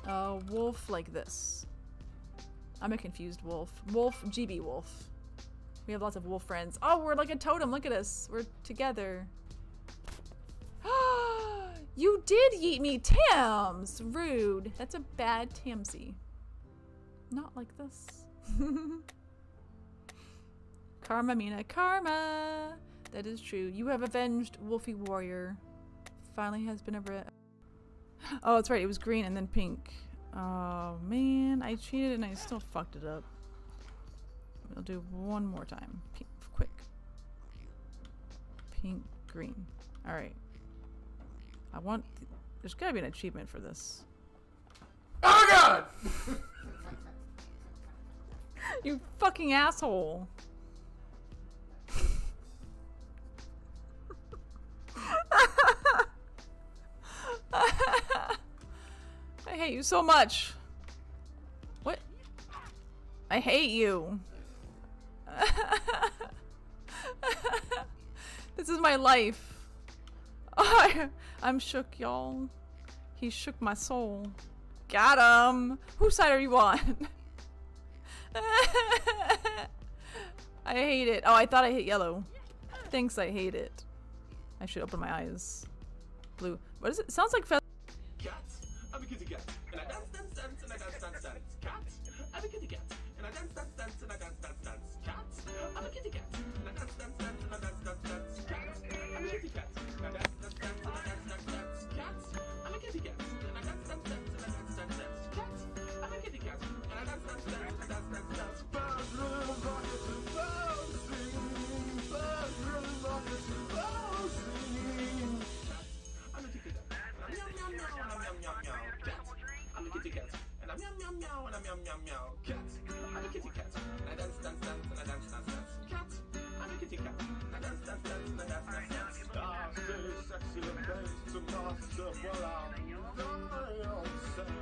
A wolf like this. I'm a confused wolf. Wolf, GB wolf. We have lots of wolf friends. Oh, we're like a totem. Look at us. We're together. You did yeet me, Tams. Rude. That's a bad Tamsy. Not like this. Karma, Mina, karma. That is true. You have avenged Wolfie Warrior. Finally has been Oh, that's right. It was green and then pink. Oh, man. I cheated and I still fucked it up. We'll do one more time. Pink, quick. Pink, green. Alright. I want... There's gotta be an achievement for this. Oh god! You fucking asshole. I hate you so much. What? I hate you. This is my life. I'm shook, y'all. He shook my soul. Got him. Whose side are you on? I hate it. Oh, I thought I hit yellow. Thanks, I hate it. I should open my eyes. Blue. What is it? Sounds like Cat. I'm a kitty cat. And I dance, dance, dance, and I dance, dance, dance. Cat. I'm a kitty cat. And I dance, dance, dance, and I dance, dance, dance. Cat. I'm a kitty cat. And I dance, dance, dance, and I dance, dance, dance. Cat. I'm a kitty cat. And I dance, dance, dance, and I dance, dance, dance. Cat. I'm a kitty cat. And I dance, dance, dance, and I dance, dance, dance. Cat. I'm a kitty cat. And I dance, dance, dance, and I dance, dance, dance. Birds really rocket to bouncing. Birds really rocket to bouncing. I'm a kitty cat. And I'm meow, meow, meow, and I'm meow, meow, meow. Cat. I'm a kitty cat. And I'm meow, meow, meow, and I'm meow, meow, meow. Cat. I'm a kitty cat. And I dance, dance, dance, and I dance, dance, dance. Cat. I'm a kitty cat. And I dance, dance, dance, and I dance, dance, dance. I say sexy and bass to myself while I'm dancing.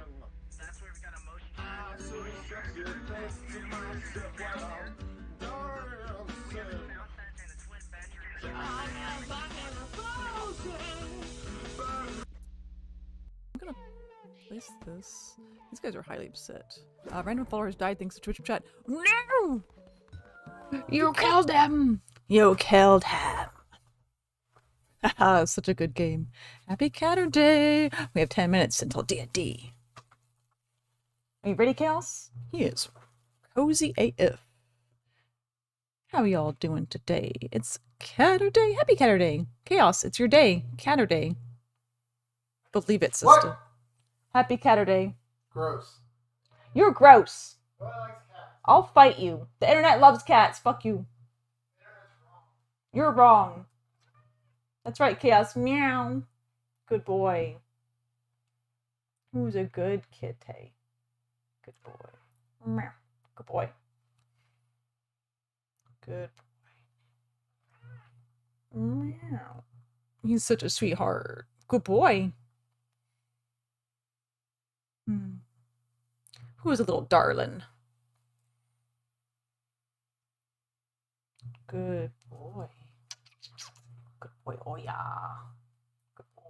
That's where we got emotion. I say sexy and bass to myself while I'm dancing. In the twin bedroom. I'm back in the thousand. I'm gonna place this. These guys are highly upset. Random followers died thanks to Twitch chat. No! You killed him! You killed him! Haha, such a good game. Happy Catter Day! We have 10 minutes until D&D. Are you ready, Chaos? He is. Cozy AF. How are y'all doing today? It's Catter Day. Happy Catter Day. Chaos, it's your day. Catter Day. Believe it, sister. What? Happy Catter Day. Gross. You're gross. Who likes cats? I'll fight you. The internet loves cats. Fuck you. You're wrong. That's right, Chaos. Meow. Good boy. Who's a good kitty? Good boy. Meow. Good boy. Good boy. Meow. He's such a sweetheart. Good boy. Who is a little darling? Good boy. Good boy. Oh, yeah. Good boy.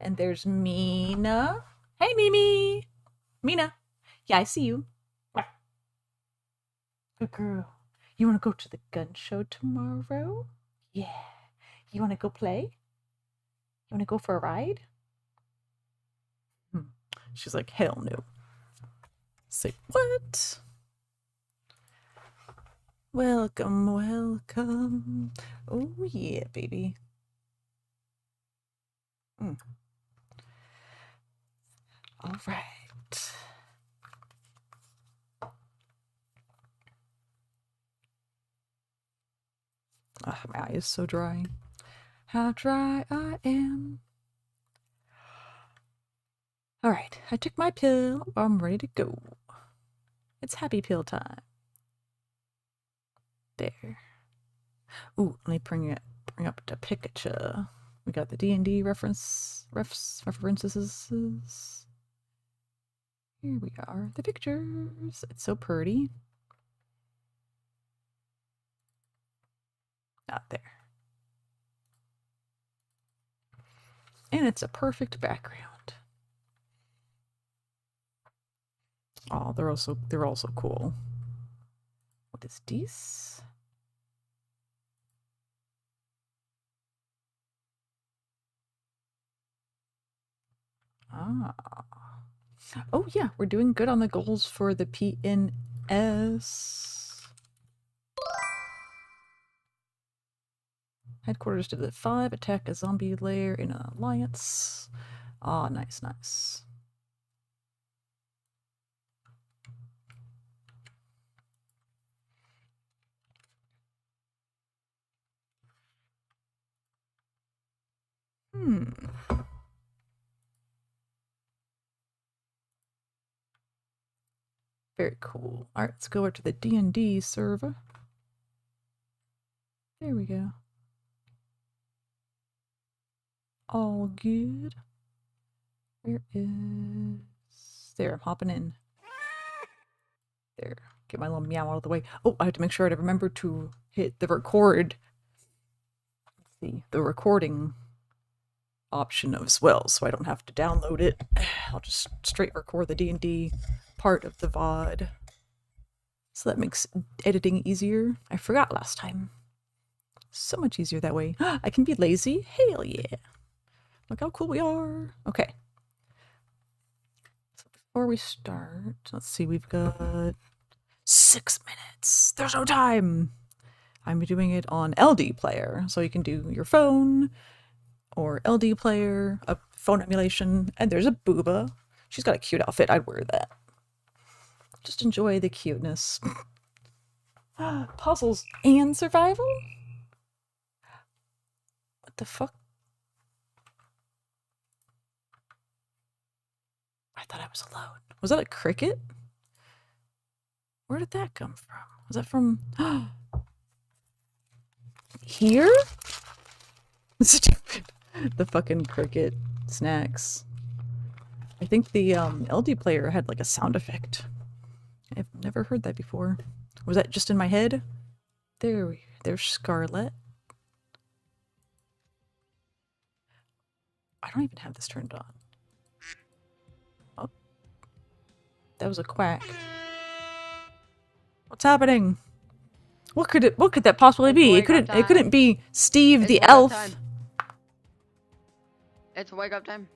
And there's Mina. Hey, Mimi. Mina. Yeah, I see you. Good girl. You want to go to the gun show tomorrow? Yeah. You want to go play? You want to go for a ride? She's like, hell no. Say, what? Welcome, welcome. Oh, yeah, baby. All right. Oh, my eye is so dry. How dry I am. All right, I took my pill. I'm ready to go. It's happy pill time. There. Ooh, let me bring up the picture. We got the D&D references. Here we are, the pictures. It's so pretty. Not there. And it's a perfect background. Oh, they're also cool. What is this? Ah. Oh yeah, we're doing good on the goals for the PNS. Headquarters to the 5, attack a zombie lair in an alliance. Ah, nice, nice. Very cool. Alright, let's go over to the D&D server. There we go. All good. Where is... There, I'm hopping in. There. Get my little meow out of the way. Oh, I have to make sure I remember to hit the record. Let's see. The recording option as well, so I don't have to download it. I'll just straight record the D&D part of the VOD. So that makes editing easier. I forgot last time. So much easier that way. I can be lazy? Hell yeah. Look how cool we are. Okay. So before we start, let's see, we've got 6 minutes. There's no time. I'm doing it on LD player. So you can do your phone or LD player, a phone emulation, and there's a booba. She's got a cute outfit. I'd wear that. Just enjoy the cuteness. Puzzles and survival? What the fuck? I thought I was alone. Was that a cricket? Where did that come from? Was that from... Here? Stupid. The fucking cricket snacks. I think the LD player had like a sound effect. I've never heard that before. Was that just in my head? There's Scarlet. I don't even have this turned on. Oh. That was a quack. What's happening? What could that possibly be? It couldn't be Steve the elf. It's wake up time.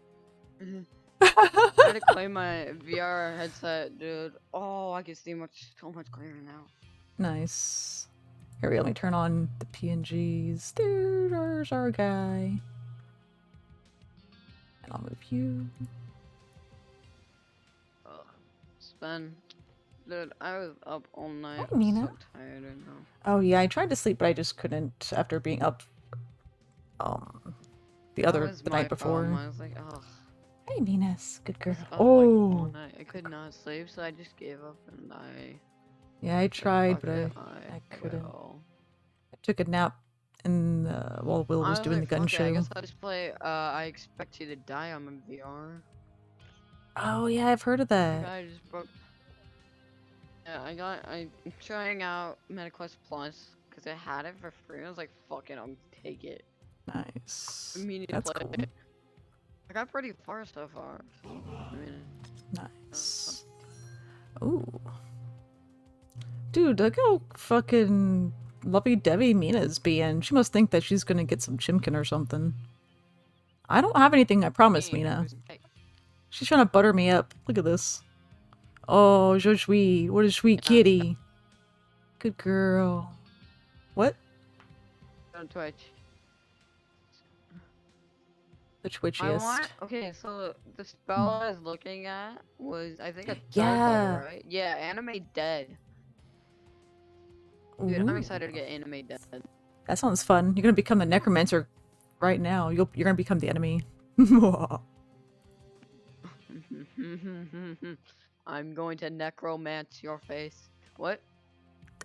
I had to claim my VR headset, dude. Oh, I can see so much clearer now. Nice. Here we go. Let me turn on the PNGs. There's our guy. And I'll move you. Sven. Dude, I was up all night. Hi, I'm Mina. so tired right now. Oh yeah, I tried to sleep, but I just couldn't after being up. The night before. Problem. I was like, ugh. Hey, Venus, good girl. I was up, like, all Oh, night. I could not sleep, so I just gave up and yeah, I tried, fuck but it, I couldn't. will. I took a nap in while Will was doing the gun fuck it, I show. guess I'll just play. I expect you to die on my VR. Oh yeah, I've heard of that. I just broke. Yeah, I'm trying out MetaQuest Plus because I had it for free. I was like, fuck it, I'll take it. Nice. Immediately That's play cool. it. I got pretty far so far. I mean, Nice. Ooh. Dude, look how fucking lovey-dovey Mina's being. She must think that she's gonna get some chimkin or something. I don't have anything, I promise, Mina. She's trying to butter me up. Look at this. Oh, so sweet. What a sweet kitty. Good girl. What? on Twitch. The twitchiest. Okay, so the spell I was looking at was, I think, a third Yeah. level, right? Yeah, Anime Dead. Dude, I'm Ooh. excited to get Anime Dead. That sounds fun. You're gonna become the necromancer right now. You're gonna become the enemy. I'm going to necromance your face. What?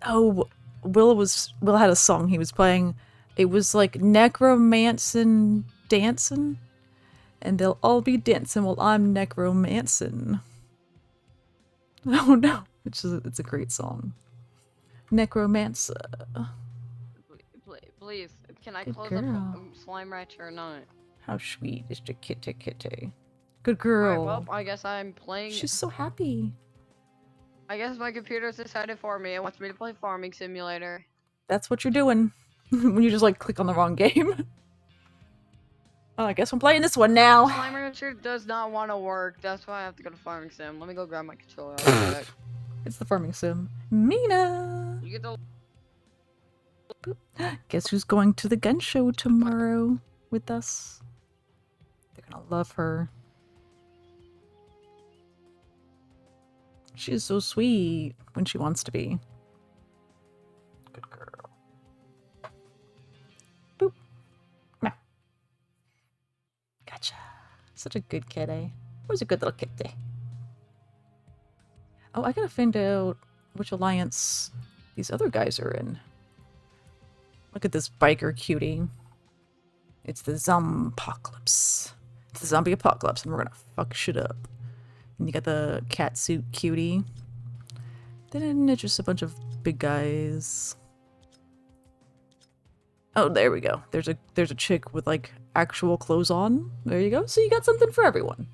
Oh, Will had a song he was playing. It was like necromancing dancing, and they'll all be dancing while I'm necromancing. Oh no, it's a great song. Necromancer. Please, can I Good close girl. up Slime Ranch or not? How sweet is the kitty kitty. Good Alright, girl. well, I guess I'm playing. She's so happy. I guess my computer's decided for me. It wants me to play Farming Simulator. That's what you're doing when you just like click on the wrong game. Oh, I guess I'm playing this one now. Slimer Rancher does not want to work. That's why I have to go to Farming Sim. Let me go grab my controller. I'll be back. It's the farming sim. Mina! You get the Guess who's going to the gun show tomorrow with us? They're gonna love her. She is so sweet when she wants to be. Good girl. Boop. Meow. Gotcha. Such a good kitty. Who's a good little kitty? Oh, I gotta find out which alliance these other guys are in. Look at this biker cutie. It's the Zompocalypse. It's the zombie apocalypse, and we're gonna fuck shit up. And you got the catsuit cutie. Then it's just a bunch of big guys. Oh, there we go. There's a chick with like actual clothes on. There you go. So you got something for everyone.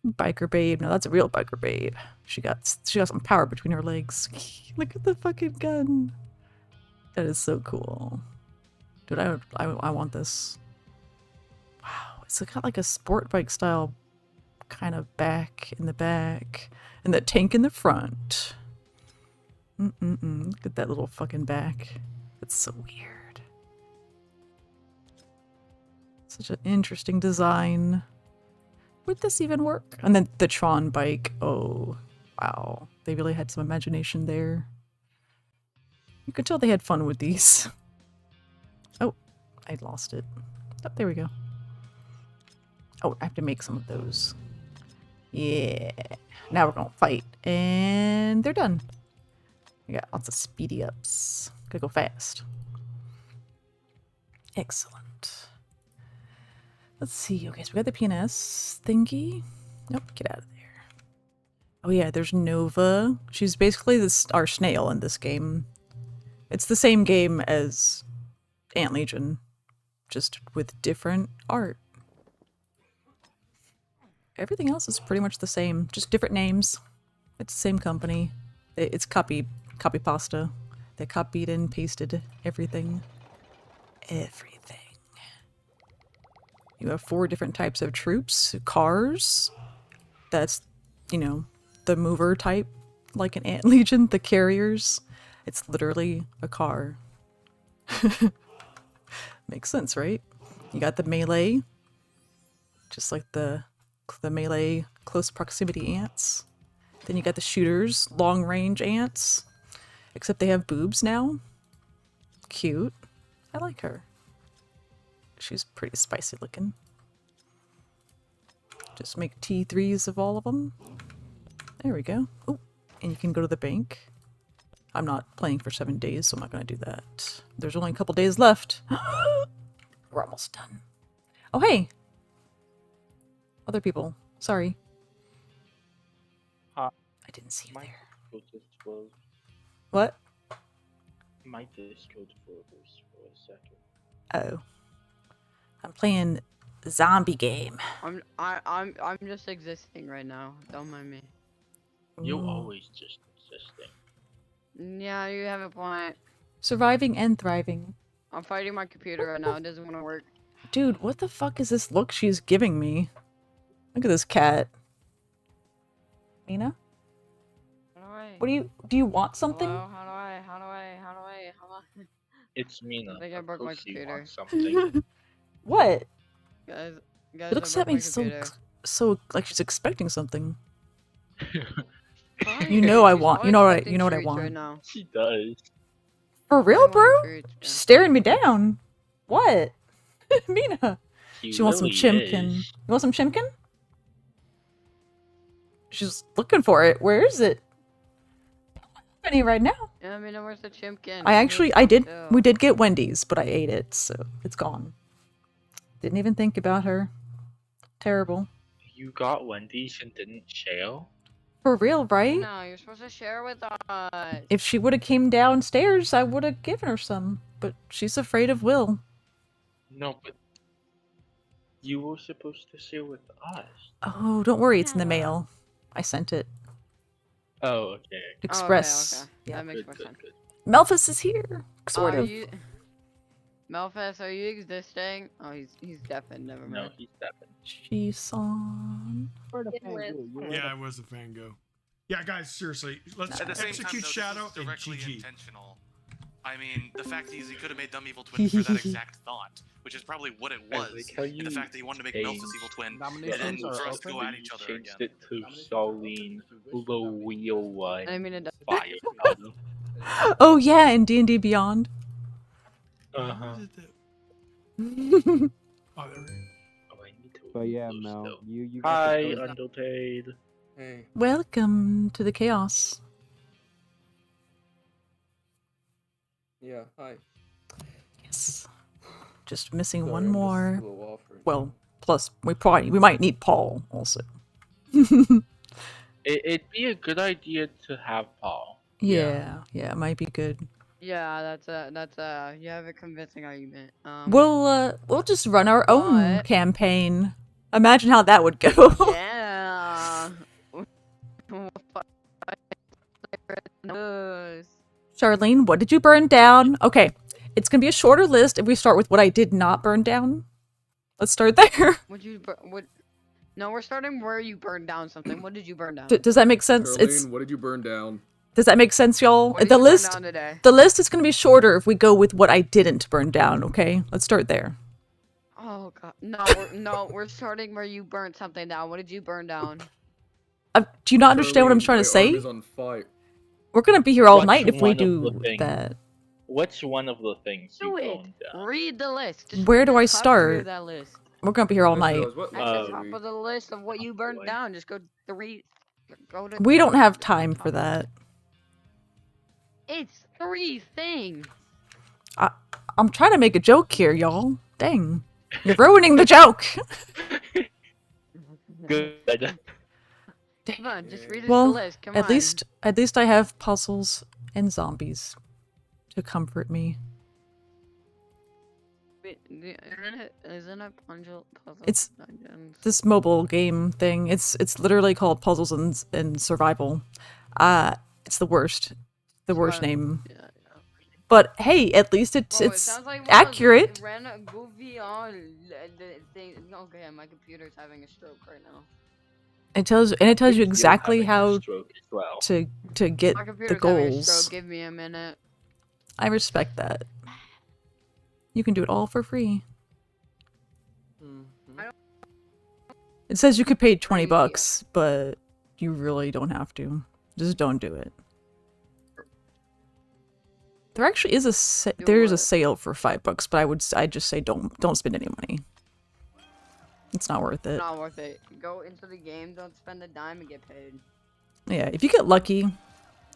Biker babe. No, that's a real biker babe. She got some power between her legs. Look at the fucking gun. That is so cool. Dude, I want this. Wow, it's got like a sport bike style kind of back in the back and the tank in the front. Look at that little fucking back. It's so weird. Such an interesting design. Would this even work? And then the Tron bike. Oh, wow. They really had some imagination there. You could tell they had fun with these. Oh, I lost it. Oh, there we go. Oh, I have to make some of those. Yeah. Now we're gonna fight. And they're done. We got lots of speedy ups. Gotta go fast. Excellent. Let's see. Okay, so we got the PNS thingy. Nope, get out of there. Oh yeah, there's Nova. She's basically our snail in this game. It's the same game as Ant Legion, just with different art. Everything else is pretty much the same, just different names. It's the same company. It's copy pasta. They copied and pasted everything. Everything. You have 4 different types of troops. Cars. That's, you know, the mover type, like an Ant Legion, the carriers. It's literally a car. Makes sense, right? You got the melee, just like the melee close proximity ants. Then you got the shooters, long range ants, except they have boobs now. Cute. I like her. She's pretty spicy looking. Just make T3s of all of them. There we go. Oh, and you can go to the bank. I'm not playing for 7 days, so I'm not going to do that. There's only a couple days left. We're almost done. Oh, hey! Other people. Sorry. I didn't see you there. What? My Discord froze for a second. Oh. I'm playing a zombie game. I'm just existing right now. Don't mind me. You're Ooh. always just existing. Yeah, you have a point. Surviving and thriving. I'm fighting my computer right now. It doesn't want to work. Dude, what the fuck is this look she's giving me? Look at this cat. Mina? What do you want something? Hello? How do I? It's Mina. I think I Of broke my course you computer. want something. What? Guys, She looks I at broke my me computer. so like she's expecting something. Fine, You know I she's want- always you know what I- expecting you know what I treats want. Right now. She does. For real, I'm bro? wanting treats, She's yeah. staring me down. What? Mina. She wants some really chimkin. is. You want some chimkin? She's looking for it. Where is it? Any right now? Yeah, I mean, where's the chimkin? We did get Wendy's, but I ate it, so it's gone. Didn't even think about her. Terrible. You got Wendy's and didn't share? For real, right? No, you're supposed to share with us. If she would have came downstairs, I would have given her some. But she's afraid of Will. No, but you were supposed to share with us. Oh, don't worry, it's in the Yeah. mail. I sent it. Oh, okay. Express. Okay. Yeah. That makes Good, more good, sense. good. Melphis is here. Sort Are of. you... Melphis, are you existing? Oh, he's deafened. Never No, mind. he's stepping. She's on. Yeah, I was a Fango. Yeah, guys, seriously, let's At the same time, execute though, Shadow this is and directly GG. intentional. I mean, the fact is he could have made Dumb Evil Twin for that exact thought, which is probably what it I was. like how And the you fact that he wanted to make changed- Melphis Evil Twin, and then Nominations are for us to open. go at each other changed again. it to Solene Loyal One I mean, it does. Fire. Oh yeah, and D&D Beyond. Uh-huh. Oh, there we go. Oh, I need to But yeah, lose, Mel, though. you Hi, got the Undertale. Hey. Welcome to the chaos. Yeah, hi. Yes. Just missing Sorry, one I'm just more. a little off right Well, plus we might need Paul also. It'd be a good idea to have Paul. Yeah, it might be good. Yeah, that's a you have a convincing argument. We'll just run our own but- campaign. Imagine how that would go. Yeah. Charlene, what did you burn down? Okay, it's gonna be a shorter list if we start with what I did not burn down. Let's start there. No, we're starting where you burned down something. What did you burn down? Does that make sense? Caroline, what did you burn down? Does that make sense, y'all? What did The you burn list down today? the list is gonna be shorter if we go with what I didn't burn down, okay? Let's start there. Oh god, no, we're starting where you burnt something down. What did you burn down? Do you not understand what I'm trying Caroline, to my arm say? is on fire. We're gonna be here all What's night if we one of do the things? that. What's one of the things you Do it. owned down? Read the list. Just Where do I just hop through start? that list. We're gonna be here all I night. realize what At the list are top we? of the list of what you burned boy. down, just go Go to. We don't have time for that. It's 3 things. I'm trying to make a joke here, y'all. Dang. You're ruining the joke. Good. Come on, just read Well, the list. Come on. At least I have puzzles and zombies to comfort me. Wait, isn't it puzzle It's dungeons? this mobile game thing. It's literally called Puzzles and Survival. It's the worst. The worst name. Yeah. But hey, at least it's Whoa, it sounds like one of those accurate. random goofy on the thing. Okay, my computer's having a stroke right now. It tells you exactly Having a how stroke as well. to get My the computer's having a goals. stroke. Give me a minute. I respect that. You can do it all for free. It says you could pay 20 bucks, but you really don't have to. Just don't do it. There actually is there's a sale for $5, but I'd just say don't spend any money. It's not worth it. Not worth it. Go into the game. Don't spend a dime and get paid. Yeah, if you get lucky,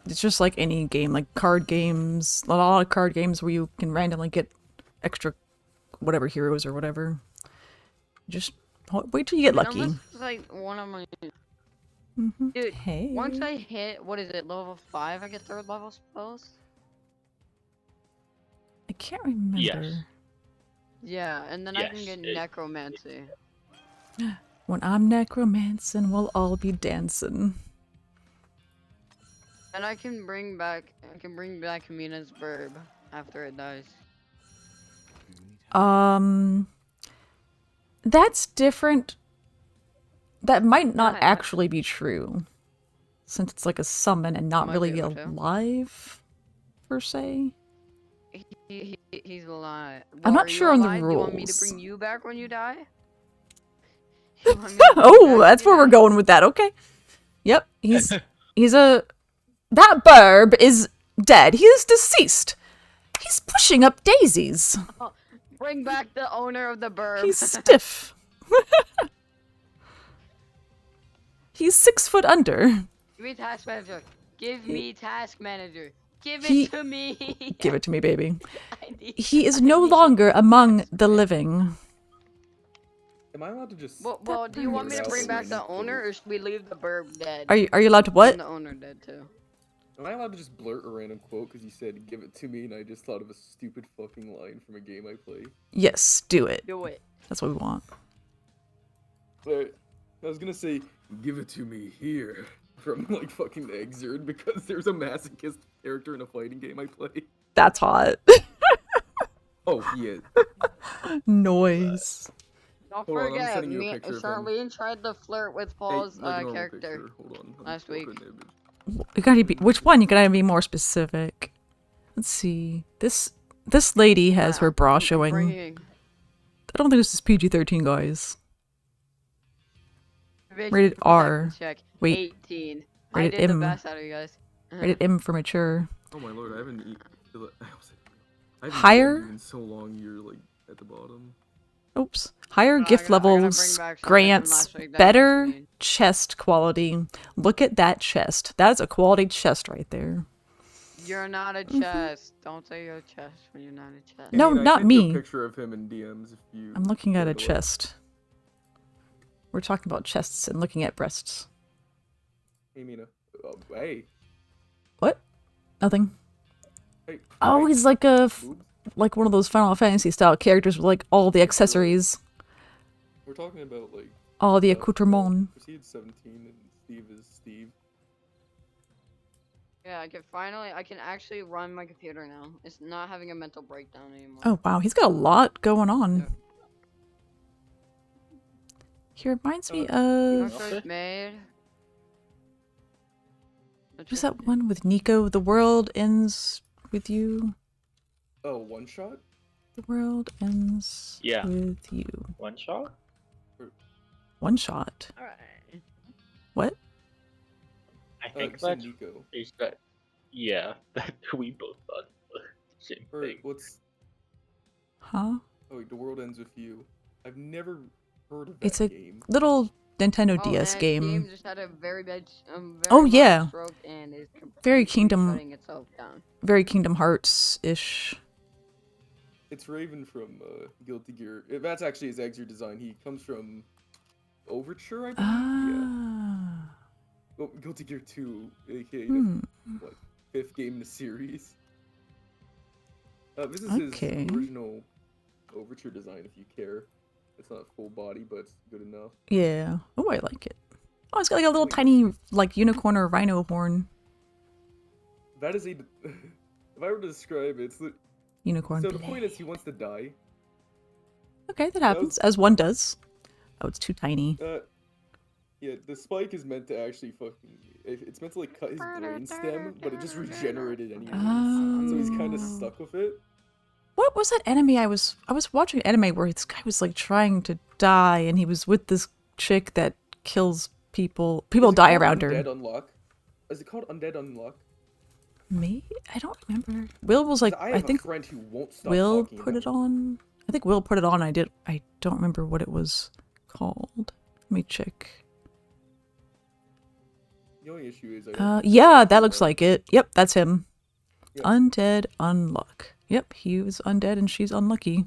it's just like any game, like card games, a lot of card games where you can randomly get extra whatever heroes or whatever. Just wait till you get lucky. Unless it's like one of my dude. Hey. Once I hit what is it, level 5, I get 3rd level spells. I can't remember. Yes. Yeah, and then I can Yes, get it- necromancy. When I'm necromancing, we'll all be dancing. And I can bring back Mina's verb after it dies. That's different. That might not Yeah. actually be true, since it's like a summon and not Might really be able to. alive, per se. He's alive. I'm not are you sure on the alive? Do you want me to rules. bring you back when you die? You want me to bring you Oh, back that's when where you we're die? going with that. Okay. Yep, that burb is dead. He is deceased. He's pushing up daisies. Bring back the owner of the burb. He's stiff. He's 6 foot under. Give me task manager. Give me task manager. Give it He- to me. Give it to me, baby. I need- He is no longer among the living. Am I allowed to just? Well, do you want me to bring back the Cool. owner, or should we leave the burb dead? Are you allowed to what? And the owner dead too. Am I allowed to just blurt a random quote because you said "give it to me" and I just thought of a stupid fucking line from a game I play? Yes, do it. Do it. That's what we want. But I was gonna say "give it to me here," from like fucking Exerd because there's a masochist character in a fighting game I play. That's hot. Oh, he is. Noise. Don't Hold on, I'm forget, sending you a picture of him. Charlene tried to flirt with Hey, Paul's like a normal character. picture. Hold on. Let me last pull up week. an image. You gotta be which one? You gotta be more specific. Let's see. This lady has her bra showing. Bringing. I don't think this is PG-13, guys. Bitch, Rated put that R. Check. Wait. 18. Rated I did M. the best out of you guys. Rated M for mature. Oh my lord, I haven't eaten. I haven't Higher? eaten in so long. You're like at the bottom. Oops. Higher gift I gotta bring levels back something from grants last week that better makes me- chest quality. Look at that chest. That's a quality chest right there. You're not a chest. Don't say you're a chest when you're not a chest. No, I mean, I not sent you me. a picture of him in DMs if you. I'm looking at a wanted to look. chest. We're talking about chests and looking at breasts. Hey Mina. Hey. What? Nothing. Hey. Oh, hey. he's like a Boobs? like one of those Final Fantasy style characters with like all the accessories, We're talking about like. all the accoutrements. Proceed 17 and Steve is Steve. Yeah, I can actually run my computer now. It's not having a mental breakdown anymore. Oh wow, he's got a lot going on. Yeah. He reminds me Your of choice made. who's that one with Nico? The world ends with you. Oh, one shot? The world ends Yeah. with you. One shot? One shot. Alright. What? I think You said that Nico. is that. Yeah, that we both thought the same Or thing. what's? Huh? Oh, wait, the world ends with you. I've never heard of that It's a game. little Nintendo Oh, DS and game. just had a very bad, very Oh, mild yeah. stroke and is Very completely Kingdom- shutting itself down. Very Kingdom Hearts ish. It's Raven from Guilty Gear. That's actually his Exer design. He comes from Overture, I believe. Yeah. Ah. Well, Guilty Gear 2, aka Hmm. the 5th game in the series. This is Okay. his original Overture design, if you care. It's not full body, but it's good enough. Yeah. Oh, I like it. Oh, it's got like a little tiny like unicorn or rhino horn. That is a. If I were to describe it, it's the. Unicorn. So the blade. point is, he wants to die. Okay, that happens, as one does. Oh, it's too tiny. Yeah, the spike is meant to actually fucking. It's meant to like cut his brain stem, but it just regenerated anyways. So he's kind of Oh. stuck with it. What was that anime I was watching an anime where this guy was like trying to die and he was with this chick that kills people. People Is it die called around Undead her. Unlock? Is it called Undead Unlock? Me? I don't remember. Will was like 'Cause I I have think a friend who won't stop Will talking put it about on. I think Will put it on. I don't remember what it was called. Let me check. The only issue is I Yeah, that looks like it. Yep, that's him. Yeah. Undead Unluck. Yep, he was undead and she's unlucky.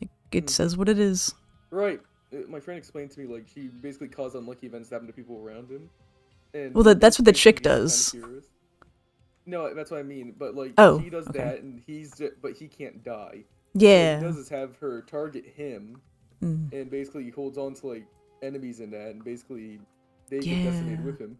Like, it says what it is. Right. My friend explained to me like she basically caused unlucky events to happen to people around him. And Well, that's what the chick basically does. kinda curious. No, that's what I mean. But like Oh, she does okay. that, and but he can't die. Yeah. What he does is have her target him, Mm. and basically he holds on to like enemies in that, and basically they get decimated Yeah. with him.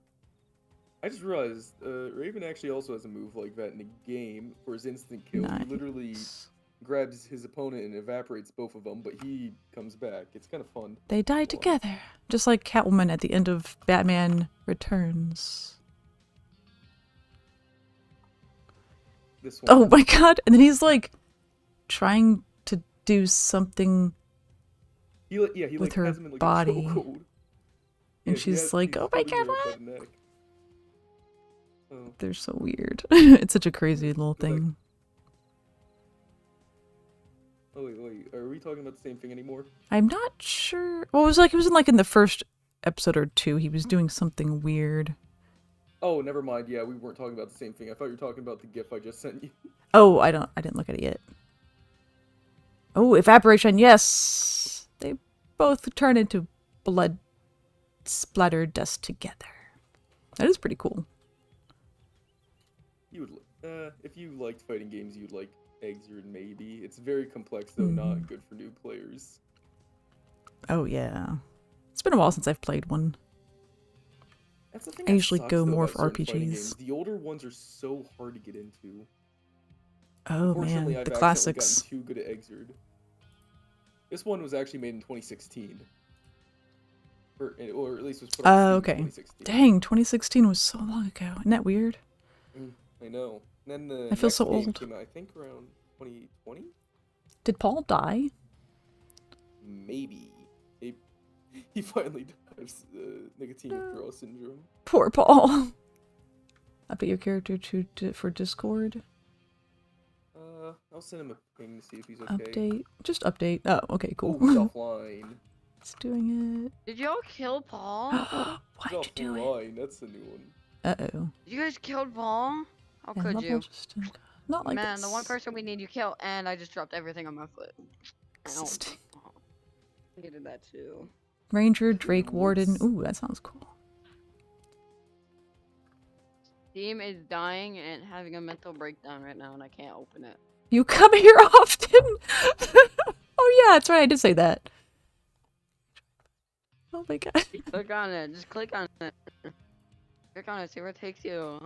I just realized Raven actually also has a move like that in the game for his instant kill. He literally Nice. grabs his opponent and evaporates both of them, but he comes back. It's kind of fun. They die together. Just like Catwoman at the end of Batman Returns. This one. Oh my god. And then he's like trying to do something He like he with like her has him in like body. a chokehold. and Yeah, he she's like, he's oh my holding her god, up by what? the neck. Oh. They're so weird. It's such a crazy little thing. Oh wait, are we talking about the same thing anymore? I'm not sure. Well, it was like in the first episode or two. He was doing something weird. Oh, never mind. Yeah, we weren't talking about the same thing. I thought you were talking about the GIF I just sent you. Oh, I didn't look at it yet. Oh, evaporation. Yes, they both turn into blood splattered dust together. That is pretty cool. You would, if you liked fighting games, you'd like Exerd maybe. It's very complex though, not good for new players. Oh yeah, it's been a while since I've played one. That's the thing I that usually sucks, go though, more about for certain fighting RPGs. games. The older ones are so hard to get into. Oh Unfortunately, man, I've the accidentally classics. gotten too good at Exerd. This one was actually made in 2016. Or at least was put on Steam in Okay. 2016. Dang, 2016 was so long ago. Isn't that weird? I know. And then the I feel next so game old. came out, I think, around 2020? Did Paul die? Maybe. He finally died of nicotine withdrawal syndrome. Poor Paul. Update your character for Discord. I'll send him a ping to see if he's okay. Update. Just update. Oh, okay, cool. Oh, he's offline. It's doing Did y'all kill Paul? it. He's Why'd you do it? offline. That's the new one. Uh-oh. You guys killed Paul? How Yeah, could level you? just- not like Man, this. the one person we need you kill, and I just dropped everything on my foot. Ow. Existing. I did that too. Ranger, Drake, Warden. Ooh, that sounds cool. Steam is dying and having a mental breakdown right now, and I can't open it. You come here often? Oh yeah, that's right, I did say that. Oh my god. Click on it. Just click on it. Click on it. See where it takes you.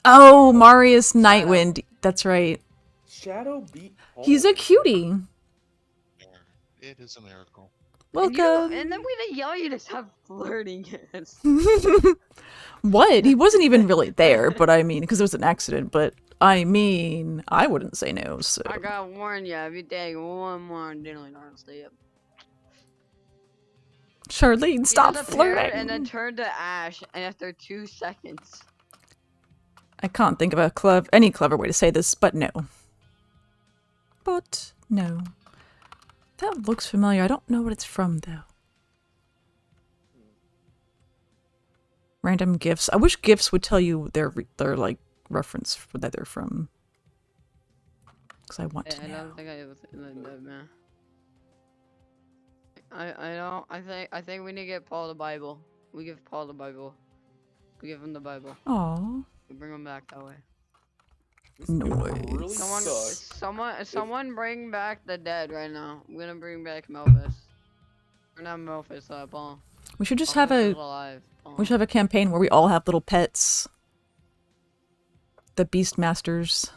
Oh, Marius Nightwind. That's right. Shadow beat Paul. He's a cutie. It is a miracle. Welcome. And then we didn't yell you to stop flirting. What? He wasn't even really there, but I mean, because it was an accident, but I mean, I wouldn't say no, so. I gotta warn you, if you take one more diddly darn step. Charlene, stop He disappeared flirting! and then turned to ash, and after 2 seconds. I can't think of any clever way to say this, but no. But no. That looks familiar. I don't know what it's from, though. Random gifts. I wish gifts would tell you their like reference that they're from. Because I want to I know. don't think I was in the dead man. I think we need to get Paul the Bible. We give Paul the Bible. We give him the Bible. Aww. We bring him back that way. Really Someone bring back the dead right now. I'm gonna bring back Melvis. Or not Melvis, Paul. We should just Melvis have is a alive. Paul. we should have a campaign where we all have little pets. The Beastmasters.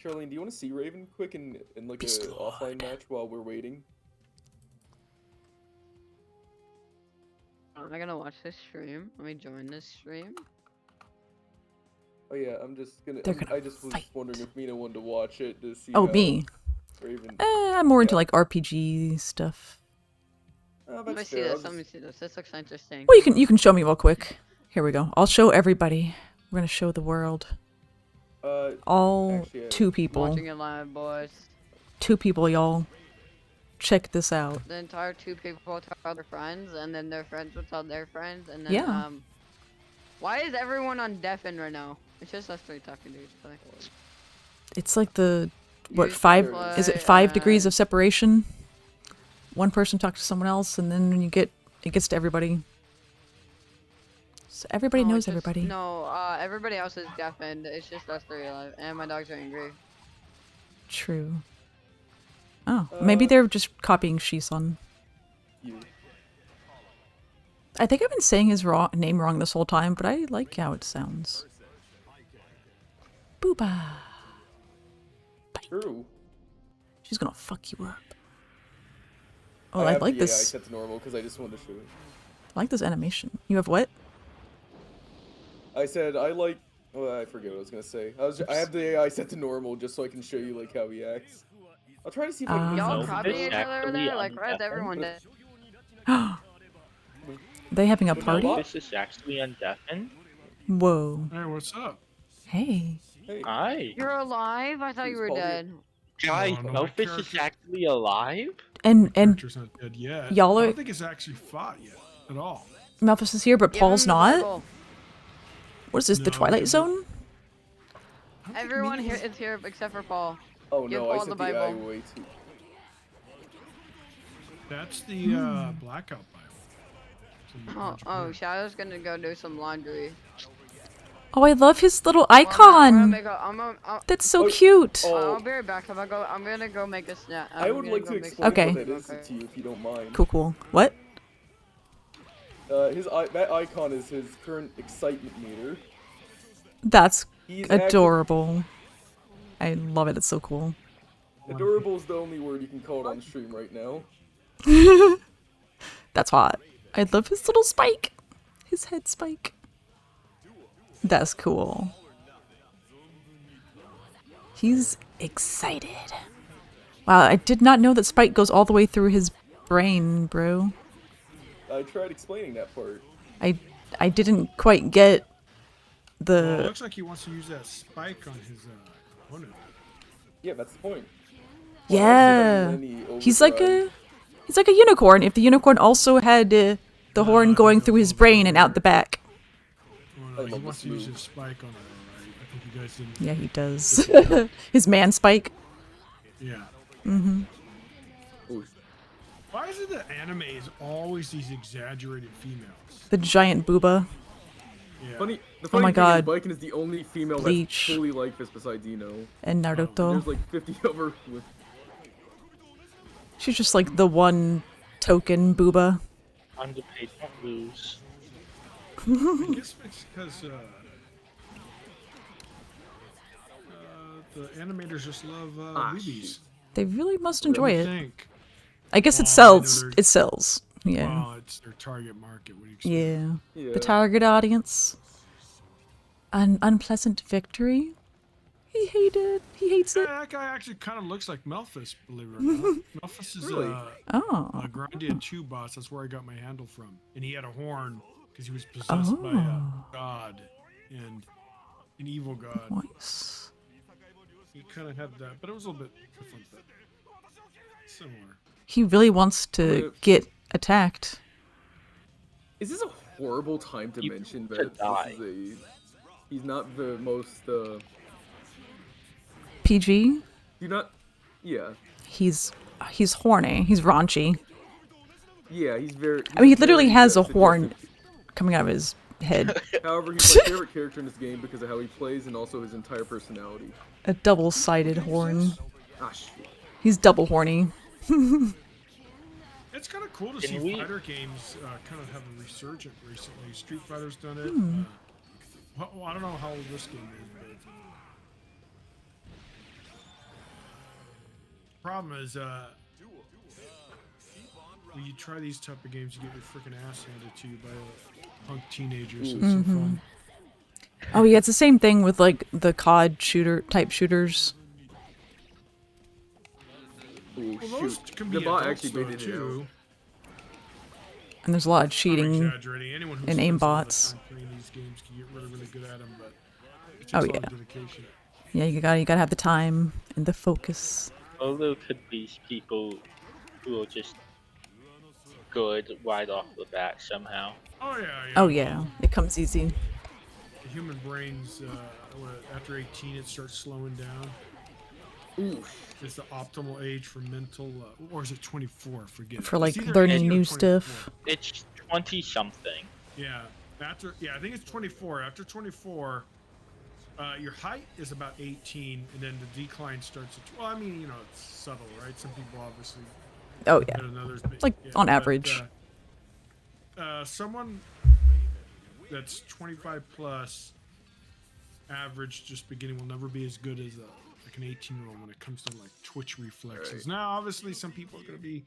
Charlene, do you want to see Raven quick in like Beast a offline match while we're waiting? Am I gonna watch this stream? Let me join this stream. Oh yeah, I'm just gonna. They're gonna I just was fight. wondering if Mina wanted to watch it to see. Oh, how me. Raven. I'm more into Yeah. like RPG stuff. Oh, Let me that's see fair. this. I'll Let me just- see this. This looks interesting. Well, you can show me real quick. Here we go. I'll show everybody. We're gonna show the world. All Actually, 2 people. Watching it live, boys. 2 people, y'all. Check this out. The entire 2 people tell their friends, and then their friends will tell their friends, and then Yeah. Why is everyone on deafen right now? It's just us 3 talking to each other. It's like the what Use 5 play, is it 5 degrees of separation? One person talks to someone else, and then when it gets to everybody. So everybody No, knows it's just- everybody. No, everybody else is deafened. It's just us 3 alive, and my dogs are angry. True. Oh, maybe they're just copying Shison. You. I think I've been saying his name wrong this whole time, but I like how it sounds. Booba. True. She's gonna fuck you up. Oh, I I have like the AI this. set to normal because I just wanted to show you. I like this animation. You have what? I said I like. Oh, I forget what I was gonna say. I have the AI set to normal just so I can show you like how he acts. I'll try to see if I can. Y'all Melvis copying each other over actually there? Like, why is undeafened? everyone dead? They having a party? Melvis is actually undeafened. Whoa. Hey, what's up? Hey. Hey, Hi. You're alive? I thought you were Paul here? dead. Guys, Oh, no, my Melvis is character- actually alive? And Character's not dead yet. y'all I are- don't think it's actually fought yet at all. Malphus is here, but Give Paul's him the not? Bible. What is this, the No, Twilight give Zone? I don't think Everyone Mina here is here except for Paul. oh give no, I Paul set the the AI Bible. way too. That's the blackout Bible. It's in the Project Red. Shadow's gonna go do some laundry. Oh, I love his little I'm gonna icon. make a, That's so Oh, cute. oh. I'll be right back. I'm gonna go make a snack. I would like to explain Okay. what that is to you if you don't mind. Cool, cool. What? That icon is his current excitement meter. That's He's adorable. I love it. It's so cool. Adorable is the only word you can call it on stream right now. That's hot. I love his little spike. His head spike. That's cool. He's excited. Wow, I did not know that Spike goes all the way through his brain, bro. I tried explaining that part. I didn't quite get Well, it the... looks like he wants to use that spike on his opponent. Yeah, that's the point. Yeah. He's like a unicorn. If the unicorn also had the horn going through his brain and out the back. Oh, no, he wants to use his spike on it, alright. I think you guys didn't. Yeah, he does. His man spike. Yeah. Mm-hmm. Why is it that anime is always these exaggerated females? The giant booba. Yeah. The Oh funny my thing god. is Baiken is the only female Bleach. that's fully like this besides Ino. And Naruto. There's like 50 of her with... She's just like the one token booba. Underpaid, not lose. I guess it's because the animators just love weebies. They really must What do enjoy you it. think? I guess it Oh, I know sells. they're- It sells. Yeah. Well, it's their target market. What do you expect? Yeah. Yeah. The target audience. An unpleasant victory. He hates Yeah, it. that guy actually kind of looks like Melphis, believe it or not. Melphis is Really? Oh. Grandian 2 boss. That's where I got my handle from. And he had a horn because he was possessed by a god and an evil god. Nice. He kind of had that, but it was a little bit different, but similar. He really wants to get attacked. Is this a horrible time to You mention could that die. this is he's not the most, PG. yeah. He's horny. He's raunchy. Yeah, he's very... I mean, he literally very, has a suggestive. horn coming out of his head. However, he's my favorite character in this game because of how he plays and also his entire personality. A double-sided horn. Ah, shit. He's double horny. It's kind of cool to Can see we- fighter games kind of have a resurgent recently. Street Fighter's done it. Well, I don't know how old this game is, but problem is, when you try these type of games, you get your freaking ass handed to you by a punk teenager. So it's so fun. Oh yeah, it's the same thing with like the COD shooter type shooters. Ooh, Well, those shoot. can The be bot adults actually though, made it too. And there's a lot of I'm cheating. exaggerating. Anyone who and spends a lot of aimbots. time playing these games can get really, really good at them, but it takes Oh, a lot yeah. of dedication. Yeah, you gotta have the time and the focus. Although could be people who are just good right off the bat somehow. Oh yeah, yeah. Oh yeah, it comes easy. The human brain's after 18 it starts slowing down. Ooh, It's the optimal age for mental, or is it 24? Forget. For it. like It's either learning 18 or new 24. stuff. It's 20 something. Yeah, I think it's 24. After 24, your height is about 18, and then the decline starts at. Well, I mean, it's subtle, right? Some people obviously. Oh yeah. better than others, but, Like, on average. Someone that's 25 plus, average, just beginning, will never be as good as like an 18-year-old when it comes to like twitch reflexes. Right. Now, obviously, some people are going to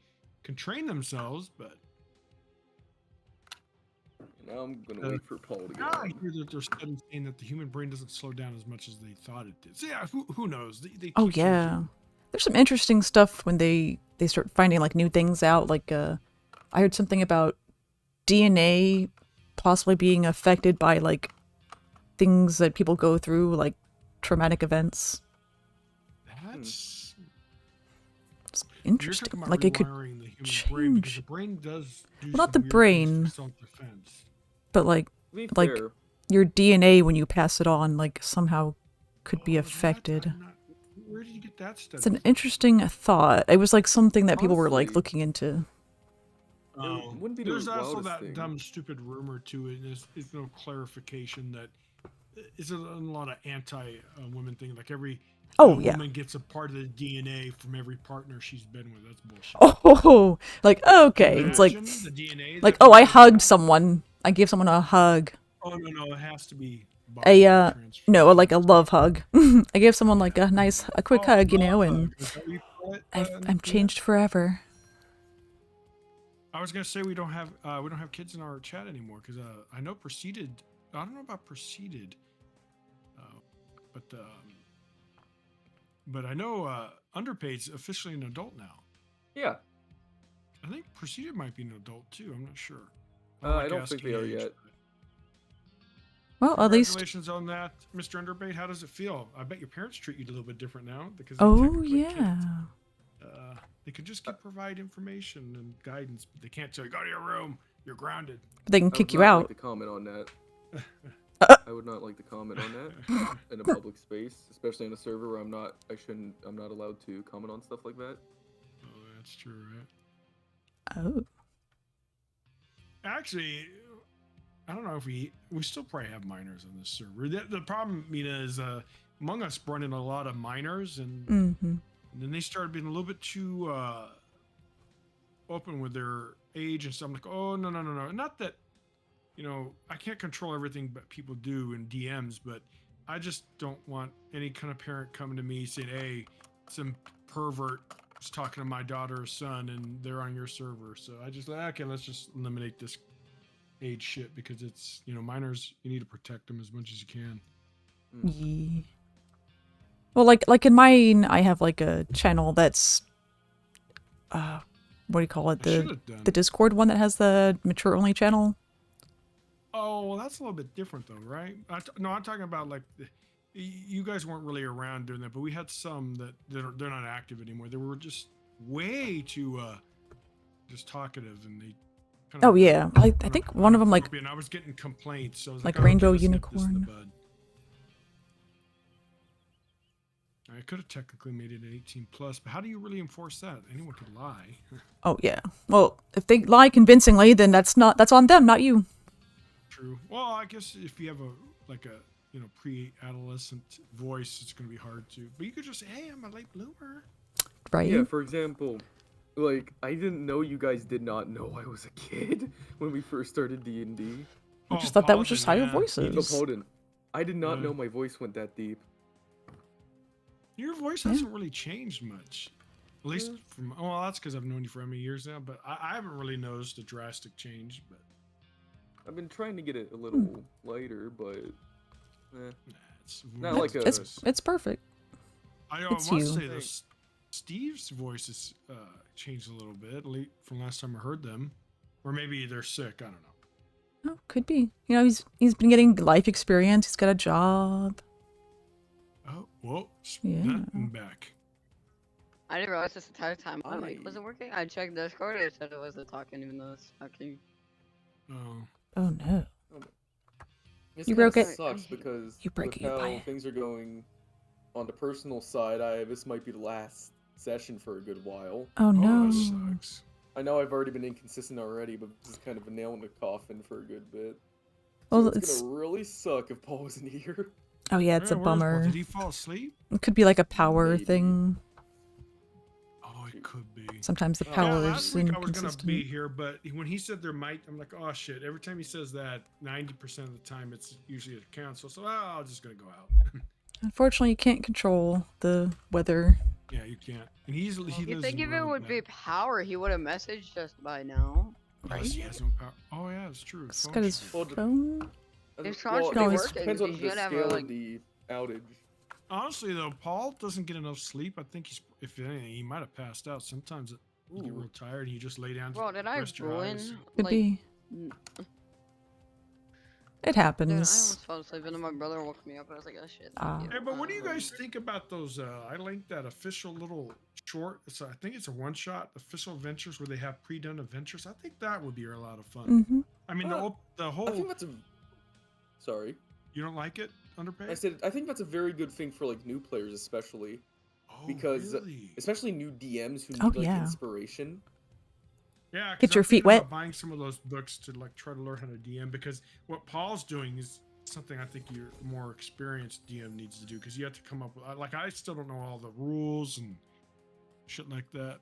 can train themselves, but now I'm gonna wait for Paul to get now I on. hear that there's studies saying that the human brain doesn't slow down as much as they thought it did. So yeah, who knows? They Oh keep yeah. changing. There's some interesting stuff when they start finding like new things out. Like I heard something about DNA possibly being affected by like things that people go through, like traumatic events. That's It's you're interesting. talking about Like it could, rewiring the human brain because change. the brain does do Well, not some the weird things brain. for self-defense. but like To be like fair, your DNA when you pass it on, like somehow could be Oh, that affected. I'm not- where did you get that study? It's an interesting thought. It was like something that people were like Honestly, looking into. Oh, wouldn't be the there's also wildest that thing. dumb, stupid rumor to it. There's no clarification that it's a lot of anti-women thing. Like every Oh, a yeah. woman gets a part of the DNA from every partner she's been with. That's bullshit. Oh, like, okay. It's like, Imagine the DNA like, that oh, I goes hugged out. someone. I gave someone a hug. Oh no, it has to be A, body transfer. no, like a love hug. I gave someone like a quick Oh, hug, you know, love and hug. Is that what you call it, I'm changed forever. I was gonna say we don't have kids in our chat anymore because I know Proceeded. I don't know about Proceeded, but I know Underpaid's officially an adult now. Yeah. I think Proceeded might be an adult too. I'm not sure. I don't think they are yet. Well, at least. Congratulations on that, Mr. Underpaid. How does it feel? I bet your parents treat you a little bit different now because Oh, yeah. They can just provide information and guidance, but they can't tell you go to your room. You're grounded. But they can I kick would you not out. Like to comment on that. I would not like to comment on that in a public space, especially in a server where I'm not allowed to comment on stuff like that. Oh, that's true, right? Oh. Actually, I don't know if we still probably have minors on this server. The problem, Mina, is Among Us brought in a lot of minors, and, and then they started being a little bit too open with their age and stuff. I'm like, oh no. Not that, I can't control everything but people do in DMs, but I just don't want any kind of parent coming to me saying, hey, some pervert is talking to my daughter or son and they're on your server. So I just like, okay, let's just eliminate this age shit because it's, minors, you need to protect them as much as you can. Yeah. Well, like in mine, I have like a channel that's, what do you call it? The Discord one that has the mature only channel. Oh, well, that's a little bit different though, right? No, I'm talking about like, you guys weren't really around doing that, but we had some that they're not active anymore. They were just way too just talkative, and they. Oh yeah, I think one of them like. And I was getting complaints, so I was like oh, Rainbow okay, let's nip this in the Unicorn. bud. I could have technically made it 18 plus, but how do you really enforce that? Anyone could lie. Oh yeah. Well, if they lie convincingly, then that's on them, not you. True. Well, I guess if you have a pre-adolescent voice, it's going to be hard to. But you could just say, "Hey, I'm a late bloomer." Right. Yeah. For example, like I didn't know you guys did not know I was a kid when we first started D&D. I just thought that was just how your voice is. No, Paul didn't. I did not know my voice went that deep. Your voice hasn't really changed much. At least from that's because I've known you for how many years now, but I haven't really noticed a drastic change. But I've been trying to get it a little lighter, but it's not like it's perfect. I it's must you. say this: Steve's voice has changed a little bit, at least from last time I heard them, or maybe they're sick. I don't know. Oh, could be. He's been getting life experience. He's got a job. Oh, whoa! Yeah. I'm back. I didn't realize this entire time. My mic wasn't working. I checked Discord. It said it wasn't talking, even though it's talking. Oh. Oh no. This You broke it. Sucks because you break with it, you buy how it. things are going on the personal side, this might be the last session for a good while. Oh no. That sucks. I know I've already been inconsistent already, but this is kind of a nail in the coffin for a good bit. Well, So it's gonna really suck if Paul wasn't here. Oh yeah, it's a Where is Paul? bummer. Did he fall asleep? It could be like a power Maybe. thing. Oh, it could be. Sometimes the Yeah, power last is week I was gonna inconsistent. be here, but when he said there might, I'm like, oh shit. Every time he says that, 90% of the time it's usually a cancel. So I'm just gonna go out. Unfortunately, you can't control the weather. Yeah, you can't. And he You lives think in if it would Roanoke. be power, he would have messaged us by now. Unless he has no power. Oh yeah, it's true. He's Phone got his should be- phone. His phone should be No, working. Depends on because the you gotta have scale a, of the outage. Honestly though, Paul doesn't get enough sleep. I think if anything, he might have passed out. Sometimes you get real tired and you just lay down. Bro, did I rest your eyes. ruin? Could Like, be. It dude, I happens. almost fell asleep and then my brother woke me up and I was like, oh shit. Ah. Hey, but what do you guys think about those? I linked that official little short. I think it's a one-shot official adventures where they have pre-done adventures. I think that would be a lot of fun. Mm-hmm. I mean, the whole. I think that's a. Sorry. You don't like it, Underpaid? I said I think that's a very good thing for like new players, especially Oh, because really? especially new DMs who need Oh, like yeah. inspiration. Yeah, 'cause Get your I'm feet thinking about wet. buying some of those books to like try to learn how to DM because what Paul's doing is something I think your more experienced DM needs to do because you have to come up with. Like, I still don't know all the rules and shit like that.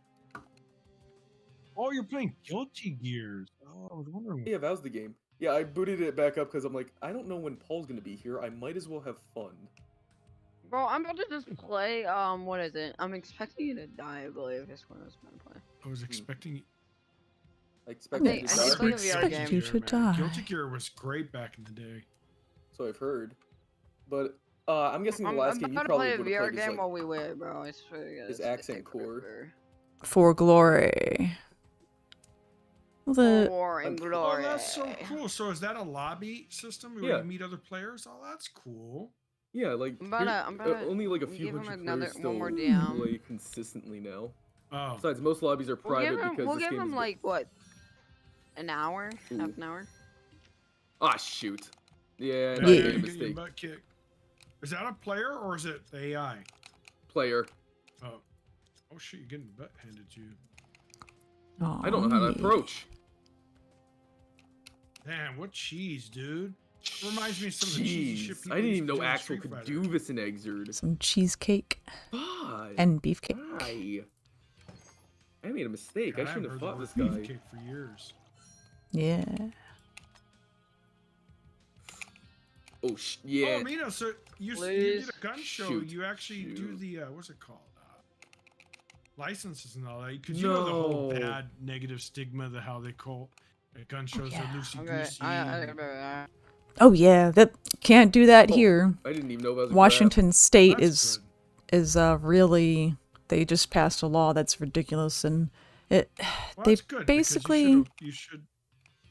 Oh, you're playing Guilty Gears. Oh, I was wondering. Yeah, that was the game. Yeah, I booted it back up because I'm like, I don't know when Paul's gonna be here. I might as well have fun. Bro, I'm about to just play, what is it? I'm expecting you to die, I believe, is what I was gonna play. I was expecting. I I expected Hey, you I to did die. play a VR expect game. you to Man. die. Guilty Gear was great back in the day. So I've heard. But I'm guessing the last game you about to probably play a would have VR played is game like while we wait, bro. I swear to God, his it's gonna accent take core. forever. For glory. The For and I'm- Oh, glory. that's so cool. So is that a lobby system where Yeah. you meet other players? Oh, that's cool. Yeah, like I'm about to only like a give few him hundred another- players one still more DM. play consistently now. Oh, Besides, most lobbies are private because we'll this give game him is like what? An hour? Ooh. Half an hour? Ah, shoot. Yeah, yeah, I you're made a getting your mistake. butt kicked. Is that a player or is it the AI? Player. Oh, oh shit! You're getting your butt handed to you. I don't know how to approach. Damn, what cheese, dude? Reminds me of some of the cheesy shit Jeez, people I didn't used even to know do in Axel Street could Fighter. do this in Exerd. some cheesecake God. and beefcake. Why? I made a mistake. God, I shouldn't have haven't fought heard this the word guy. beefcake for years. Yeah. Oh, yeah. Oh, Mina, so you Please. did a gun show. Shoot. You actually do Shoot. the what's it called? Licenses and all that. Because you know the whole No. bad negative stigma, the how they call gun shows yeah. are loosey Okay, goosey. Oh yeah, that can't do that Oh, here. I didn't even know that was a Washington State That's is really, they just passed a law that's ridiculous, and it Well, they that's good, because basically you should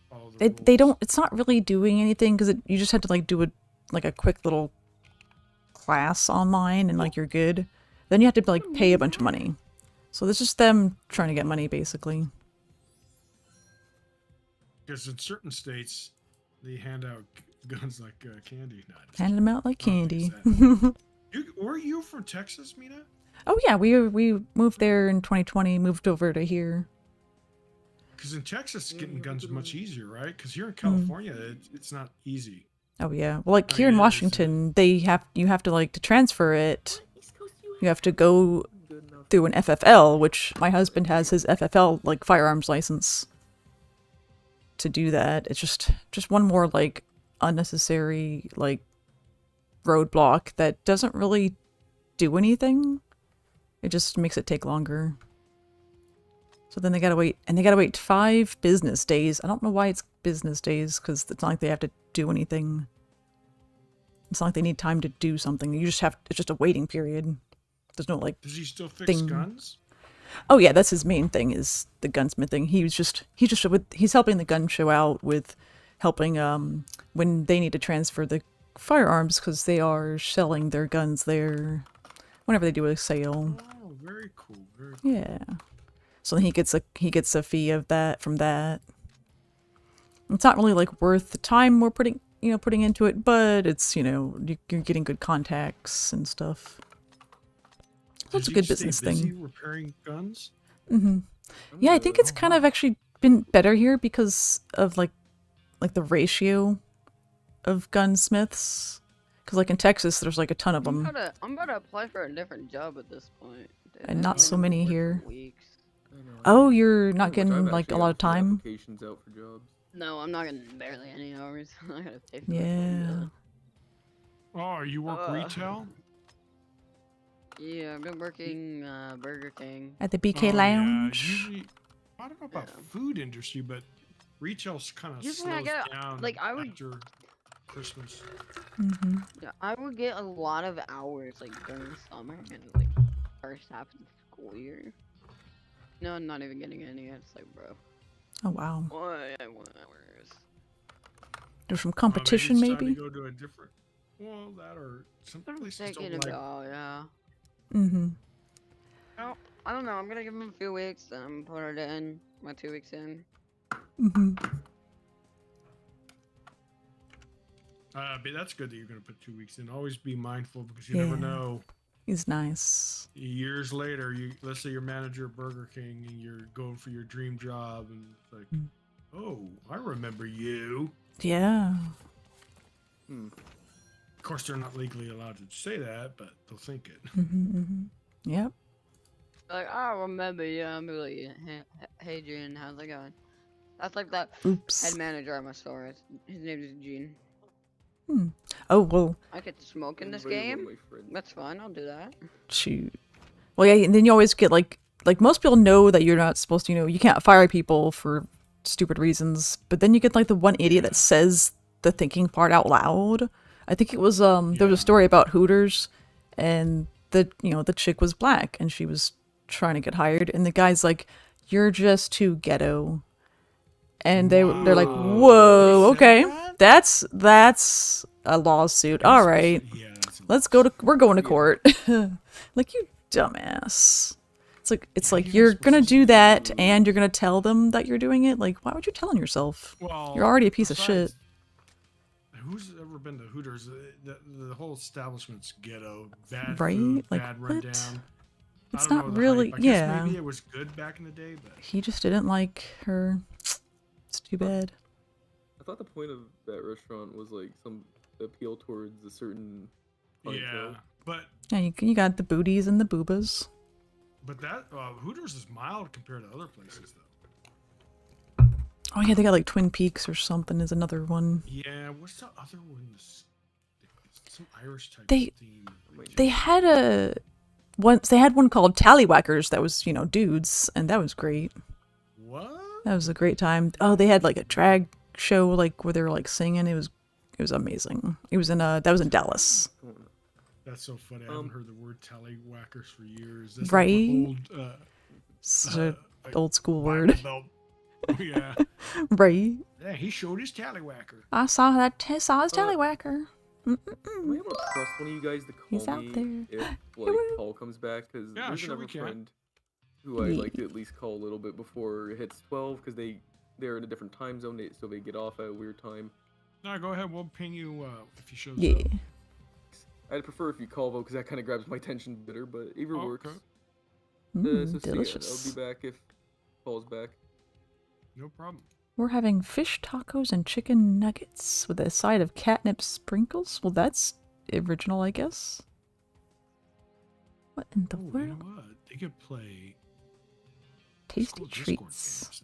follow the they rules. don't, it's not really doing anything because you just have to like do a quick little class online and like you're good. Then you have to like pay a bunch of money. So it's just them trying to get money basically. Because in certain states, they hand out guns like candy. No, just Hand them out like I don't think candy. were you from Texas, Mina? Oh yeah, we moved there in 2020, moved over to here. Because in Texas, getting guns is much easier, right? Because here in California, it's not easy. Oh yeah. Well, like Oh, here in yeah, Washington, you have to like to transfer it. You have to go Good enough. through an FFL, which my husband has his FFL like firearms license to do that. It's just one more like unnecessary like roadblock that doesn't really do anything. It just makes it take longer. So then they gotta wait 5 business days. I don't know why it's business days, because it's not like they have to do anything. It's not like they need time to do something. It's just a waiting period. There's no like, Does he still fix Thing. guns? oh yeah, that's his main thing is the gunsmithing. He's helping the gun show out with helping when they need to transfer the firearms because they are selling their guns there whenever they do a sale. Oh, very cool. Very cool. Yeah. So then he gets a fee of that from that. It's not really like worth the time we're putting into it, but it's, you're getting good contacts and stuff. So it's Does a he good stay business busy thing. repairing guns? Yeah, I think it's kind of actually been better here because of like the ratio of gunsmiths. Because like in Texas, there's like a ton of them. I'm about to apply for a different job at this point. Dude, And I not haven't so been many to work for here. weeks. Oh, you're not Pretty much, getting I've like a actually lot got of few time? applications out for jobs. No, I'm not getting barely any hours. I gotta pay for Yeah. Oh, you work retail? Yeah, I've been working Burger King. At the BK Oh, yeah, Lounge? usually, I don't know about Yeah. food industry, but retail's kind of Usually I slows get, down like, I would- after Christmas. Mm-hmm. Yeah, I would get a lot of hours like during the summer and like first half of the school year. No, I'm not even getting any. It's like, bro, Oh, wow. why I want hours? There's some Maybe competition, it's time maybe? to go to a different. Well, that or some I'm places thinking don't like. about, yeah. Mm-hmm. I don't know. I'm gonna give him a few weeks. Then I'm gonna put it in my 2 weeks in. Mm-hmm. But that's good that you're gonna put 2 weeks in. Always be mindful because you never Yeah. know. He's nice. Years later, let's say you're manager of Burger King and you're going for your dream job, and it's like, Mm. oh, I remember you. Yeah. Hmm. course, they're not legally allowed to say that, but they'll think it. Yep. Like, I remember you. I'm really, hey, Gene, how's it going? That's like that head Oops. manager at my store. His name is Gene. Oh, well, I get to smoke in this Invited one of game. my friends. That's fine. I'll do that. shoot. Well, yeah, and then you always get like most people know that you're not supposed to, you can't fire people for stupid reasons, but then you get like the one idiot that says the thinking part out loud. I think it was there was a story about Hooters, and the chick was black and she was trying to get hired, and the guy's like, "You're just too ghetto," and they're like, "Whoa, okay, that's a lawsuit. All right, we're going to court." Like, you dumbass. It's like you're gonna do that and you're gonna tell them that you're doing it. Like, why would you tell on yourself? Well, You're already a piece of shit. Who's ever been to Hooters? The whole establishment's ghetto. Bad Right? food, Like, bad what? rundown. It's I don't not know the really- hype. I guess yeah. maybe it was good back in the day, but He just didn't like her. It's too bad. I thought the point of that restaurant was like some appeal towards a certain clientele. yeah. But Yeah, you got the booties and the boobas. that Hooters is mild compared to other places, though. Oh yeah, they got like Twin Peaks or something is another one. Yeah. What's the other one? Some Irish type They- theme. They had one called Tallywhackers that was, dudes, and that was great. What? That was a great time. Oh, they had like a drag show like where they were like singing. It was amazing. It was that was in Dallas. That's so funny. I haven't heard the word tallywhackers for years. That's Right? Like It's an like old school Bible word. Belt. Yeah. Right. Yeah, he showed his tallywhacker. I saw his Tallywhacker. Am I able to trust one of you guys to call He's out me there. if like Paul comes back? Because Yeah, there's sure we another can. friend who I Yeah. like to at least call a little bit before it hits 12 because they're in a different time zone, so they get off at a weird time. No, go ahead. We'll ping you if he shows Yeah. up. I'd prefer if you call though, because that kind of grabs my attention better, but either Oh, works. okay. So see ya. Delicious. I'll be back if Paul's back. No problem. We're having fish tacos and chicken nuggets with a side of catnip sprinkles. Well, that's original, I guess. What in the Oh, you world? know what? They could play Tasty cool Discord treats. games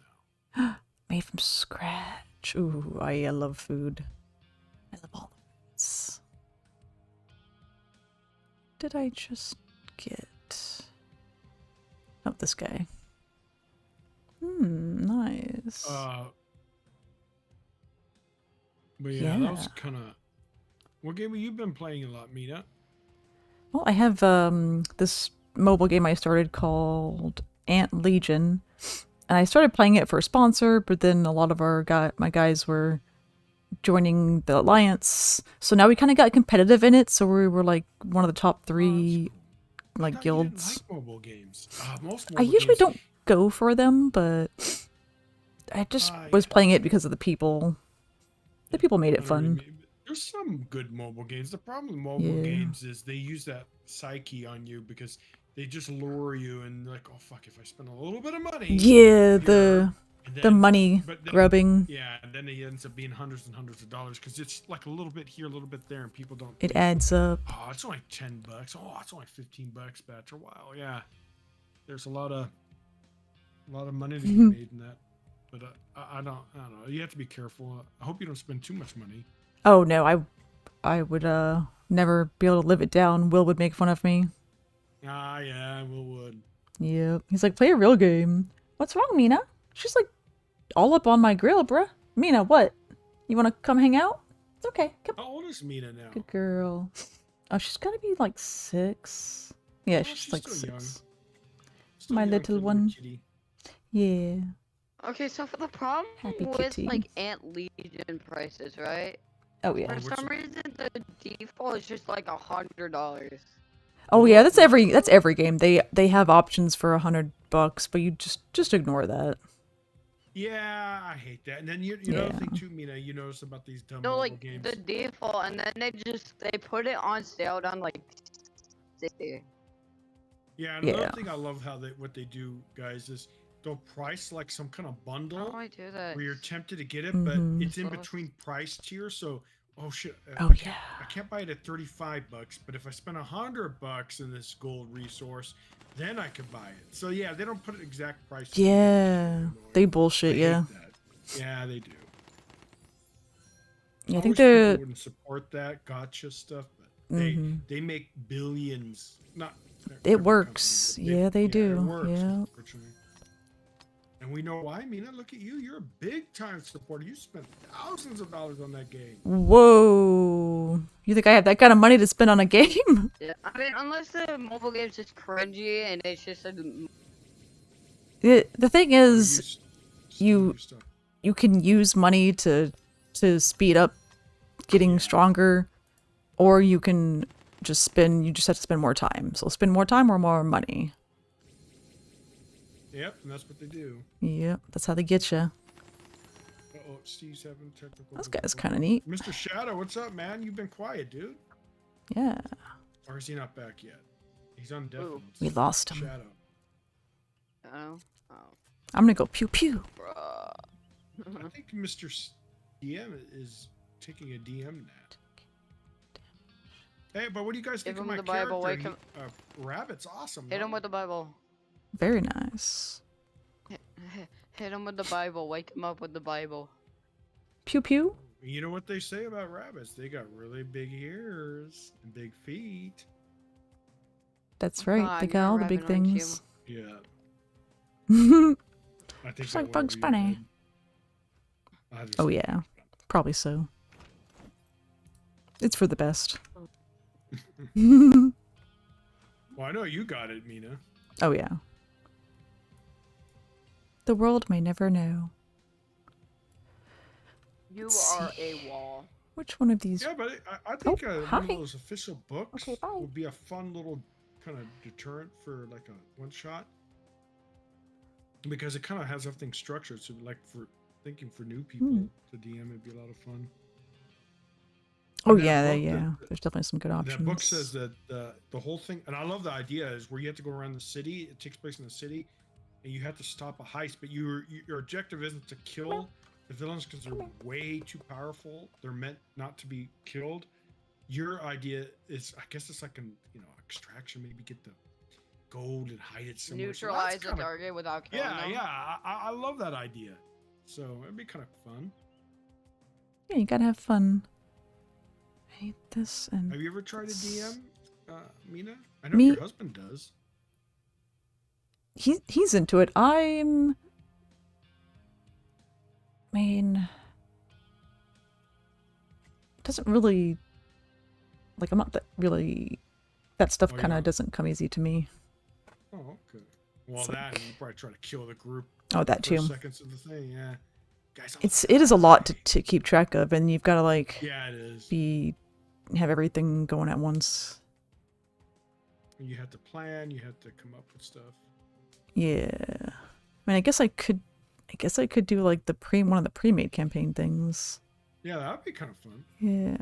now. Made from scratch. Ooh, I love food. I love all the foods. Did I just get... Oh, this guy. Nice. But yeah, that was Yeah. kind of. What game have you been playing a lot, Mina? Well, I have this mobile game I started called Ant Legion, and I started playing it for a sponsor, but then a lot of my guys were joining the alliance, so now we kind of got competitive in it. So we were like one of the top 3 I like thought you didn't guilds. like mobile games. Most I mobile usually games- don't go for them, but I just was yeah. playing it because of the people. The people made I it don't fun. really- There's some good mobile games. The problem with mobile Yeah. games is they use that psyche on you because they just lure you and like, oh fuck, if I spend a little bit of money. Yeah, here, the and the then- money but then- grubbing. Yeah, and then it ends up being hundreds and hundreds of dollars because it's like a little bit here, a little bit there, and people don't. It think, adds up. Oh, it's only $10. Oh, it's only $15 after a while. Yeah, there's a lot of money to be made in that. But I don't know. You have to be careful. I hope you don't spend too much money. Oh no, I would never be able to live it down. Will would make fun of me. Ah, yeah, Will would. Yep. He's like, play a real game. What's wrong, Mina? She's like all up on my grill, bruh. Mina, what? You wanna come hang out? It's okay. Come. How old is Mina now? Good girl. Oh, she's gotta be like 6. Yeah, Oh, she's she's like still young. 6. Still My young, little cute one. kitty. Yeah. Okay, so for the problem Happy with kitty. like Ant Legion prices, right? Oh yeah. For some reason, the default is just like $100. Oh yeah, that's every game. They have options for $100, but you just ignore that. Yeah, I hate that. And then you know the Yeah. thing too, Mina, you notice about these dumb No, mobile like games. the default, and then they put it on sale down like 60. Yeah, another Yeah. thing I love what they do, guys, is they'll price like some kind of How bundle do I do that? where you're tempted to get it, Mhm. but it's in Sauce. between price tiers. So oh shit. Oh yeah. I can't buy it at $35, but if I spend $100 in this gold resource, then I could buy it. So yeah, they don't put an exact price. Yeah. They I bullshit, hate yeah. that. Yeah, they do. Yeah, I wish think people they're wouldn't support that gotcha stuff, but they make billions. Not every it works. company, but Yeah, they it do. works, Yeah. unfortunately. And we know why, Mina. Look at you. You're a big time supporter. You spent thousands of dollars on that game. Whoa. You think I have that kind of money to spend on a game? Yeah, I mean, unless the mobile game's just cringy and it's just a The thing is, You you can use money to speed up getting stronger, or you can just spend. You just have to spend more time. So spend more time or more money. Yep, and that's what they do. Yep, that's how they get you. Uh-oh, Steve's having technical. This guy's difficulties. kind of neat. Mr. Shadow, what's up, man? You've been quiet, dude. Yeah, Or is he not back yet? He's on deafened. we lost him. Shadow. oh. I'm gonna go pew pew. Bruh. I think Mr. DM is taking a DM nap. Hey, but what do you guys think Give of him my the Bible, character? wake him- Rabbit's awesome. Hit him though. with the Bible. Very nice. Hit him with the Bible. Wake him up with the Bible. Pew pew. You know what they say about rabbits? They got really big ears and big feet. That's right. Ah, They you're got a all the big rabbit, aren't you? things. Yeah. I think Just that like Bugs would be Bunny. good. I just Oh think yeah, probably so. It's for the best. Well, I know you got it, Mina. Oh yeah. The world may never know. You Let's are see. a wall. Which one of these? Yeah, but I think one hi. of those official books Okay, bye. would be a fun little kind of deterrent for like a one shot. Because it kind of has everything structured. So, like, for thinking for new people to DM, it'd be a lot of fun. Oh And that yeah, book, yeah. There's definitely some good options. That book says that the whole thing, and I love the idea, is where you have to go around the city. It takes place in the city, and you have to stop a heist. But your objective isn't to kill the villains because they're way too powerful. They're meant not to be killed. Your idea is, I guess, it's like an extraction. Maybe get the gold and hide it somewhere. So that's Neutralize the kinda- target without killing Yeah, them. yeah. I love that idea. So it'd be kind of fun. Yeah, you gotta have fun. I hate this and. Have you ever tried a DM, Mina? I know Me? your husband does. He's into it. I mean, doesn't really like. I'm not that really. That stuff Oh, kind of yeah? doesn't come easy to me. Oh, okay. Well, It's that like- and you probably try to kill the group. Oh, that First too. seconds of the thing, yeah. Guys, It is a lot to keep track of, and you've got to like Yeah, it is. have everything going at once. You have to plan. You have to come up with stuff. Yeah. I mean, I guess I could do like one of the pre-made campaign things. Yeah, that'd be kind of fun. Yeah.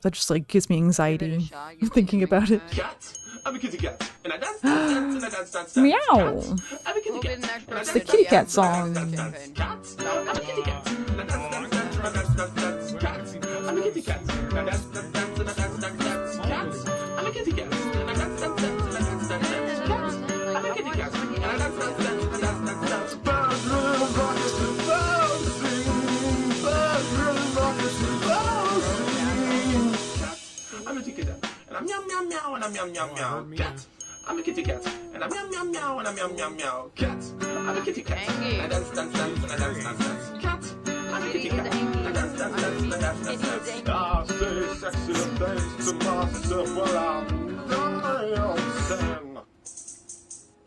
That just like gives me Give it a anxiety shot, you thinking think about it. Cat. I'm a kitty cat. And I dance, dance, dance, and I dance, dance, dance. Meow. Cat. I'm a kitty We'll cat. be the next And I person the dance, kitty dance, cat dance, song. dance, dance, dance. Cat. I'm a kitty cat. And I dance, dance, dance, and I dance, dance, dance, cat. I'm a kitty cat. And I dance, dance, dance, and I dance, dance, dance, cat. I'm a kitty cat. And I dance, dance, dance, and I dance, dance, dance, cat. I'm a kitty cat. And I dance, dance, dance, and I dance, dance, dance. Birds, little rockets, and birds sing. Birds, little rockets, and birds sing. Cat. I'm a kitty cat. And I'm meow, meow, meow, and I'm meow, meow, meow, cat. I'm a kitty cat, and I'm meow meow meow, and I'm meow meow meow. Cat, I'm a kitty cat, and I dance dance dance, and I dance dance dance. Cat, I'm a kitty cat, and I dance dance dance, and I dance dance dance. I say sexy things to myself while I'm dancing.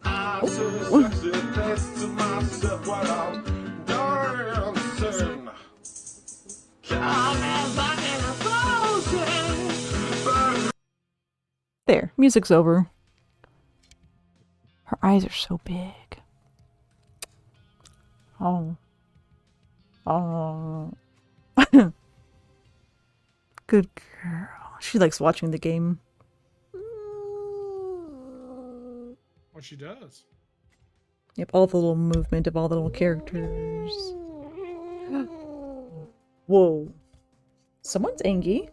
I say sexy things to myself while I'm dancing. I'm back in a thousand. There, music's over. Her eyes are so big. Oh. Oh. Good girl. She likes watching the game. What she does. Yep, all the little movement of all the little characters. Whoa. Someone's angry.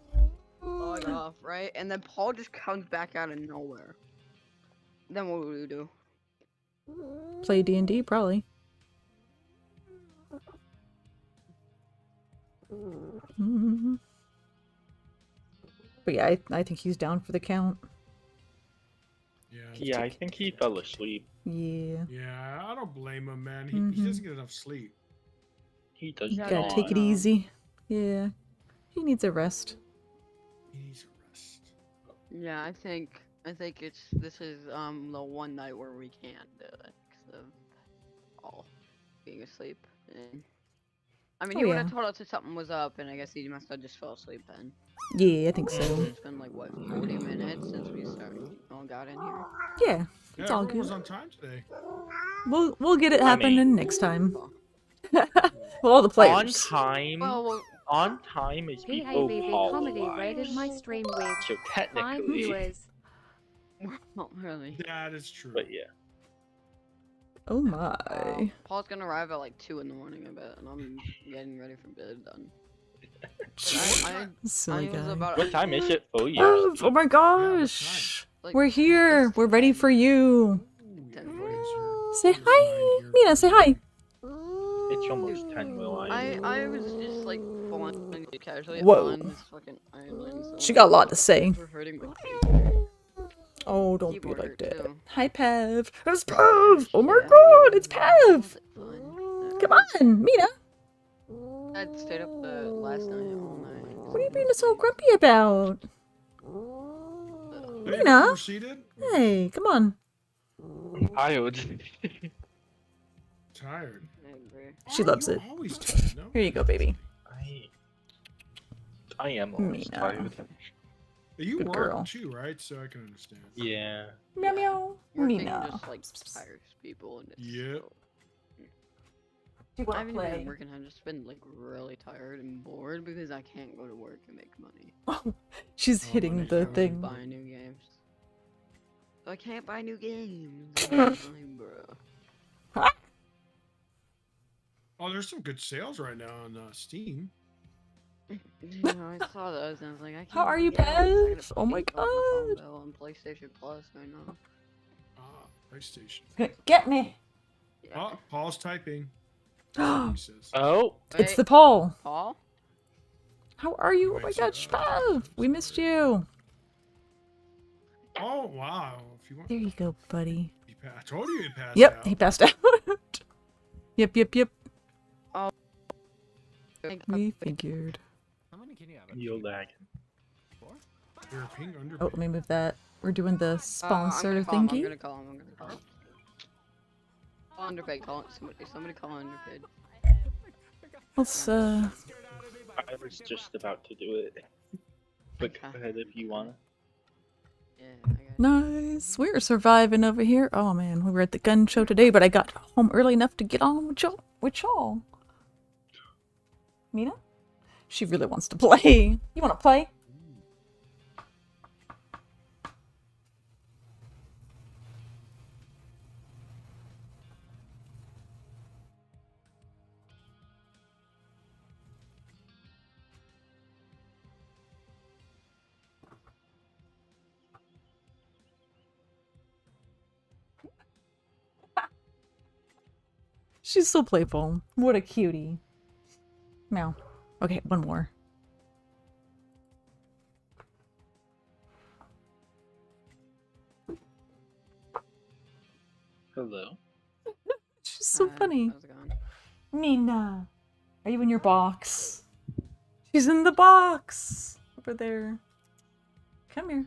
Log off, right? And then Paul just comes back out of nowhere. Then what would we do? Play D&D, probably. But yeah, I think he's down for the count. Yeah, I think he fell asleep. Yeah. Yeah, I don't blame him, man. He doesn't get enough sleep. He does You not. gotta take it easy. Yeah. He needs a rest. He needs a rest. Yeah, I think this is the one night where we can't do it because of all being asleep. And, I mean, Oh, he would yeah. have told us if something was up, and I guess he must have just fell asleep then. Yeah, I think so. It's been like what 40 minutes since we all got in here. Yeah, Yeah, it's all everyone was good. on time today. We'll get it happening mean- next time. Well, all the players. On time. Well, On time is before PAVV Comedy Paul rated my arrives. stream with So 5 technically, viewers. not really. That is true. but yeah. Oh my. Paul's gonna arrive at like 2 in the morning, I bet, and I'm getting ready for bed done. Silly I was guy. about What time is it for you? Oh my gosh. like, We're here. it's We're ready 10. for you. 10:40. Say hi. Mina, say hi. It's almost 10, Will. I was just like falling casually Whoa. on this fucking island. So She got a lot to say. we're hurting my keyboard. Oh, don't be Keyboard like hurt, that. too. Hi, Pev. It's Pev. Oh my Yeah. god, it's Pev. Was it fun? Come on, Mina. I stayed up last night all night. What are you being so grumpy about? Hey, Mina? proceeded? Hey, come on. Tired. Tired. I agree. She loves You're it. always tired, no? Here you go, baby. I am always Mina. tired. You Good work girl. too, right? So I can understand. Yeah. Meow meow. Working Mina. just like tires people, and it's Yep. so- Do you I haven't even been working. I've just been like really tired and bored because I can't go to work and make money. She's Oh, hitting money the comes thing. Buy new games. So I can't buy new games. Like, bro. Oh, there's some good sales right now on Steam. You know, I saw those and I was like, I can't. How are you, get it. I gotta Pev? Oh my pay for phone god. bill on PlayStation Plus right now. PlayStation. Get me. Yeah. Oh, Paul's typing. Oh, He says. Oh, it's Wait, the Paul. Paul? How are you? Oh my Wait, gosh, so, Pev. We missed you. Oh wow! If you want, There you go, buddy. I told you he passed Yep, out. he passed out. Yep. We figured. you're lagging. You're a ping under. Oh, let me move that. We're doing the sponsor I'm gonna thingy. call him. Call Underpaid. Call somebody call Underpaid. Let's I was just about to do it. But go Okay. ahead if you wanna. Yeah, I got it. nice. We're surviving over here. Oh man, we were at the gun show today, but I got home early enough to get on with y'all. Mina? She really wants to play. You wanna play? She's so playful. What a cutie. Meow. Okay, one more. Hello. She's so funny. How's it going? Mina, are you in your box? She's in the box over there. Come here.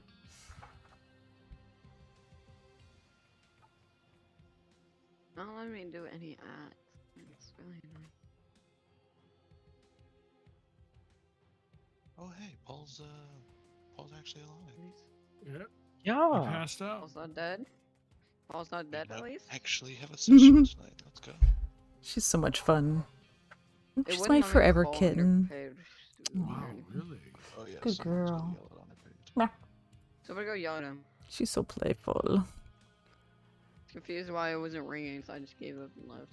Not letting me do any ads. It's really annoying. Oh hey, Paul's actually alive. Yep. He Yeah. passed out. Paul's not dead. Paul's not dead We at might least. actually have a session tonight. Let's go. She's so much fun. It She's wouldn't my let me forever call kitten. Underpaid. Wow, really? Oh yeah. Good someone's gonna girl. yell it on the page. Somebody go yell at him. She's so playful. Confused why it wasn't ringing, so I just gave up and left.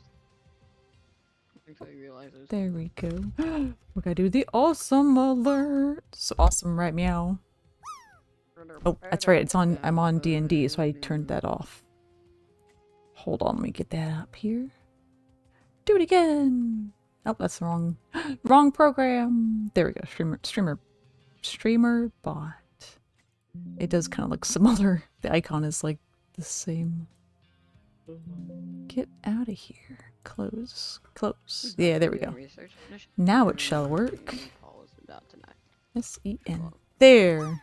Until he realizes. There we go. We're gonna do the awesome alert. So awesome, right? Meow. Oh, that's right. It's on. I'm on D&D, so I turned that off. Hold on, let me get that up here. Do it again. Oh, that's the wrong program. There we go. Streamer bot. It does kind of look similar. The icon is like the same. Get out of here. Close. Yeah, there we go. Now it shall work. S-E-N. There.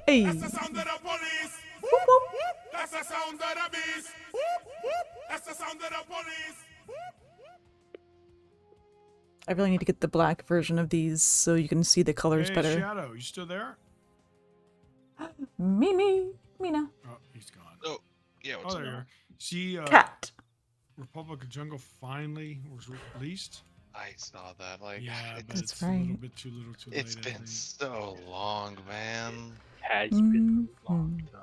Hey. That's the sound of the police. Whoop, whoop. That's the sound of the beast. That's the sound of the police. I really need to get the black version of these so you can see the colors Hey, better. Shadow, you still there? Mina. Oh, he's gone. Oh, yeah. What's Oh, there you up? are. See, Cat. Republic of Jungle finally was released. I saw that. Like, Yeah, but That's it's a little right. bit too little, too late. it's I been think. so long, man. Has been a long Mhm. time.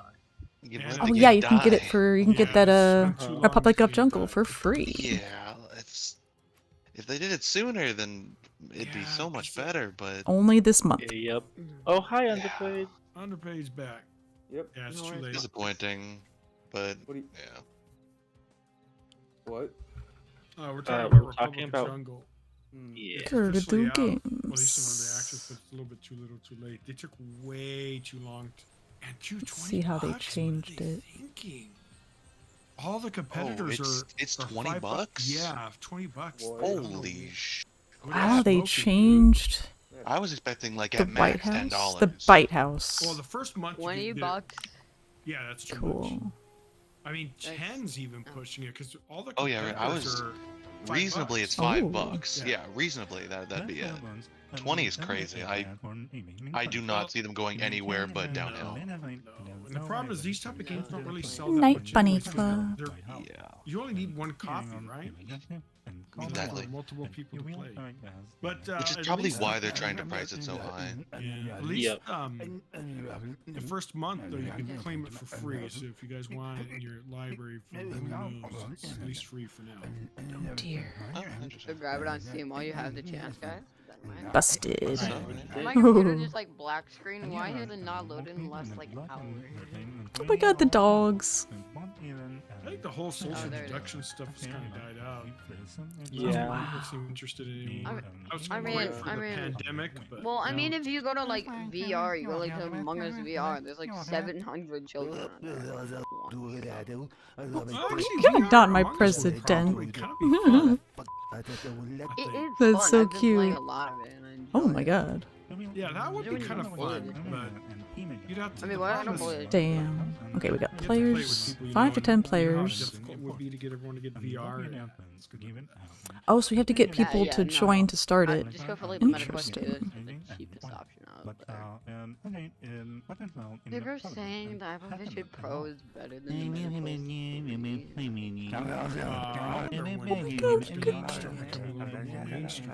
You Yeah. let Oh the yeah, game you can get it die. for you can get Yeah, that it's been too long Republic to of get Jungle that. for free. Yeah, it's if they did it sooner, then it'd be Yeah, so much 'cause better. But Only this month. Yeah, yep. Oh, hi, Underplayed. Underpay's back. Yep. Yeah, it's No, too it's late. disappointing. But What do you, yeah, what? We're talking we're about Republic talking of about- Jungle. Yeah. Turtle Officially out. games. Well, at least in the actions, but it's a little bit too little, too late. They took way too long. And See how they changed it. Thinking? All the competitors it's are $20 $5 bucks? Yeah, $20. What? holy Wow, they Smoking, dude. changed I was expecting like the at White max $10. House. The Bite House. Well, the first month you 20 get- bucks. Yeah, that's too much. Cool. I mean, That's- 10's even pushing it because all the Oh, yeah, right, I competitors was- are Reasonably, $5. it's $5 Oh. bucks. Yeah. Yeah, reasonably that'd be it. 20 is crazy. I do not see them going anywhere but downhill. No. And the problem is these type of games don't really sell that Night much Bunny anyways, 'cause Club. they're- Yeah. You only need one copy, right? Exactly. For multiple people to play. But Which is at probably least- why they're trying to price it so high. Yeah, at least Yep. the first month though you can claim it for free. So if you guys want it in your library for who knows, it's at least free for now. Oh dear. Oh, So interesting. grab it on Steam while you have the chance, guys. Busted. So, My computer just like black screen. Why is it not loading in less like hours? Oh my god, the dogs. I think the whole social Oh, there it deduction stuff has kind of died out. Yeah. I don't seem interested in anymore. I was I great mean- for I the mean- pandemic, but Well, I mean, if you go to like VR, you go like to Among Us VR. There's like 700 children on there. actually, Not my VR Among Us would president. probably kinda be fun. It is That's fun. so I've been playing cute. a lot of it, and I enjoy Oh my it. god. Yeah, that would be Doing kind of something fun, but you'd have to. I mean, the why problem not is play it? Damn. Okay, we got you have to play with players. people you 5 know, to 10 and you know how players. difficult it would be to get everyone to get VR. and it's gonna- Oh, so we have to get people yeah, to no. join to start it. Just go for like the Metaquest 2. Interesting. It's the cheapest option out there. People are saying that Apple Vision Pro is better than the Metaquest 3. I wonder when games gonna start becoming a little bit more mainstream.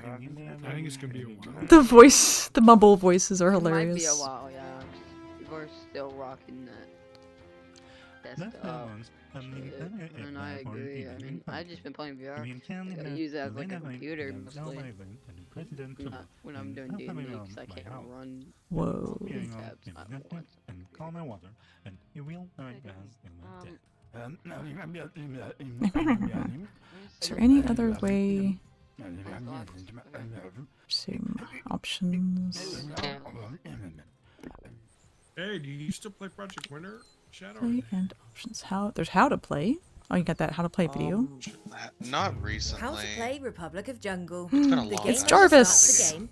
I think it's gonna be a while. The mumble voices are It might be a hilarious. while, yeah. People are still rocking that desktop shit, and I agree. I mean, I've just been playing VR. I gotta use it as like a computer mostly. Not when I'm doing D&D, because I can't run Whoa. these tabs at once. Is there any other way? Same options. Hey, do you still play Project Winter, Shadow? Play and options. There's how to play. Oh, you got that how to play video? Not How recently. to play Republic of Jungle. It's been a The long game It's time. Jarvis. starts the game.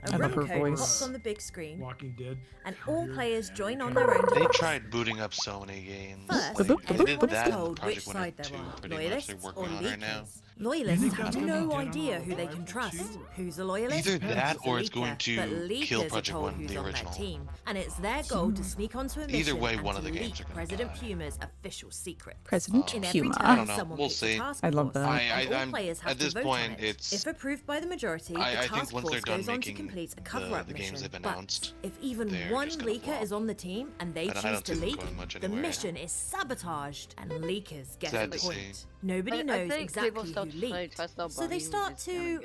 A I love her room code voice. pops on the big screen, Walking Dead. and all players join on their own They device. tried booting up so many games. First, Boop, boop, They boop, did everyone is that in told which Project Winter side 2, they're on, pretty much. loyalists They're or working on it right now. leakers. Loyalists think have that's gonna no be dead idea on who they arrival can trust. too? Who's a loyalist? Either that who's a or it's leaker, going but to leakers kill are Project told One, who's the on their original. team, and it's their goal to sneak onto a mission Either way, and one of to the games leak are gonna President die. Puma's official secrets. President In every Puma. turn, I don't know. someone We'll picks see. a task I love force, that. and all I'm players have at to this vote point. on it. It's If approved by the majority, the I task think once they're force done goes on to making complete a cover-up the games mission. they've But announced, if even they're one just gonna leaker flop. is on the team and they I choose don't to see them leak, going much the anywhere. mission is sabotaged and leakers get Sad the to see. point. Nobody I knows think exactly people still you leaked. So they start to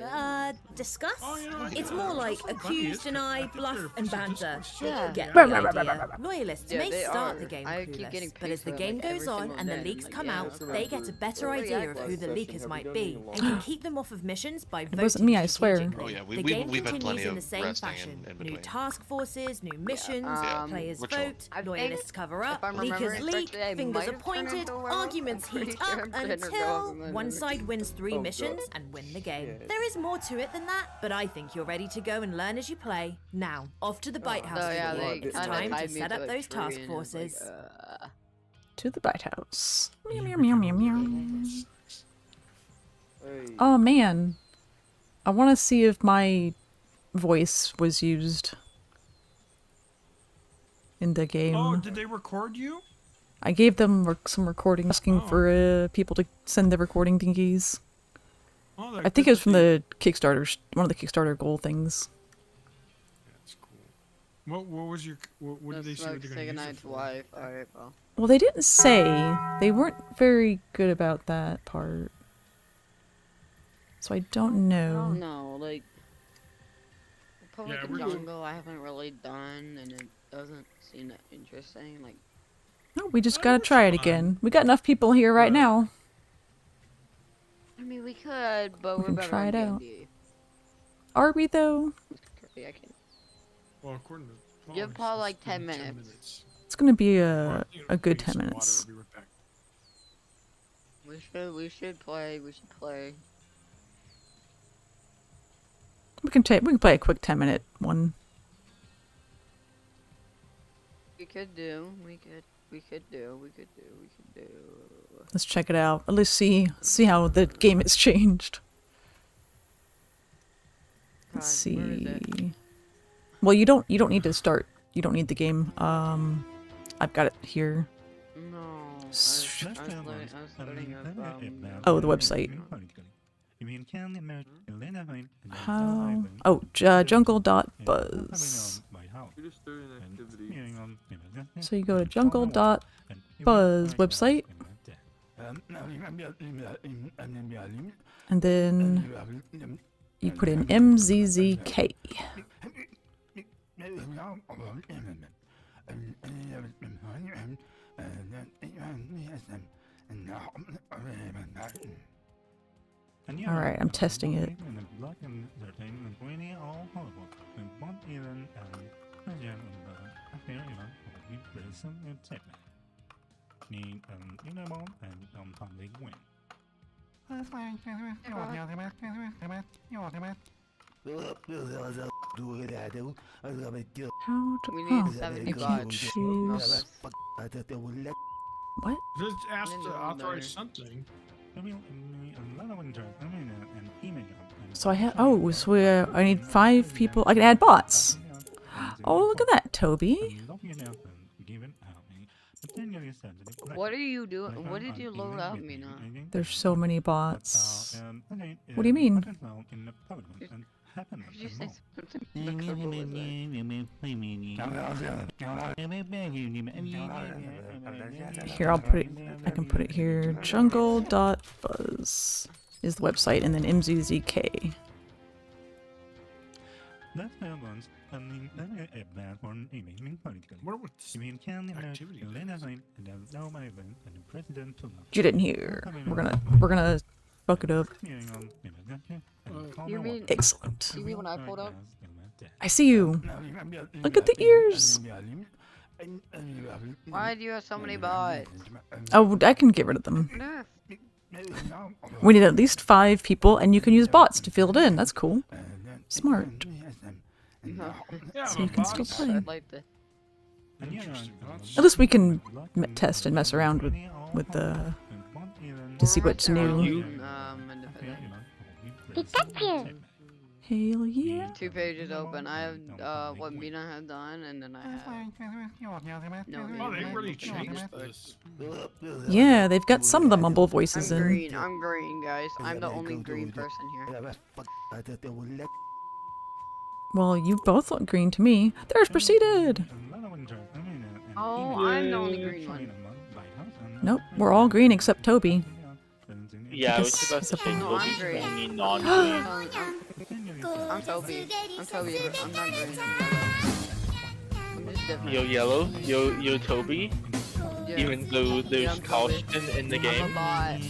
discuss. Oh, you know, I It's think more that's like funny, accuse, isn't it? I deny, think bluff, they're and official banter. Discord Yeah. Get Right, the right, right, idea. right, right, right. Loyalists Yeah, may they start are. the game I keep getting clueless, but as picked the for, game like, goes every on single and the day. leaks Like, come yeah, out, that's they get a better idea of who the leakers might be, and can keep them off of missions by voting wasn't me, I swear. strategically. Oh, yeah, The game we've had continues plenty in of the same resting fashion. in New between. task forces, new missions, Yeah, players we're chilling. vote, I think, loyalists cover up, if I'm remembering leakers leak, correctly, I fingers might are have turned pointed, into a werewolf. arguments I'm pretty heat sure up I'm turned into a until werewolf and then- one side wins 3 Oh, God. missions and win the game. Yeah. There is more to it than that, but I think you're ready to go and learn as you play. Now, off to the Bite House No, for yeah, you. they It's kinda time to tied me set to up a those tree task and it was like, forces. To the Bite House. Meow, meow, meow, meow, meow. Hey. Oh man. I want to see if my voice was used in the game. Oh, did they record you? I gave them some recording asking Oh. for people to send the recording thingies. Oh, I think it was from the Kickstarter, one of the Kickstarter goal things. That's cool. What was your? What did they say? Let's What they're say gonna use goodnight it to for? wife. Alright, well. Well, they didn't say. They weren't very good about that part. So I don't I know. don't know, like... Public Yeah, we're good. Jungle I haven't really done, and it doesn't seem that interesting, like... No, we just Oh, gotta it's try it fun. again. We got enough people here right Right. now. I mean, we could, but We we're can better try on it out. D&D. Are we though? Yeah, I can. Well, according to Paul, Give he Paul, says like, it's been 10 minutes. It's gonna be Alright, you know, a good drink 10 some minutes. water, I'll be right back. We should play, We can play a quick 10-minute one. We could do. Let's check it out. At least see how the game has changed. Let's God, where is it? see. Well, you don't need to start. You don't need the game. I've got it here. No. I was Sh- loading up, Oh, the website. How? Oh, jungle.buzz. We just started an activity. So you go to jungle.buzz website, and then you put in MZZK. Alright, I'm testing it. How to... We need Oh, 70 I can't bucks. choose... What? Just ask to Ninja authorize Hunter. something. So I have... Oh, so I need 5 people. I can add bots. Oh, look at that, Toby. What are you doing? What did you load up, Mina? There's so many bots. What do you mean? Did you say something? uncomfortable with that? Here, I'll put it... I can put it here. Jungle.buzz is the website, and then MZZK. What was this activity? Get in here. We're gonna fuck it up. You mean Excellent. when I pulled up? I see you. Look at the ears. Why do you have so many bots? Oh, I can get rid of them. Nah. We need at least 5 people, and you can use bots to fill it in. That's cool. Smart. Yeah, So you can still bots. play. I'd like to. Interesting. Bots. At least we can test and mess around with the to see what's new. Independent. Hell yeah. 2 pages open. I have what Mina had done, and then I have. No, Oh, they Mina really had changed done. this. Yeah, they've got some of the mumble voices I'm in. green. I'm green, guys. I'm the only green person here. Well, you both look green to me. There's proceeded. Oh, I'm the only green one. Nope, we're all green except Toby. Yeah, I was Because about he's to a say bot. Toby's green. only non-green. I'm Toby. I'm Toby. I'm not green. I'm just different. Yo yellow, yo Toby. Yeah. Even though there's I'm Toby. Carsten in the I'm game. a bot.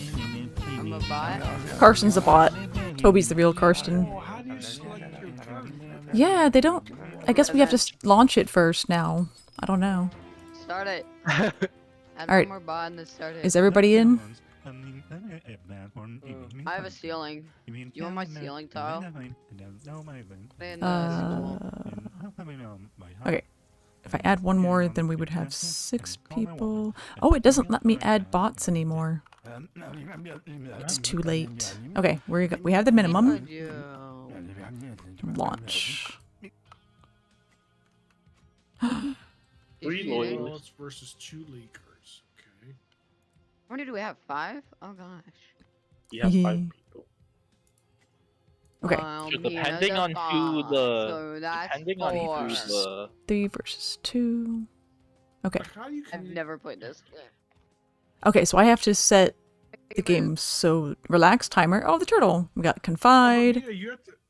I'm a bot. Carson's a bot. Toby's the real Karsten. Oh, how do you select your character? Yeah, they don't. I guess we have to launch it first now. I don't know. Start it. All Add right. one more bot and then start it. Is everybody in? I have a ceiling. You want my ceiling tile? Okay. If I add one more, then we would have 6 people. Oh, it doesn't let me add bots anymore. It's too late. Okay, we have the minimum. Launch. 3 Evil loyalists. Heralds versus 2 leakers. Okay. How many do we have? 5? Oh gosh. You have 5 people. Okay. Well, So me depending as a on who bot, the so that's depending on 4. who's the 3 versus 2. Okay. Like, how do you I've communicate- never played this. Okay, so I have to set the game so relax timer. Oh, the turtle. We got confide. Yeah,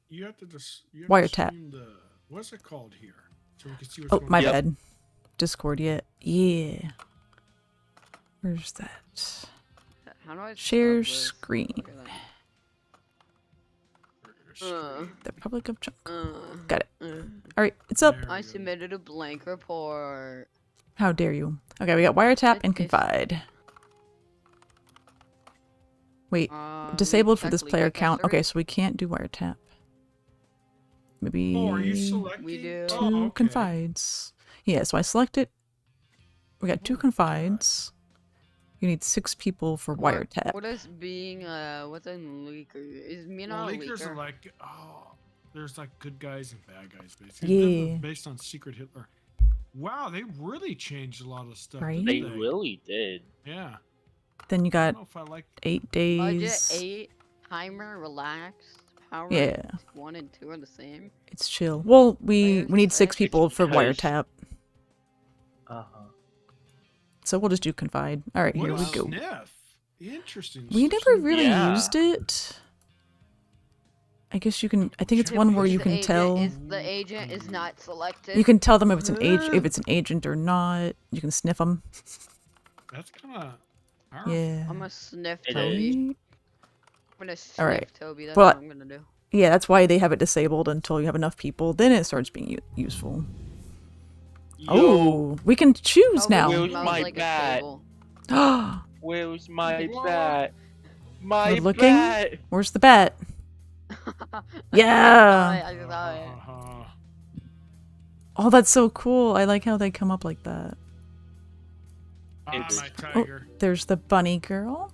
you have to just Wiretap. stream the, what's it called here? So we can see what's Oh, going my on. Yep. bad. Discord, yeah. Where's that? How do I Share stop this? screen. The Republic of Junk. Got it. Alright, it's up. There I we go. submitted a blank report. How dare you? Okay, we got wiretap and It's- confide. Wait, disabled for check this leak player account count. server. Okay, so we can't do wiretap. Maybe Oh, are you selecting? We do. two Oh, okay. confides. Yeah, so I select it. We got 2 confides. You need 6 people for wiretap. What is being what's a leaker? Is me Well, not a leakers are leaker? like, there's like good guys and bad guys, basically. Yeah. Based on Secret Hitler. Wow, they really changed a lot of stuff. Right? they didn't really did. Yeah. Then you I got don't know if I like. 8 Budget days. 8, timer, relaxed, power. Yeah. 1 and 2 are the same. It's chill. Well, we Players need 6 select- people for Because- wiretap. Uh-huh. So we'll just do confide. Alright, What here we is go. Sniff? Interesting. We never really Yeah. used it. I guess you can. I think it's Chip one where is you The can agent tell. the agent is not selected. You can tell them if it's an agent or not. You can sniff them. That's kind of powerful. Yeah. I'm gonna sniff It Toby. is. I'm gonna sniff Alright. Toby. That's Well, what I'm gonna do. Yeah, that's why they have it disabled until you have enough people. Then it starts being useful. Oh, we can choose Toby now. Where's smells my like a bat? table. Where's my Whoa. bat? My We're looking. bat! Where's the bat? Yeah. I saw it. Uh-huh. Oh, that's so cool. I like how they come up like that. Ah, It's- my Oh, tiger. there's the bunny girl.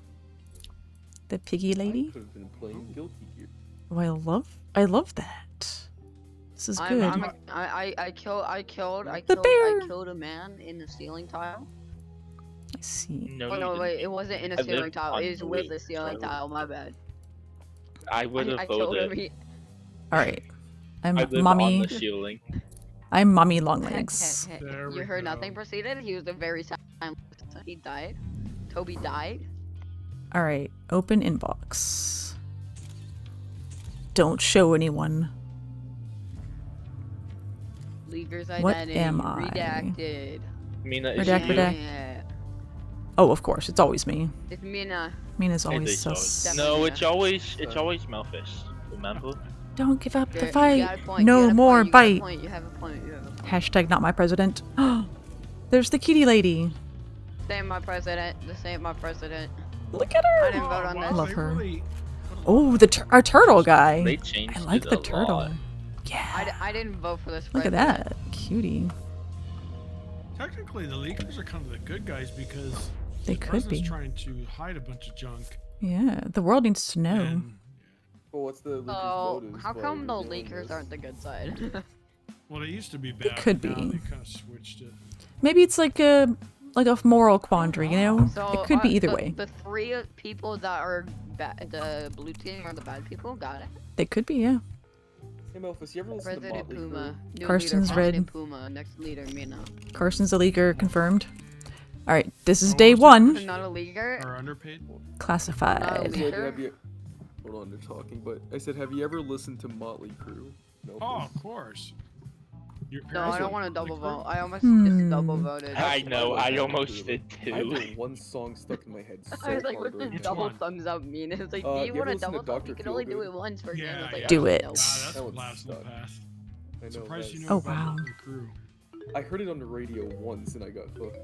The piggy lady. Could have been playing guilty here. Oh, I love that. This is good. I killed bear. a man in the ceiling tile. I see. No, Oh you no, didn't. wait, it wasn't in a I ceiling lived tile. on It was the with roof, the ceiling so- tile. My bad. I would I have killed him. voted. All right. I'm I live on mommy. the ceiling. I'm mommy longlegs. There You we heard go. nothing proceeded. He was the very time he died. Toby died. All right. Open inbox. Don't show anyone. Leaker's What identity am I? redacted. Mina is Redact, you. redact. Yeah. Oh, of course. It's always me. It's Mina. Mina's It always is sus. always- Definitely No, Mina. it's always Melfish. Remember? Don't give up the You got fight. a point, you No got a more point, you got a bite. point, You have a point. You have a point. Hashtag not my president. There's the kitty lady. This ain't my president. This ain't my president. Look at I her. didn't vote on wow, this. Love they her. really- Oh, our turtle guy. They changed I like it the a turtle. lot. Yeah. I didn't vote for this Look at president. that. Cutie. Technically, the leakers are kind of the good guys because They the could president's be. trying to hide a bunch of junk. Yeah. The world needs to know. And, Well, what's the leakers' So, motives? how why come they're the doing leakers this? aren't the good side? well, they used to be bad. could but now be. They kind of switched it. Maybe it's like a moral quandary, you know? So, It could be either the, way. The 3 people that are the blue team are the bad people. Got it. They could be, yeah. Hey, Melphis, you ever listen to President Motley Puma. Crue? New Carson's leader, President red. Puma. Next leader, Mina. Carson's a leaker, confirmed. All right, this is Oh, day is it? one. Not a leaguer. Or underpaid? Classified. Not a I said, leaguer. have you... Hold on, they're talking, but I said, have you ever listened to Motley Crue? No. Oh, of course. Your No, parents I don't like want to Motley double Crue? vote. I almost Hmm. just double voted. I know, like I that almost completely. did I have too. that one song stuck in my head so I was like, hard what does right double one? thumbs up mean? It's like, Uh, do you you ever want a listen to double thumb? Dr. You can only do Feelgood? it once per game. Yeah, It's like, yeah. Do okay, it. no. Ah, that's That a one's blast from the stuck. past. I know. Surprised you that- know Oh, about wow. Motley Crue. I heard it on the radio once and I got hooked.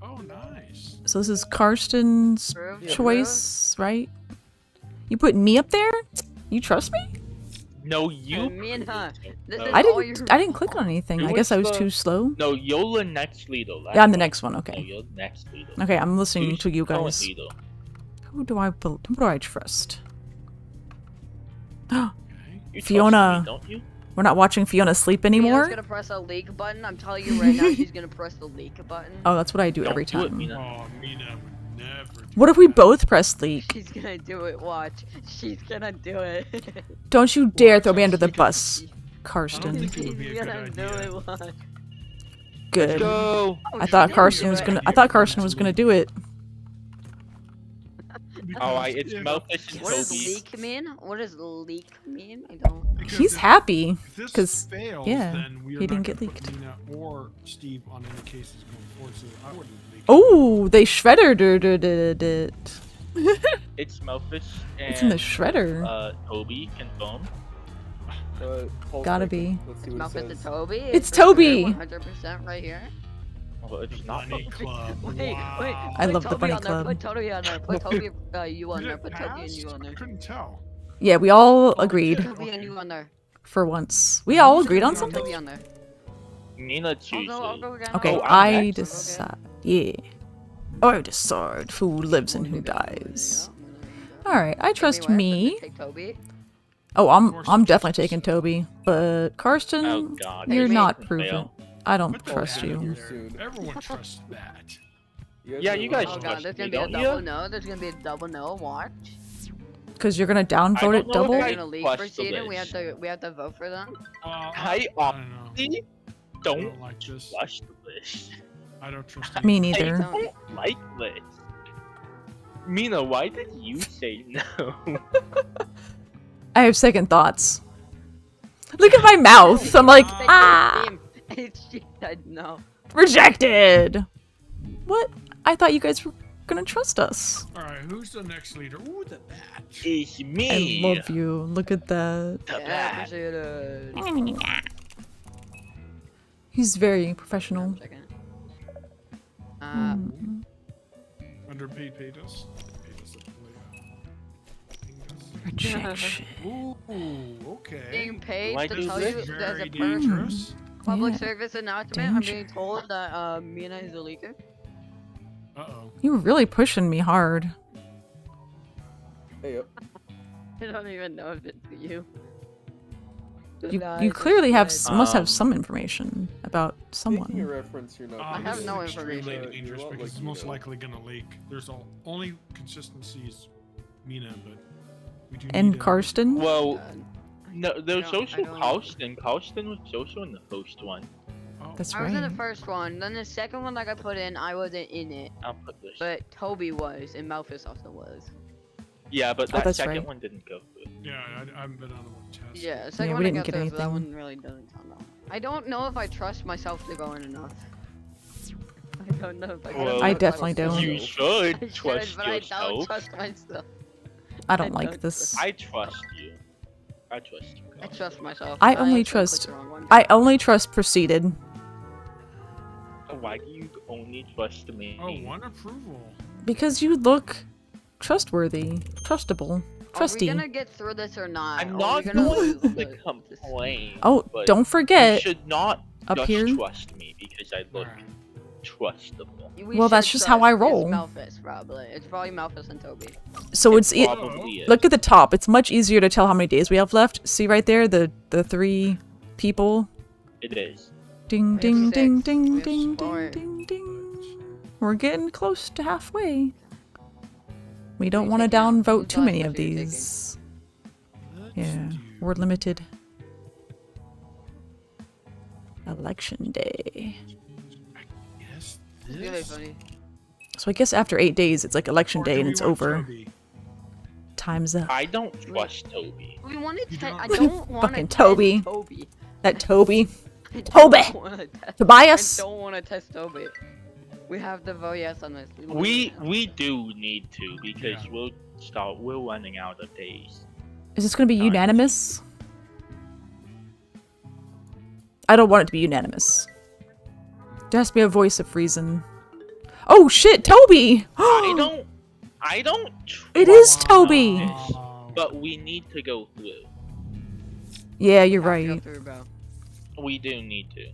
Oh, nice. So this is Karsten's Approve? Yeah. choice, right? You put me up there? You trust me? No, you. Me and her. This No. is I all didn't. your I didn't click on anything. Who I guess was I was the- too slow. No, you're the next leader. Yeah, I'm the next one. No, Okay. you're the next leader. Okay, I'm listening Who's to you current guys. leader? Who do I trust? Okay. You trust Fiona. me, don't you? We're not watching Fiona sleep Mina's anymore. gonna press a leak button. I'm telling you right now, she's gonna press the leak button. Oh, that's what I do Don't every do it, time. Mina. Oh, Mina would never do What if we that. both press leak? She's gonna do it. Watch. She's gonna do it. Don't you dare throw me Watch under the She's- bus, I don't Karsten. think it would be a She's good gonna do idea. it. Watch. Good. Go. I thought She's Karsten gonna was do gonna. it. I thought Karsten was gonna do it. Alright, it's If- Melfish and What does Toby. leak mean? What does leak mean? I don't. because He's if- happy. If this 'cause, fails, yeah, then we are he not didn't get gonna put leaked. Mina or Steve on any cases going forward, so I wouldn't leak. Oh, they shreddered it. It's Melfish and It's in the shredder. Toby confirmed. Paul's Gotta right. be. Let's see It's what it Muppet to says. Toby. It's for sure, Toby. 100% right here. Well, it's not. Bunny Club. Wait, wow. wait. I put love the Toby bunny on there, club. Put Toby on there. Put Toby, you on Did there. it Put Toby and pass? you on I there. couldn't tell. Yeah, we all Oh, agreed yeah. Toby and you on there. for once. We all agreed on Put something. Toby on there. Mina chooses. I'll go again. Okay, Oh, I'm I next. decide. Yeah. I decide who lives and who dies. All right, I trust me. Take Toby. Oh, I'm Karsten definitely trusts taking himself. Toby, but Karsten, Oh god. you're Hey, not Fail. proven. I don't Put the trust hat in you. there. Soon. Everyone trusts that. Yeah, you guys Oh god, trust there's me, gonna be a don't double you? no. There's gonna be a double no. Watch. Because you're gonna I downvote don't it know double? if We're I in a league trust proceeding. We this. have to vote for them. I don't know. honestly I don't don't like this. trust this. I don't trust Me you. I neither. don't like this. Mina, why did you say no? I have second thoughts. Look at my mouth. I'm like, Take ah, the team. She said no. rejected. What? I thought you guys were gonna trust us. All right, who's the next leader? Ooh, the bat. It's I me. love you. Look at that. The Yeah, bat. appreciate it. He's very professional. Second. Mm. Underpaid paid us. Paid us a Rejection. Ooh, okay. Being paid Why to do tell this? you as Very a person. dangerous. Public Yeah. service announcement. I'm being told that Mina is a leaker. Uh-oh. You were really pushing me hard. Hey, I don't even know if it's you. You clearly must have Um, some information about making a someone. reference, you're not. I this have is no extremely information. dangerous You're not because it's like most Mina. likely gonna leak. There's only consistency is Mina, but we do And need a- Karsten? Well, Uh, no, there's I also don't- Karsten. Karsten was also in the first one. Oh, That's I was in the right. first one. Then the second one that I put in, I wasn't in it. I'll put this. But Toby was, and Malphus also was. Yeah, but Oh, that that's second right. one didn't go through. yeah, I haven't been on the one test. Yeah, the second we one I didn't got get through, so that anything. one really doesn't count. Out. I don't know if I trust myself to go in enough. I don't know if I. Well, I definitely don't. You I should should, trust but I don't yourself. trust myself. I don't I like don't this. I trust you. I trust you. I trust myself. I but only actually clicked trust- the wrong one. I only trust proceeded. Why do you only trust me? Oh, one approval. Because you look trustworthy, trustable, Are trusty. we gonna get through this or not? I'm Or not are we gonna going lose to this? complain. Oh, but don't You forget. should not up just here- trust me because I look Alright. trustable. We Well, that's should just how I trust. roll. It's Malphus, probably. It's probably Malphus and Toby. So it's Probably is. look at the top. It's much easier to tell how many days we have left. See right there, the three people. It is. Ding We ding have ding six. ding We have ding four. ding ding ding. We're getting close to halfway. We don't you want to taking out? downvote Who's too the many last of one you're taking? these. Let's Yeah, do- we're limited. Election day. Yes, It's really this. funny. So I guess after 8 days, it's like election Or day do and we it's want over. Toby? Time's up. I don't trust Toby. We want to You test. don't? I don't want Fucking to Toby. test Toby. That Toby. I don't Toby! wanna test- Tobias! I don't want to test Toby. We have to vote yes on this. We do need to because Yeah. we're running out of days. Is this gonna be unanimous? I don't want it to be unanimous. There has to be a voice of reason. Oh shit, Toby! I don't It is trust Toby! this, but we need to go through. Yeah, you're Have to go right. through, bro. We do need to.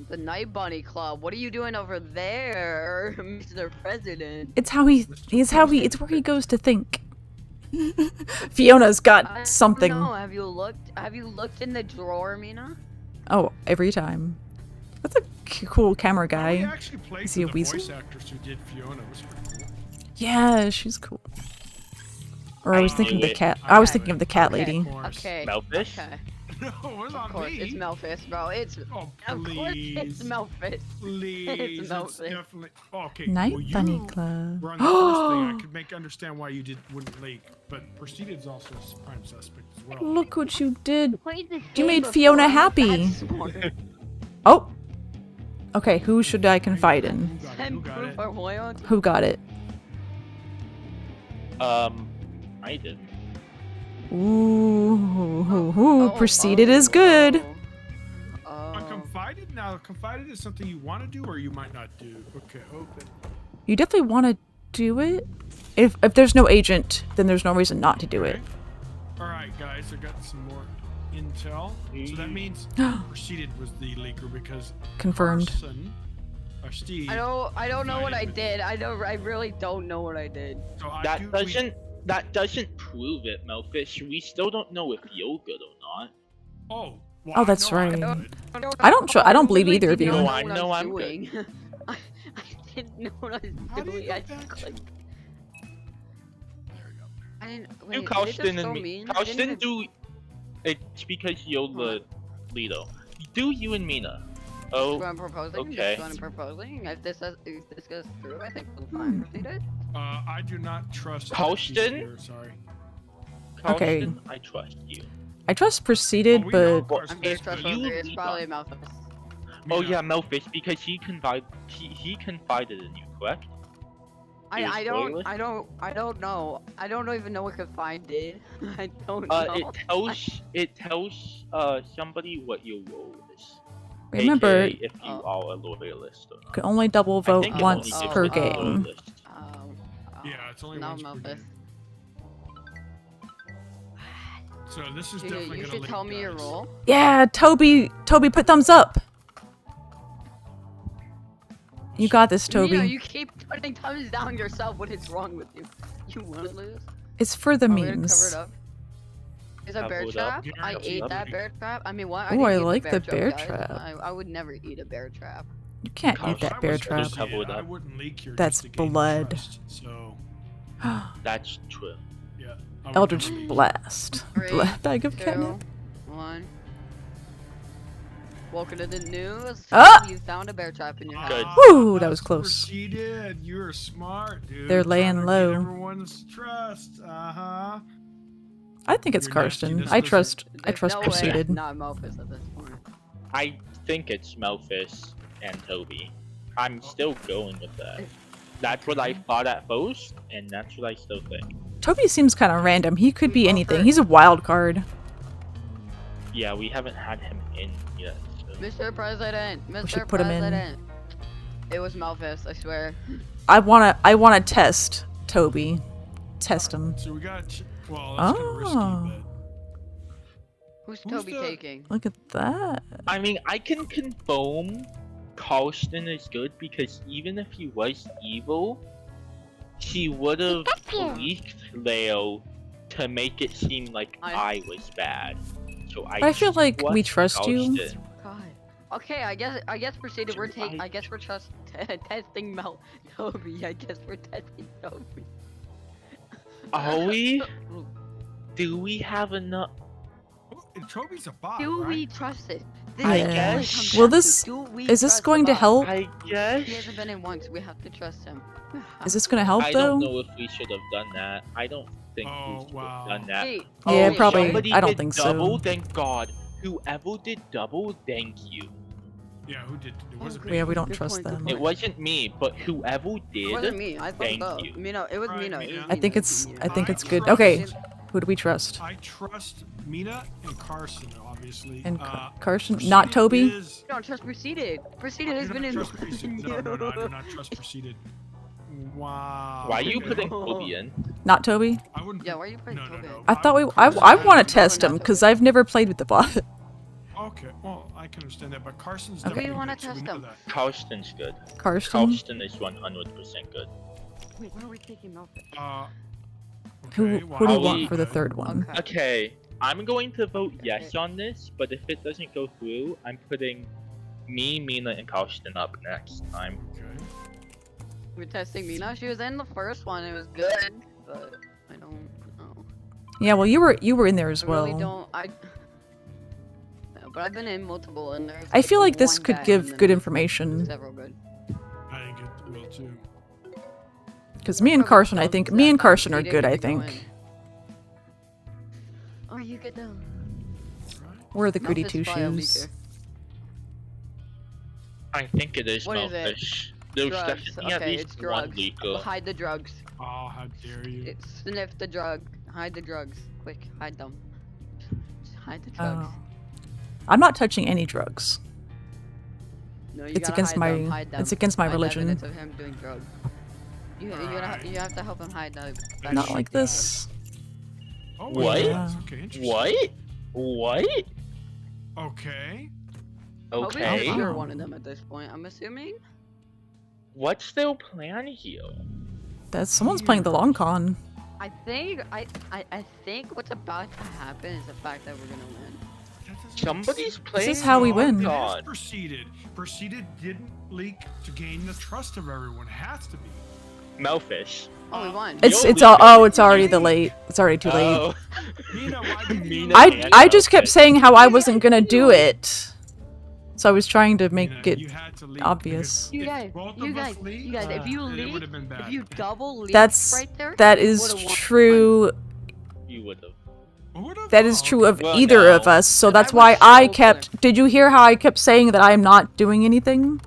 The Night Bunny Club. What are you doing over there, Mr. President? It's where he goes to think. Fiona's got something. No, have you looked in the drawer, Mina? Oh, every time. That's a cool camera We guy. actually played Is he a for the weasel? voice actress who did Fiona. It was pretty cool. Yeah, she's cool. Or I was I thinking knew the it. cat. I was thinking of the cat Okay. lady. Okay. Melfish? Okay. No, it was Of not course, me. it's Melfish, bro. It's Oh, of course it's please. Melfish. Please, It's it's Melfish. definitely. Oh, okay. Night well, Bunny you Club. were on the first thing. I could understand why you wouldn't leak, but Proceeded is also a prime suspect as well. Look what you did. Played the You game made before, Fiona I'm not happy. that smart. Oh. Okay, who should I confide in? Who got it? Who Send got proof it? or loyalty. Who got it? I did. Ooh, Proceeded is good. Confided? Now, confided is something you want to do or you might not do. Okay, open. You definitely want to do it. If there's no agent, then there's no reason not to do it. Alright, guys, I got some more intel. So that means Proceeded was the leaker because Confirmed. Carson, or Steve. I don't know what I confided did. I really don't know what I did. So I That do- that doesn't prove it, Melfish. We still don't know if you're good or not. Oh. Well, Oh, I that's know I'm right. good. I don't believe either of you. No, I know I'm good. doing. I didn't know what I How was do you doing. know I just that? clicked. I didn't. Do Wait, did it Carsten just and go me. mean? I didn't Carsten even- do. It's because you're the leader. Do you and Mina? Oh, That's what I'm proposing. okay. That's what I'm proposing. If this goes through, I think we'll fine. Proceeded. I do not trust Carsten? Steve here, sorry. Okay. Carsten, I trust you. I trust Proceeded, Oh, we know but Carson's I'm very If good. trustworthy. you It's lead probably on- Malthus. Oh Mina, yeah, Melfish, because he confided in you, correct? He was I loyalist? don't know. I don't even know what Confined did. I don't know. It tells somebody what your role is. remember, AKA you if you are a loyalist or not. can only double I vote think it once only gives per it to the game. loyalist. Yeah, it's only no, once per Malthus. game. So this is You definitely you gonna should leak, tell me your guys. role. Yeah, Toby, put thumbs up. You got this, Toby. Mia, you keep putting thumbs down yourself. What is wrong with you? You wanna lose? It's for the Are we gonna memes. cover it up? Is a bear Cover it up. trap? I Guaranteed ate that nothing. bear trap. I mean, what? Ooh, didn't I eat like the bear guys. trap. I would never eat a bear trap. You can't Gosh, eat that I bear was trap. Just cover it I up. wouldn't leak here That's just to gain blood. trust, so That's true. yeah. I would Eldritch never leak. Blast. 3, Bag of 2, catnip. 1. Welcome to the news. Ah! You found a bear trap in your Good. house. Woo, that was that's close. Proceeded. You're smart, dude. They're Trying laying to low. Get everyone's trust. Uh-huh. I think it's Your Karsten. nastiness I doesn't- trust There's no way Proceeded. it's not Malphus at this point. I think it's Melfish and Toby. I'm still going with that. That's what I thought at first, and that's what I still think. Toby seems kind of random. He could be anything. He's a wild card. Yeah, we haven't had him in yet. So. Mr. President, Mr. should put him in. President. It was Malphus, I swear. I wanna test Toby. Test him. So we got. Well, that's kind of risky, Oh. but Who's Who's Toby the- taking? Look at that. I mean, I can confirm Carlston is good because even if he was evil, he would have leaked Leo to make it seem like I was bad. So But I feel like we trust you. Carlston. God. Okay, I guess proceeded. We're taking. I- I guess we're just testing Toby. I guess we're testing Toby. Are we? Do we have enough? Toby's a bot, Do right? we trust it? I is what it guess. comes Will down to. this Do we is this trust going the to bot? help? I guess. He hasn't been in once. We have to trust him. Is this gonna help I though? don't know if we should have done that. I don't think we should have done that. Wait, Yeah, Oh, probably. somebody I don't did think so. double, thank God. Whoever did double, thank you. Yeah, who did? It wasn't Yeah, me. we don't Good trust point, good them. It wasn't me, but whoever It did, wasn't me. I thank fucked up. you. Mina, it was Right, Mina. Mina. I think it's I good. trust- Okay, who do we trust? I trust Mina and Carson, obviously. And Carson, Preceded not Toby. You Is... don't trust Preceded. Preceded I has do been not in. trust Preceded. No, no, no, I do not trust Preceded. Wow. Why are you okay. putting Toby in? Not Toby. I wouldn't. Yeah, why are you putting No, no, Toby? no. I thought we. would I personally- want to test him because I've never played with the bot. Okay, well, I can understand that, but Carson's Okay. definitely We wanna good, so we test know him. that. Karsten's good. Karsten. Karsten is 100% good. Wait, why are we taking Melfish? Who okay, do wow. you I'll want eat- for the third one? Okay. Okay, I'm going to vote yes on this, but if it doesn't go through, I'm putting me, Mina, and Karsten up next time. Okay. We're testing Mina. She was in the first one. It was good, but I don't know. Yeah, well, you were in there as I well. really don't. No, but I've been in multiple, and there's. I feel like this one could bad give and good then information Several good. I think it will too. because me and Probably Carson, I don't think that me and bad. Carson We are didn't good. I even go think in. Oh, you get down. we're the goody Melfish two file shoes. leaker. I think it is What is it? Melfish. There's Drugs. definitely at Okay, least it's one drugs. leaker. Hide the drugs. Oh, how dare you! Sniff the drug. Hide the drugs. Quick, hide them. Just hide the drugs. Oh. I'm not touching any drugs. No, you It's gotta against hide my- them, hide them. it's against my Hide religion. evidence of him doing drugs. You have to help him hide that. Not shit. like this. Oh, What? yeah, that's okay, interesting. What? What? Okay. Probably Okay. if you're one of them at this point, I'm assuming. What's their plan here? That's someone's playing the long con. I think what's about to happen is the fact that we're gonna win. That doesn't make Somebody's sense. playing. is how we the win. long It is con. Preceded. Preceded didn't leak to gain the trust of everyone. It has to be. Melfish. Oh, we won. It's Yo, it's we all, got oh it. it's already the late. It's already too late. Oh. Mina, why did you Mina leak? I just kept saying how I wasn't gonna do it. So I was trying to make Mina, it you had to leak obvious. because You if guys, both you of us guys, leaked, you guys. If you then it leak, would've been bad. if you double leak That's right there, that you is would've won. true. You would have. That is true of Well, either of no. us. So I that's was why I so kept. Did you hear how I kept saying that I am not doing anything?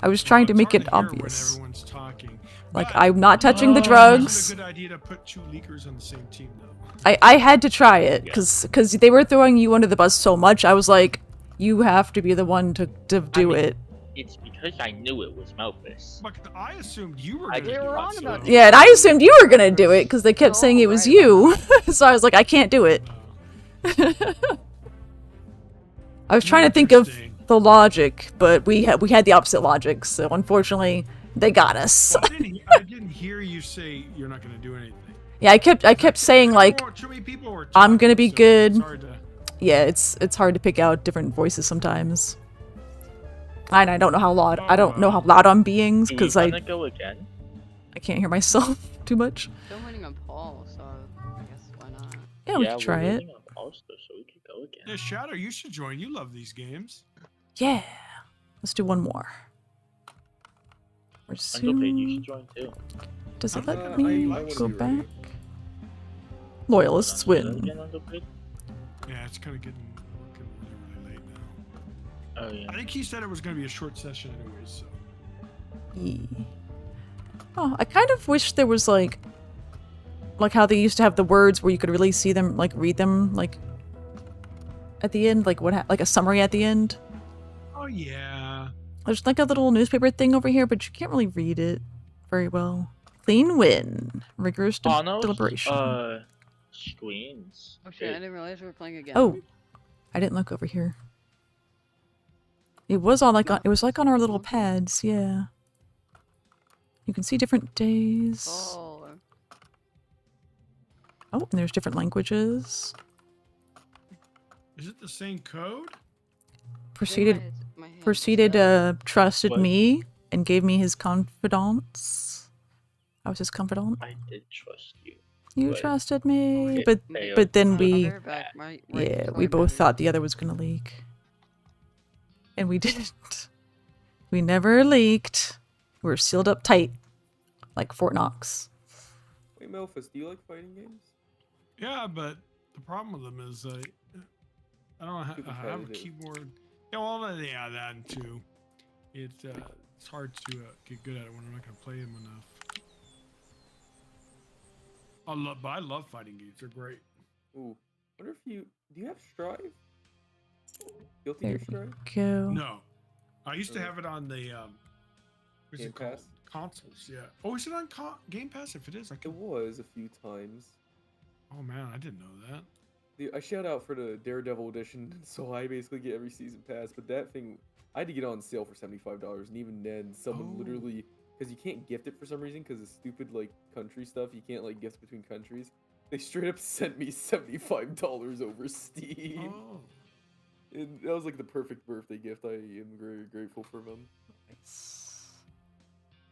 I was trying to make it obvious. Everyone's talking. Like But I'm not touching the it drugs. wasn't a good idea to put two leakers on the same team, though. I had to try it because they were throwing you under the bus so much. I was like, you have to be the one to do mean, it. It's because I knew it was Melfish. But I assumed you were I gonna did do not it, wrong so- about that. Yeah, and I assumed you were gonna do it because they kept saying it was right you. So I was like, I can't do it. I was trying to think of Interesting. the logic, but we had the opposite logic. So unfortunately, they got us. Well, I didn't hear you say you're not gonna do anything. Yeah, I kept saying like, Too many people were I'm talking, gonna be so good. it's hard to- yeah, it's hard to pick out different voices sometimes. And I don't know how loud I'm being Do we because wanna go again? I can't hear myself too much. Still winning on Paul, so I guess why not? Yeah, we yeah, could try we're it. waiting on Paws, though, so we could go again. Yeah, Shadow, you should join. You love these games. Yeah, let's do one more. Underpaid, you should join too. Does it I let me wanna go be ready. back? Loyalists win. Again, Underpaid? Yeah, it's kind of getting really late now. Oh yeah. I think he said it was going to be a short session anyways, so. Yeah. Oh, I kind of wish there was like how they used to have the words where you could really see them, like read them, like at the end, like like a summary at the end. Oh, yeah. There's like a little newspaper thing over here, but you can't really read it very well. Clean win. Rigorous Panos, deliberation. Screens. Oh shit! I didn't realize we were playing again. Oh, I didn't look over here. It was on like it was like on our little pads, yeah. You can see different days. Oh. Oh, and there's different languages. Is it the same code? Proceeded My hand proceeded trusted What? me and gave me his confidence. I was his confidant. I did trust you. You But trusted me, it but failed then to we, Bear back, right yeah, beside we both me. thought the other was gonna leak, and we didn't. We never leaked. We were sealed up tight, like Fort Knox. Wait, Melphis, do you like fighting games? Yeah, but the problem with them is I don't Too have a competitive. keyboard. Yeah, well, yeah, that too. It's hard to get good at it when I'm not gonna play them enough. But I love fighting games. They're great. Ooh, wonder if do you have Strive? Guilty There Gear Strive? we go. No, I used to Oh. have it on the what's Game it called? Pass? Consoles. Yeah. Oh, is it on Game Pass? If it is, I It can. was a few times. Oh man, I didn't know that. Dude, I shout out for the Daredevil edition, so I basically get every season pass. But that thing, I had to get it on sale for $75, and even then, someone Oh. literally, because you can't gift it for some reason, because of stupid like country stuff, you can't like gift between countries. They straight up sent me $75 over Steam. Oh. And that was like the perfect birthday gift. I am very grateful for them.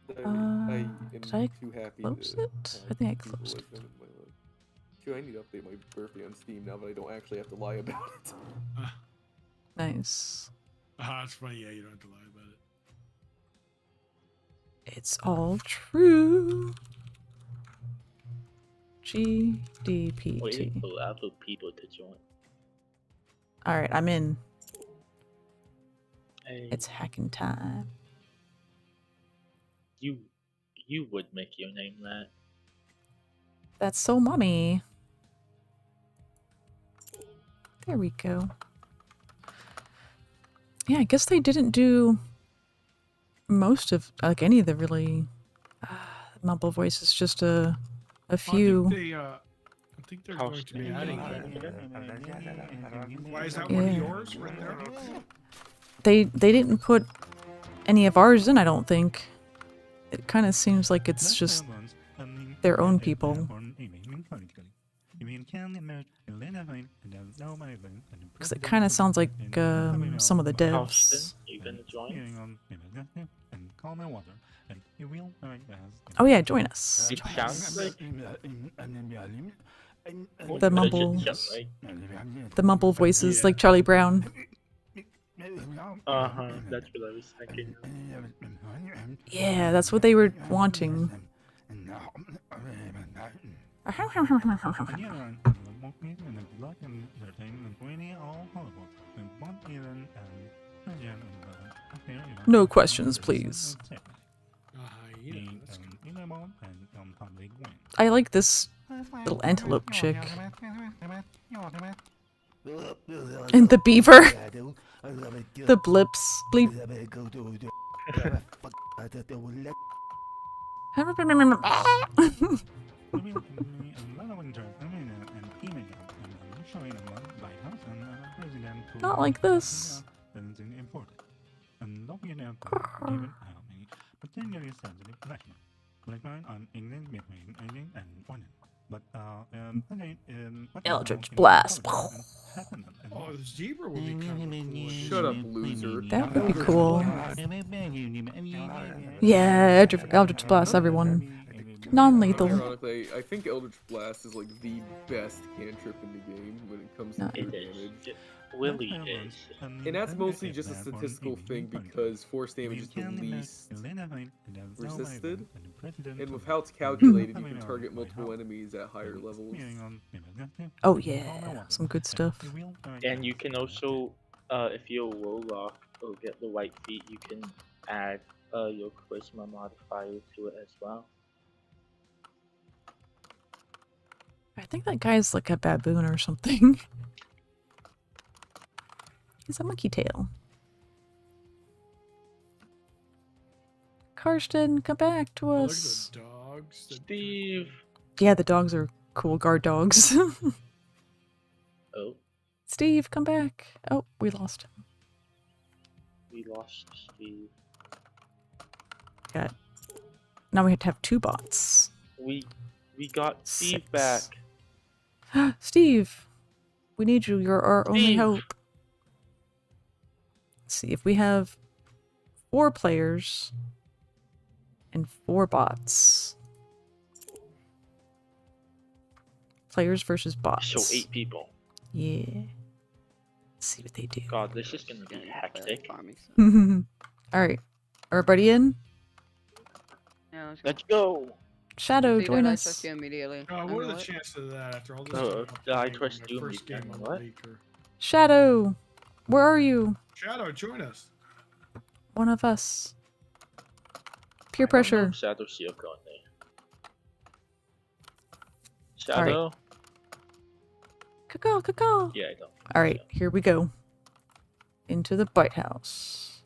I am did I too happy close to it? I have think I people closed like them in my life. Shoot, I need to update my birthday on Steam now that I don't actually have to lie about it. Nice. That's funny. Yeah, you don't have to lie about it. It's all true. GDPT. Waiting for other people to join. All right, I'm in. Hey, It's hacking time. you would make your name that. That's so mommy. There we go. Yeah, I guess they didn't do most of like any of the really mumble voices. Just a few. I think they're going to be adding that. Why is that Yeah. one of yours right there? They didn't put any of ours in. I don't think. It kind of seems like it's just their own people. Because it kind of sounds like some of the Austin, devs. you gonna join? Oh yeah, join us. It sounds like The mumble, the mumble voices like Charlie Brown. That's what I was thinking. Yeah, that's what they were wanting. No questions, please. Yeah, that's good. I like this little antelope chick. And the beaver. The blips. Bleep. Not like this. Eldritch Blast. Oh, the zebra would be kind of cool. Shut up, loser. That would be cool. Yeah, Eldritch Blast, everyone. Non-lethal. Ironically, I think Eldritch Blast is like the best cantrip in the game when it comes to No. crit It is. damage. It really is. And that's mostly just a statistical thing because force damage is the least resisted. And with how it's calculated, you can target multiple enemies at higher levels. Oh yeah, some good stuff. And you can also, if you're a warlock or get the white feet, you can add your charisma modifier to it as well. I think that guy's like a baboon or something. He's a monkey tail. Karsten, come back to Oh, look at us. the dogs. Steve! Yeah, the dogs are cool guard dogs. Oh, Steve, come back. Oh, we lost him. we lost Steve. Got. Now we have to have 2 bots. We got Steve 6. back. Steve, we need you. You're our only Steve. hope. Let's see if we have 4 players and 4 bots. Players versus bots. So 8 people. Yeah. Let's see what they do. God, this is gonna be hectic. Alright. Everybody in? Yeah, let's go. Let's go. Shadow, Proceeded, join I us. trust you immediately. What And are the what? chances of that after all this Oh, time? did I playing trust my you first game immediately? on What? Leaker? Shadow! Where are you? Shadow, join us. One of us. Peer I don't know pressure. if Shadow's still going there. Alright. Shadow? Caw, caw. Yeah, I don't. Alright, here we go. Into the Bite House.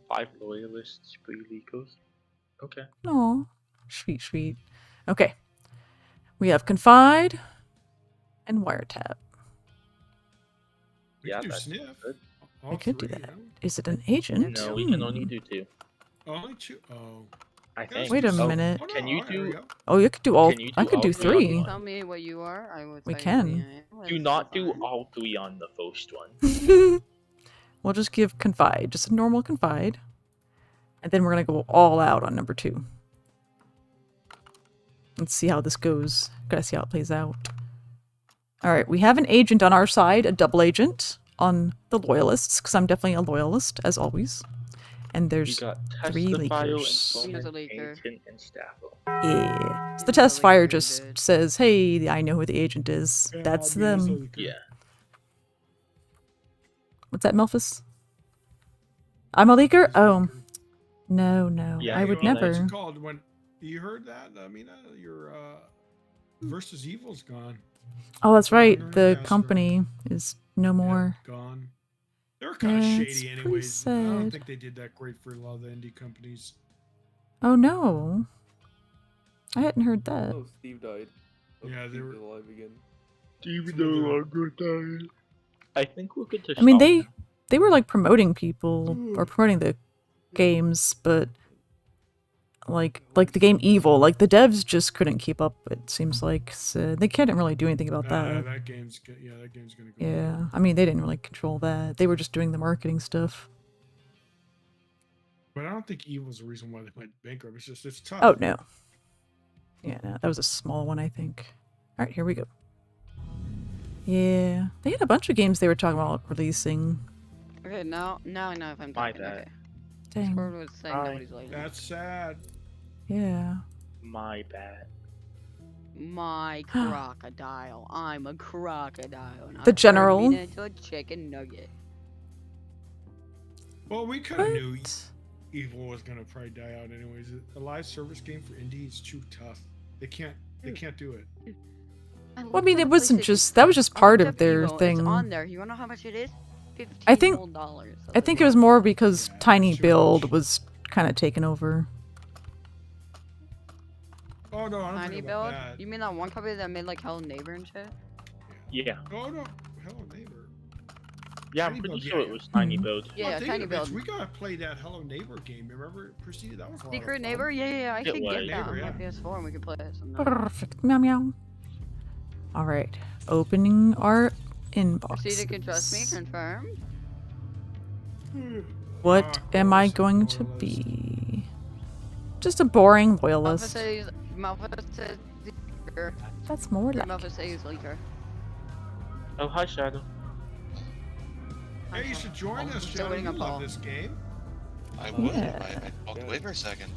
5 loyalists, 3 legals. Okay. Aw. Sweet, sweet. Okay. We have Confide and Wiretap. We Yeah, can do that's sniff. good. All We could do three, that. you know? Is it an agent? No, we can Hmm. only do 2. Only two. Oh. I Yeah, think. let's Wait do a some- minute. Oh, no, Can you there we do- go. Oh, you could do all. Can you I do could do all three on 3. one? Tell me what you are. I will We tell can. You what I am. Do It's not do fine. all 3 on the first one. We'll just give Confide, just a normal Confide. And then we're going to go all out on number 2. Let's see how this goes. Gotta see how it plays out. Alright, we have an agent on our side, a double agent on the loyalists, because I'm definitely a loyalist, as always. And We there's got 3 Testafile, leakers. He's a Informant, leaker. Agent, and Staffel. Yeah. So the He's a test fire leaker, just dude. says, hey, I know who the agent is. Yeah, That's I'll be his them. leaker. Yeah. What's that, Melphis? I'm a leaker? Oh. No, no. Yeah, I you're would all What's never. it called when you heard that? I mean, your versus evil's gone. Oh, that's right. Learn The faster. company is no more. Yeah, gone. They were kind of Yeah, it's shady, pretty anyways. I don't sad. think they did that great for a lot of the indie companies. Oh, no. I hadn't heard that. Oh, Steve died. Oh, Yeah, they Steve's were- alive again. Even no longer time. I think we're good to I mean, stop they were like promoting people or promoting the games, but like the game Evil, like the devs just couldn't keep up. It seems like so they couldn't really do anything about that. That game's that game's gonna go. Yeah, I mean they didn't really control that. They were just doing the marketing stuff. But I don't think Evil's the reason why they went bankrupt. It's just it's tough. Oh no. Yeah, no, that was a small one, I think. All right, here we go. Yeah, they had a bunch of games they were talking about releasing. Okay, now I know if I'm My talking. bad. Okay. Dang. Discord was saying Hi. nobody's liking. That's sad. Yeah. My bad. My crocodile. I'm a crocodile. And The I'm turning general. into a chicken nugget. Well, we kind of knew What? Evil was gonna probably die out anyways. A live service game for indie is too tough. They can't do it. Well, I mean, it wasn't just that was just part of their thing. It's on there. You wanna know how much it is? I think- $15. I think it was more because Yeah, Tiny too Build much. was kind of taken over. Oh no, I don't Tiny think Build. about that. You mean that one company that made like Hello Neighbor and shit? Yeah. Oh no, Hello Neighbor. Yeah, I'm Tiny pretty Build, sure yeah, it yeah. was Tiny Mhm. Build. Yeah, Well, Tiny think of it, Build. We gotta play that Hello Neighbor game. Remember, Proceeded? That was a lot Secret of fun. Neighbor? Yeah, I It could was. get that on Neighbor, my yeah. PS4 and we could play it sometime. Perfect. Meow meow. All right, opening our inbox. Proceeded can trust me, confirm. What Ah, am I awesome going to loyalist. be? Just a boring Malphus loyalist. says leaker. That's more like. Malphus says leaker. Oh, hi, Shadow. Hey, you should join us, Still Shadow. waiting You on love Paul. this game. I would. Yeah. I walked away for a second.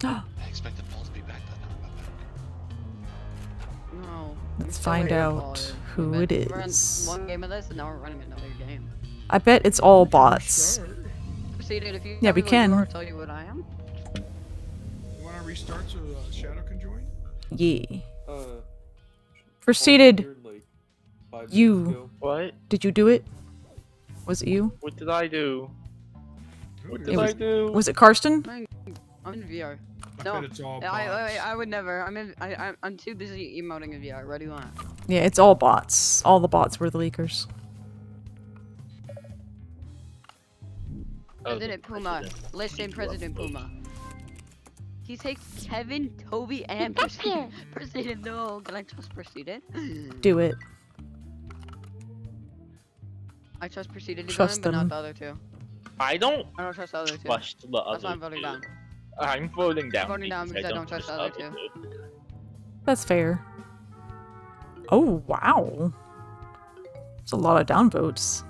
I expected Paul to be back, but no, I'm back. No. Let's Still find waiting on out Paul, dude. who We've it been- We're on is. one game of this and now we're running another game. I bet it's all bots. Start. Proceeded, if you Yeah, tell we me what can. you are, I'll tell you what I am. You want to restart so Shadow can join? Yeah. Paul Proceeded. appeared, like, 5 minutes You. ago. What? Did you do it? Was it you? What did I do? What Ooh, did It I was- do? Was it Karsten? I'm in VR. I No, bet it's all I would never. I'm too busy emoting in VR. What do you want? Yeah, it's all bots. All the bots were the leakers. Oh, the President Puma. president. Listen, He President loves Puma. He takes Kevin, Toby, and President. President, no. Can I trust President? Do it. I trust President to Trust join, but him. not the other two. I don't I don't trust the other two. trust the other That's why I'm voting two. down. I'm voting down. voting down because I don't trust the other two. That's fair. Oh, wow. There's a lot of downvotes.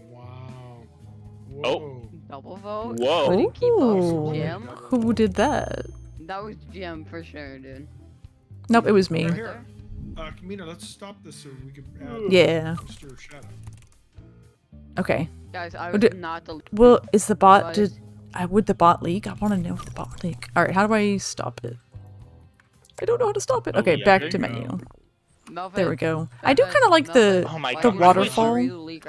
Wow. Oh. Whoa. Double vote? Whoa. Way to keep up, Ooh. Jim. Who did that? That was Jim for sure, dude. Nope, it was me. Right here. Kamina, let's stop this so we can add Yeah. Mr. Shadow. Okay. Guys, I Would was it- not the. Well, is the bot was- did would the bot leak? I want to know if the bot would leak. All right, how do I stop it? I don't know how to stop it. Oh, Okay, yeah, back there to you menu. Melvin, There we go. I do Melvin, kind of like the Oh my the God. waterfall.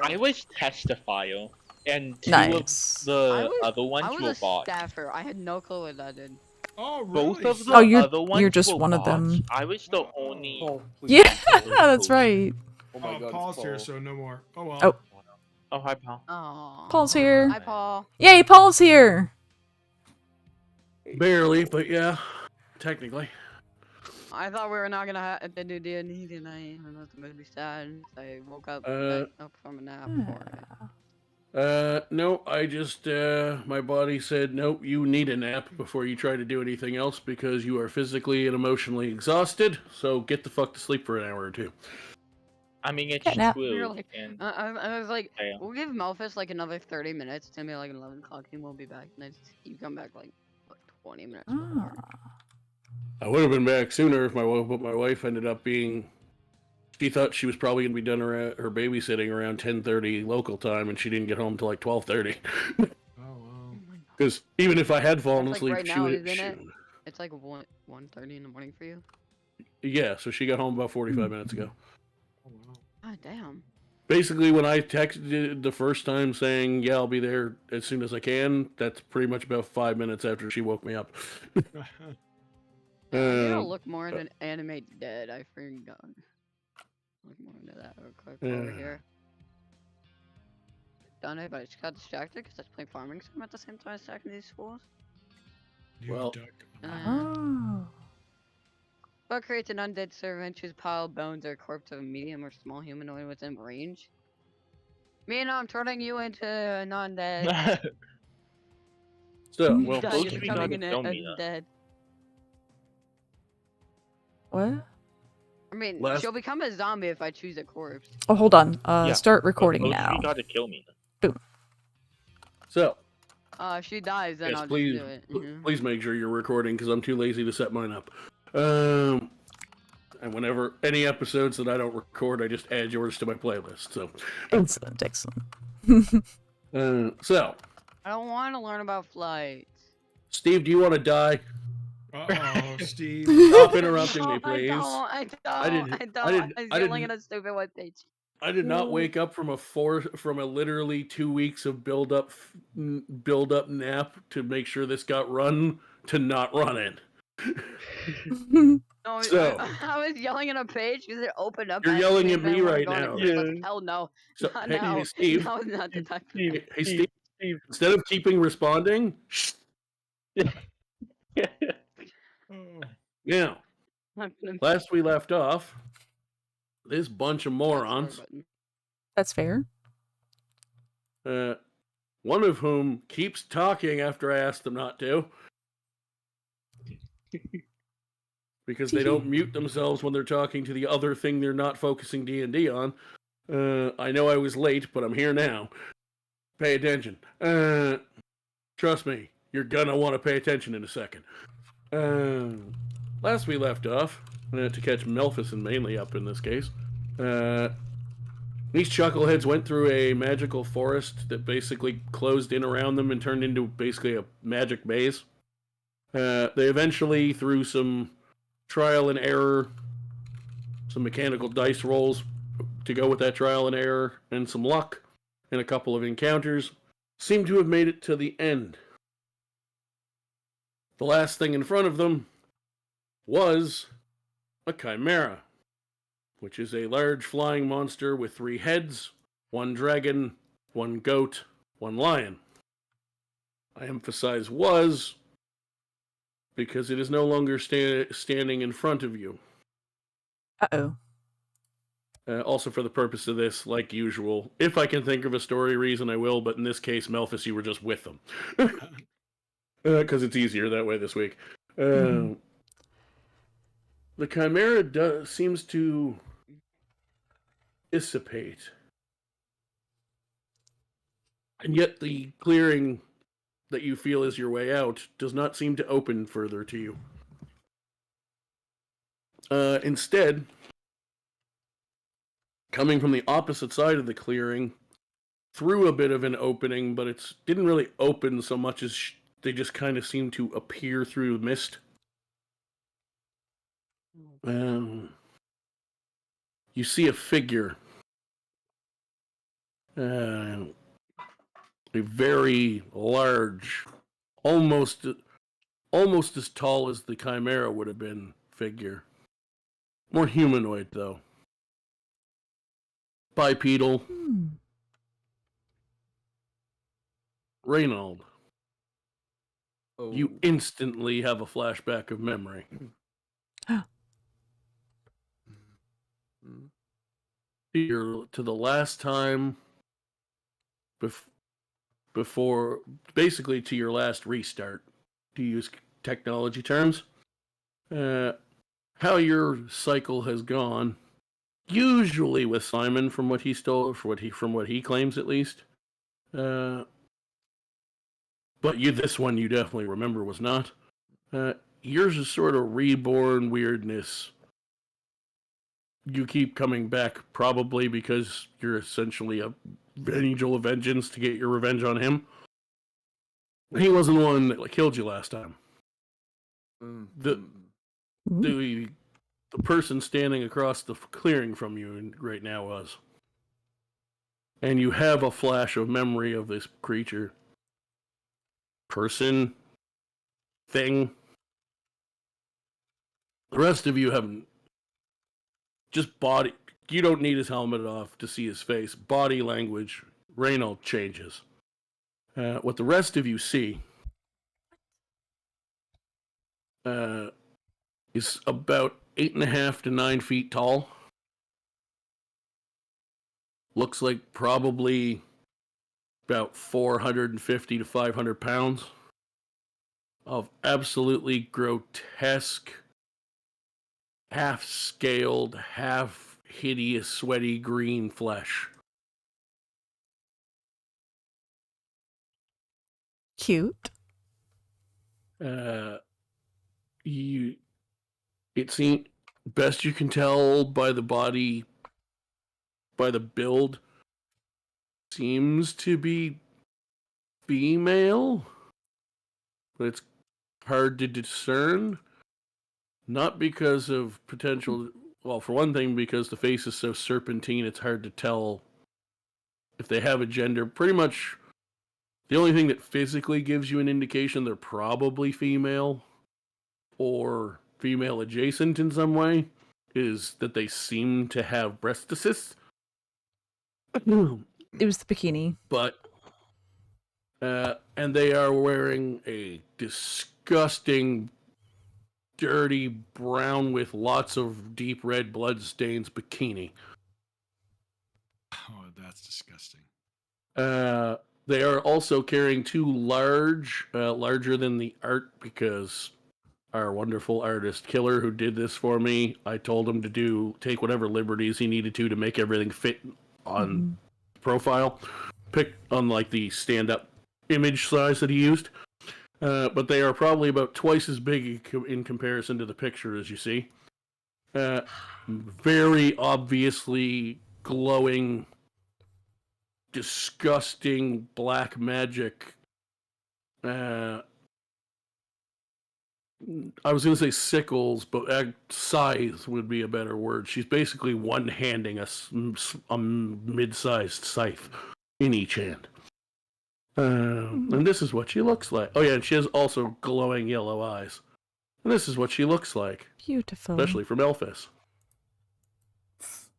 I was Testifier, and two Nice. of the I was- other ones I was were a bots. staffer. I had no clue what that did. Oh, really? Both of the Oh, you're- other ones you're just were one of them. bots. I was the only. Paul, please. Yeah, that's right. Oh my God, Paul's it's here, Paul. so no more. Oh well. Oh. Oh, hi, pal. Oh. Paul's here. Hi, Paul. Yay, Paul's here. Barely, but yeah, technically. I thought we were not gonna have to do D&D tonight, and I was gonna be sad. I woke up up from a nap for it. No, I just, my body said, nope, you need a nap before you try to do anything else because you are physically and emotionally exhausted, so get the fuck to sleep for an hour or two. I mean, it's Cat nap. true. Really? And I was like, Yeah. we'll give Malphus like another 30 minutes. It's gonna be like 11 o'clock, and we'll be back. And then you come back like, what, 20 minutes before. I would have been back sooner if my wife ended up being. She thought she was probably gonna be done her babysitting around 10:30 local time, and she didn't get home till like 12:30. Oh wow. Because even if I had fallen That's, like, asleep, right she now, would. isn't it? It's like 1:30 in the morning for you. Yeah, so she got home about 45 minutes ago. Oh wow. God damn. Basically, when I texted the first time saying, yeah, I'll be there as soon as I can, that's pretty much about 5 minutes after she woke me up. Yeah, I need to Uh, look more into Animate Dead. I forgot. Look more into that real quick over here. Done it, but I just got distracted because I was playing farming sim at the same time as stacking these schools. Well- Oh. What creates an undead servant whose pile of bones or corpse of a medium or small humanoid within range? Me, I'm turning you into a non-dead. So, well, Done, both you're of you becoming gotta an tell me that. undead. What? I mean, Last- she'll become a zombie if I choose a corpse. Oh, hold on. Yeah, Start recording both of now. you gotta kill me. so If she dies, then yes, I'll please, just do it. Mhm. please make sure you're recording because I'm too lazy to set mine up. And whenever any episodes that I don't record, I just add yours to my playlist. So, Excellent, excellent. so I don't want to learn about flights. Steve, do you want to die? Uh-oh, Steve. Stop interrupting me, No, please. I don't. I was yelling at a stupid webpage. I did not wake up from a literally 2 weeks of build up nap to make sure this got run to not run it. No, So- I was yelling at a page because it opened up. You're as yelling me, at and I me wanna right go on now. it. I was Yeah. like, hell no. So, Not hey, now. hey, Steve. That was not the type. Hey, Steve. Instead of keeping responding, Oh. now, last we left off, this bunch of morons, That's fair. one of whom keeps talking after I ask them not to, because they don't mute themselves when they're talking to the other thing they're not focusing D&D on. I know I was late, but I'm here now. Pay attention. Trust me, you're gonna want to pay attention in a second. Last we left off, to catch Maleficent mainly up in this case, these chuckleheads went through a magical forest that basically closed in around them and turned into basically a magic maze. They eventually, through some trial and error, some mechanical dice rolls to go with that trial and error, and some luck, and a couple of encounters, seem to have made it to the end. The last thing in front of them was a chimera, which is a large flying monster with 3 heads, 1 dragon, 1 goat, 1 lion. I emphasize was because it is no longer standing in front of you. Uh-oh. Also for the purpose of this, like usual, if I can think of a story reason, I will, but in this case, Melphis, you were just with them. Because it's easier that way this week. the chimera seems to dissipate. And yet the clearing that you feel is your way out does not seem to open further to you. Instead, coming from the opposite side of the clearing, through a bit of an opening, but it didn't really open so much as they just kind of seemed to appear through mist. You see a figure. A very large, almost as tall as the chimera would have been figure. More humanoid, though. Bipedal. Reynold. Oh. You instantly have a flashback of memory. To the last time before, basically to your last restart, to use technology terms. How your cycle has gone, usually with Simon, from what he stole, from what he claims at least. But this one you definitely remember was not. Yours is sort of reborn weirdness. You keep coming back, probably because you're essentially an angel of vengeance to get your revenge on him. He wasn't the one that killed you last time. The person standing across the clearing from you right now was. And you have a flash of memory of this creature. Person. Thing. The rest of you haven't. Just body. You don't need his helmet off to see his face. Body language. Reynold changes. What the rest of you see is about 8.5 to 9 feet tall. Looks like probably about 450 to 500 pounds of absolutely grotesque, half-scaled, half-hideous, sweaty green flesh. Cute. It seems, best you can tell by the body, by the build, seems to be female, but it's hard to discern. Not because of potential, well, for one thing, because the face is so serpentine, it's hard to tell if they have a gender. Pretty much the only thing that physically gives you an indication they're probably female or female adjacent in some way is that they seem to have breastises. It was the bikini. But, and they are wearing a disgusting, dirty brown with lots of deep red blood stains bikini. Oh, that's disgusting. They are also carrying two larger than the art, because our wonderful artist Killer, who did this for me, I told him to take whatever liberties he needed to make everything fit on profile. Pick on like the stand-up image size that he used. But they are probably about twice as big in comparison to the picture, as you see. Very obviously glowing, disgusting black magic. I was going to say sickles, but scythe would be a better word. She's basically one-handing a mid-sized scythe in each hand. And this is what she looks like. Oh yeah, and she has also glowing yellow eyes. And this is what she looks like. Beautiful. Especially from Elphys.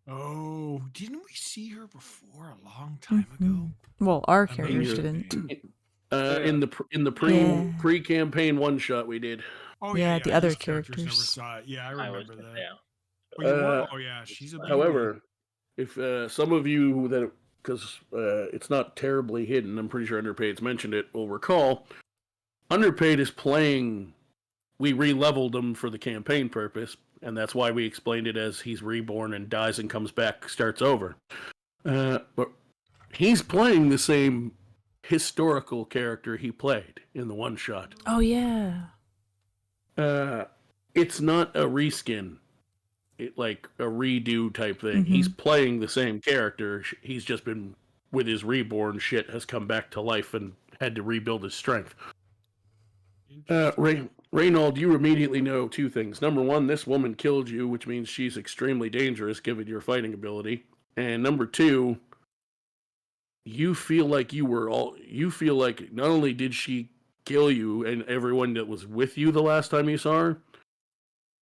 Oh, didn't we see her before a long time ago? Well, our characters didn't. In the pre-campaign one-shot we did. Oh yeah, the other his characters never saw it. Yeah, I remember that. Yeah. Oh yeah, she's a big However, if some of you that, because it's not terribly hidden, I'm pretty sure Underpaid's mentioned it, will recall, Underpaid is playing, we re-leveled him for the campaign purpose, and that's why we explained it as he's reborn and dies and comes back, starts over. But he's playing the same historical character he played in the one shot. Oh yeah. It's not a reskin, like a redo type thing. He's playing the same character. He's just been with his reborn shit, has come back to life and had to rebuild his strength. Reynold, you immediately know two things. Number one, this woman killed you, which means she's extremely dangerous given your fighting ability. And number two, you feel like not only did she kill you and everyone that was with you the last time you saw her,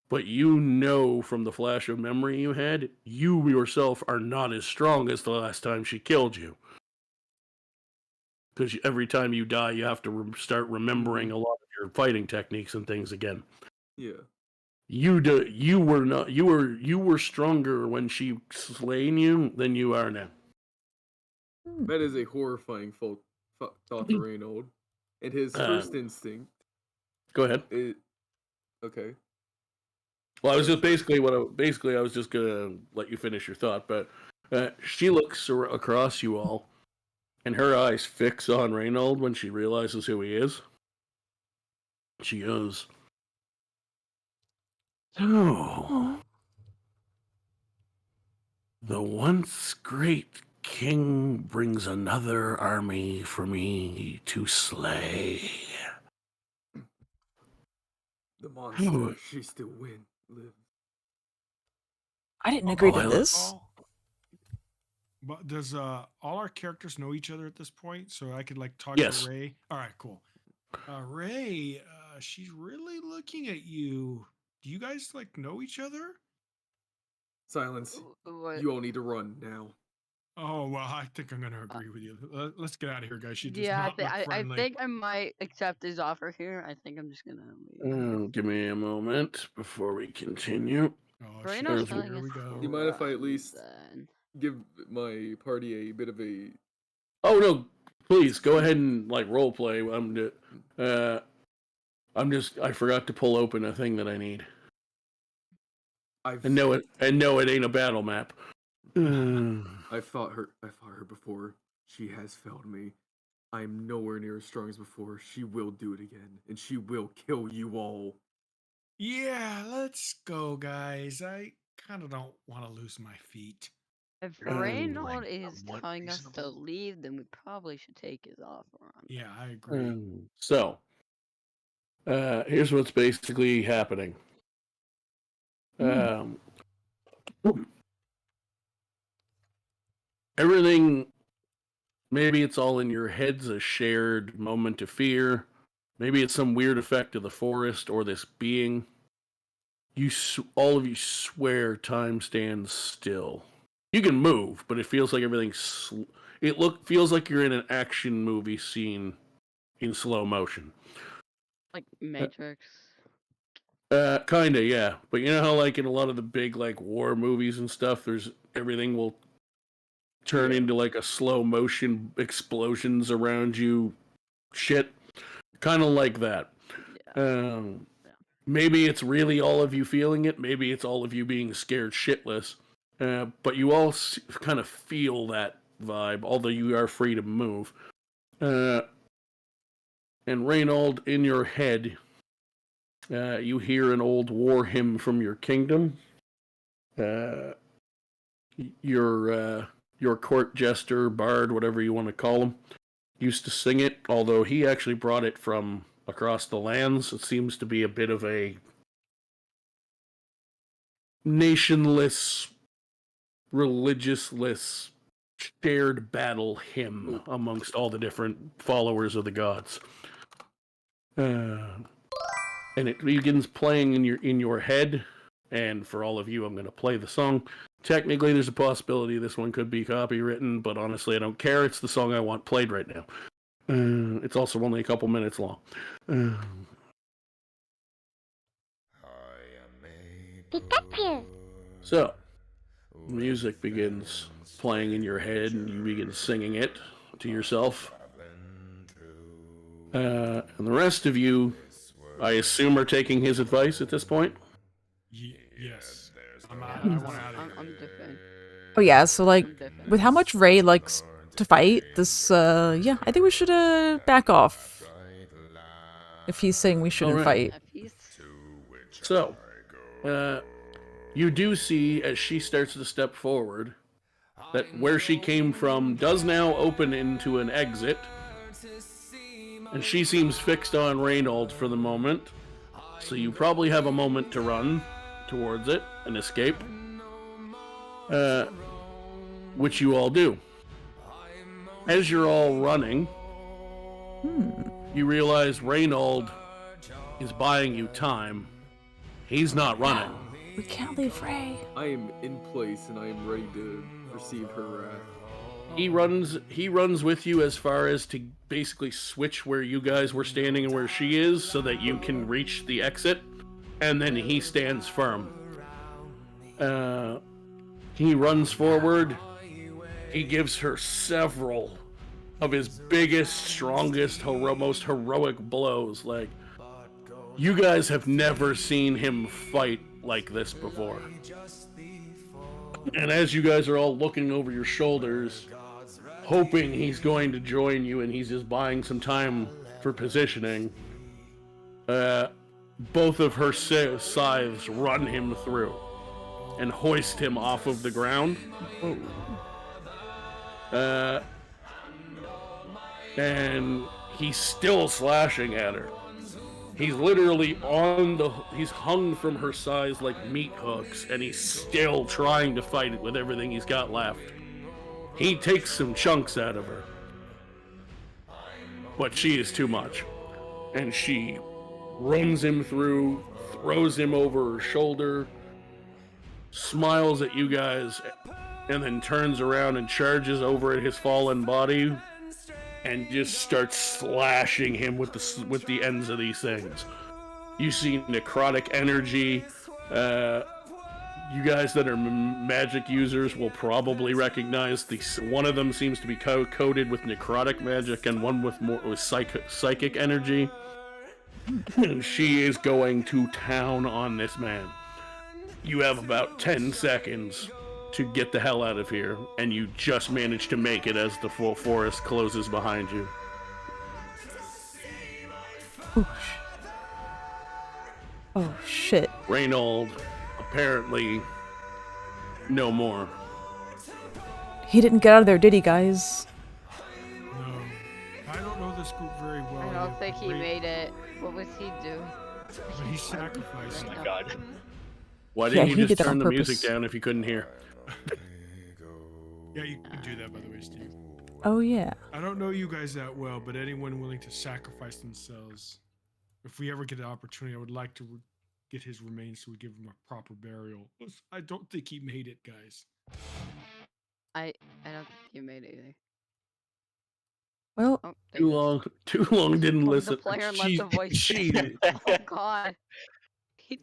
but you know from the flash of memory you had, you yourself are not as strong as the last time she killed you. Because every time you die, you have to start remembering a lot of your fighting techniques and things again. Yeah. You were stronger when she slain you than you are now. That is a horrifying thought to Reynold. And his first instinct. Go ahead. Okay. Well, I was just I was just gonna let you finish your thought, but she looks across you all, and her eyes fix on Reynold when she realizes who he is. She goes, "So, the once great king brings another army for me to slay." The monster she still lives. I didn't agree to this. But does all our characters know each other at this point? So I could like talk Yes. to Ray. All right, cool. Ray, she's really looking at you. Do you guys like know each other? Silence. What? You all need to run now. Oh well, I think I'm gonna agree with you. Let's get out of here, guys. She does Yeah, not look I friendly. think I might accept his offer here. I think I'm just gonna leave. Give me a moment before we continue. Oh, Reynold's shit. telling Here we us go. Do you mind if I at run, least then. give my party a bit of a... Oh no, please go ahead and like role play. I forgot to pull open a thing that I need. And no, it ain't a battle map. I fought her before. She has failed me. I'm nowhere near as strong as before. She will do it again, and she will kill you all. Yeah, let's go, guys. I kind of don't want to lose my feet. If Reynold is telling us to leave, then we probably should take his offer on. Yeah, I agree. So, here's what's basically happening. Everything, maybe it's all in your head's a shared moment of fear. Maybe it's some weird effect of the forest or this being. All of you swear time stands still. You can move, but it feels like everything's... feels like you're in an action movie scene in slow motion. Like Matrix. Kinda, yeah. But you know how, like, in a lot of the big, like, war movies and stuff, everything will turn into, like, a slow motion explosions around you shit? Kind of like that. Yeah. Maybe it's really all of you feeling it. Maybe it's all of you being scared shitless. But you all kind of feel that vibe, although you are free to move. And Reynold, in your head, you hear an old war hymn from your kingdom. Your court jester, bard, whatever you want to call him, used to sing it, although he actually brought it from across the lands. It seems to be a bit of a nationless, religiousless, shared battle hymn amongst all the different followers of the gods. And it begins playing in your head. And for all of you, I'm going to play the song. Technically, there's a possibility this one could be copywritten, but honestly, I don't care. It's the song I want played right now. It's also only a couple minutes long. So, music begins playing in your head, and you begin singing it to yourself. And the rest of you, I assume, are taking his advice at this point? Yes. I'm out. I want out of I'm here. different. Oh yeah, so like I'm different. with how much Ray likes to fight, this yeah, I think we should back off. If he's saying we shouldn't Alright. fight. So, you do see as she starts to step forward that where she came from does now open into an exit. And she seems fixed on Reynold for the moment. So you probably have a moment to run towards it and escape. Which you all do. As you're all running, you realize Reynold is buying you time. He's not running. We can't leave Ray. I am in place and I am ready to receive her wrath. He runs with you as far as to basically switch where you guys were standing and where she is so that you can reach the exit, and then he stands firm. He runs forward. He gives her several of his biggest, strongest, most heroic blows. Like, you guys have never seen him fight like this before. And as you guys are all looking over your shoulders, hoping he's going to join you and he's just buying some time for positioning, both of her scythes run him through and hoist him off of the ground. And he's still slashing at her. He's literally he's hung from her scythes like meat hooks, and he's still trying to fight it with everything he's got left. He takes some chunks out of her, but she is too much. And she runs him through, throws him over her shoulder, smiles at you guys, and then turns around and charges over at his fallen body and just starts slashing him with the ends of these things. You see necrotic energy. You guys that are magic users will probably recognize one of them seems to be coated with necrotic magic and one with psychic energy. And she is going to town on this man. You have about 10 seconds to get the hell out of here, and you just manage to make it as the full forest closes behind you. Oh shit. Reynold, apparently, no more. He didn't get out of there, did he, guys? No. I don't know this group very well. I don't think he made it. What was he doing? But he sacrificed. Oh my god. Why didn't he you did just that on turn the music purpose. down if you couldn't hear? Yeah, you can do that, by the way, Steve. Oh yeah. I don't know you guys that well, but anyone willing to sacrifice themselves, if we ever get an opportunity, I would like to get his remains so we give him a proper burial. I don't think he made it, guys. I don't think he made it either. Well, Oh, Too long didn't the listen. player let the voice She, Oh god.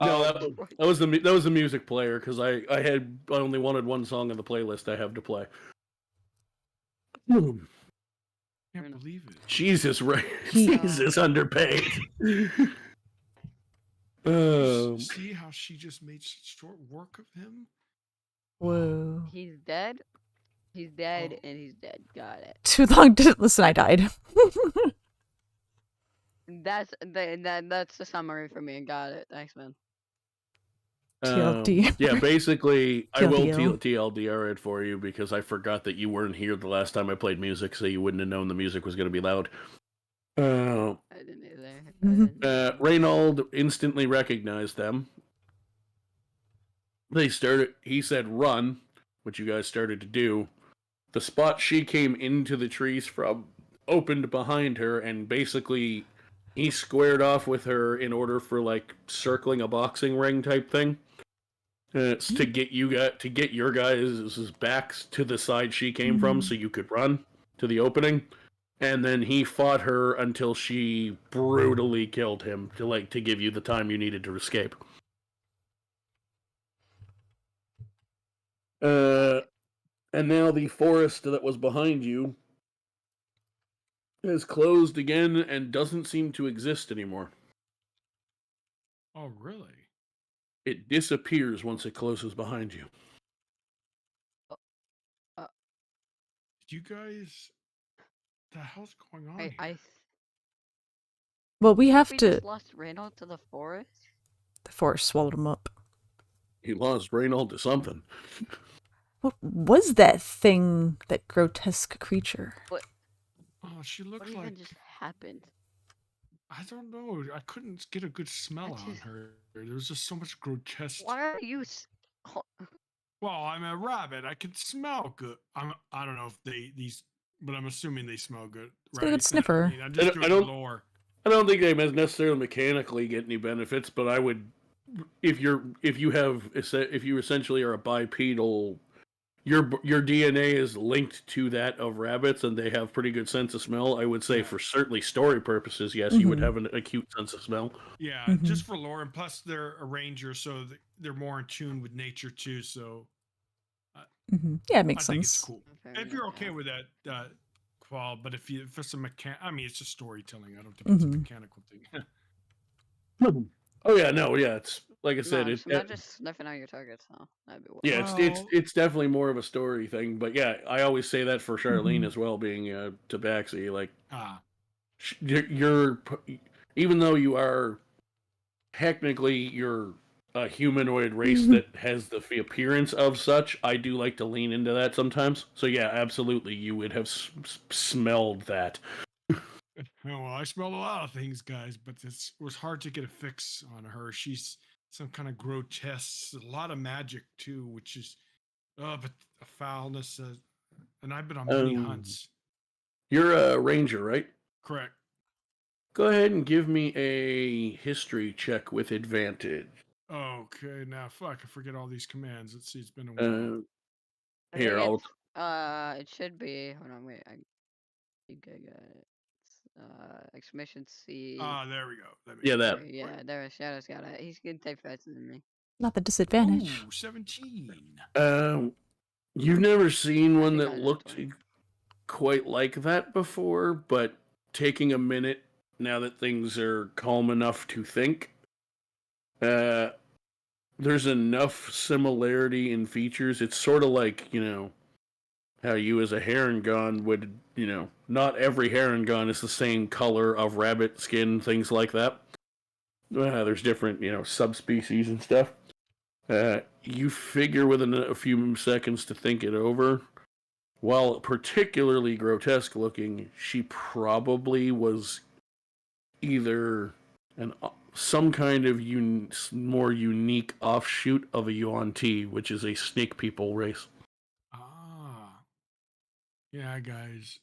no, that was the music player because I only wanted one song on the playlist I have to play. Can't believe it. Jesus, Ray. Jesus, underpaid. See how she just made short work of him? whoa. He's dead. He's dead and he's dead. Got it. Too long didn't listen, I died. That's the summary for me. Got it. Thanks, man. TLD. Yeah, basically, I will TLDR. TLDR it for you because I forgot that you weren't here the last time I played music, so you wouldn't have known the music was going to be loud. I didn't either. Reynold instantly recognized them. He said run, which you guys started to do. The spot she came into the trees from opened behind her, and basically he squared off with her in order for like circling a boxing ring type thing. It's to get your guys' backs to the side she came from so you could run to the opening. And then he fought her until she brutally killed him to give you the time you needed to escape. And now the forest that was behind you is closed again and doesn't seem to exist anymore. Oh, really? it disappears once it closes behind you. Did you guys? The hell's going on here? Well, we have We to. just lost Reynold to the forest. The forest swallowed him up. He lost Reynold to something. What was that thing? That grotesque creature? What? Oh, she looks What like. even just happened? I don't know. I couldn't get a good smell on her. There was just so much grotesque. Why are you? Well, I'm a rabbit. I can smell good. I don't know if these, but I'm assuming they smell good. It's got a good sniffer. I mean, I'm just doing the lore. I don't think they necessarily mechanically get any benefits, but I would, if you essentially are a bipedal, your DNA is linked to that of rabbits, and they have pretty good sense of smell. I would say for certainly story purposes, yes, you would have an acute sense of smell. Yeah, just for lore, and plus they're a ranger, so they're more in tune with nature too. So, yeah, it makes I sense. think it's cool. If you're okay with that, Qual, but if it's a I mean, it's just storytelling. I don't think it's a mechanical thing. Oh yeah, no, yeah. It's like I said, it's not just sniffing out your targets, huh? That'd be yeah, it's definitely more of a story thing. But yeah, I always say that for Charlene as well, being Tabaxi. Like, you're even though you are technically you're a humanoid race that has the appearance of such, I do like to lean into that sometimes. So yeah, absolutely, you would have smelled that. Well, I smelled a lot of things, guys, but it was hard to get a fix on her. She's some kind of grotesque, a lot of magic too, which is, but a foulness. And I've been on many hunts. You're a ranger, right? Correct. Go ahead and give me a history check with advantage. Okay, now fuck, I forget all these commands. Let's see, it's been a while. Here, I'll. It should be. Hold on, wait. I think I got it. Exclamation C. There we go. Yeah, there. Shadow's got it. He's gonna type faster than me. Not the disadvantage. Ooh, 17. You've never seen one that looked quite like that before, but taking a minute now that things are calm enough to think, there's enough similarity in features. It's sort of like, how you as a Harengon would, not every Harengon is the same color of rabbit skin, things like that. There's different, subspecies and stuff. You figure within a few seconds to think it over. While particularly grotesque looking, she probably was either some kind of more unique offshoot of a Yuan-Ti, which is a snake people race. Yeah, guys.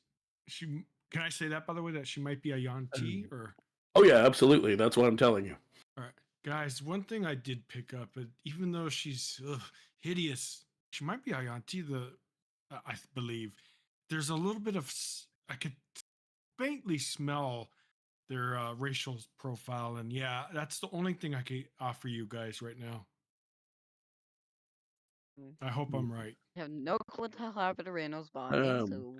Can I say that, by the way, that she might be a Yuan-Ti, or? Oh yeah, absolutely. That's what I'm telling you. All right, guys. One thing I did pick up, even though she's hideous, she might be a Yuan-Ti. I believe there's a little bit of. I could faintly smell their racial profile, and yeah, that's the only thing I can offer you guys right now. I hope I'm right. I have no clue what the hell happened to Reynold's body, so.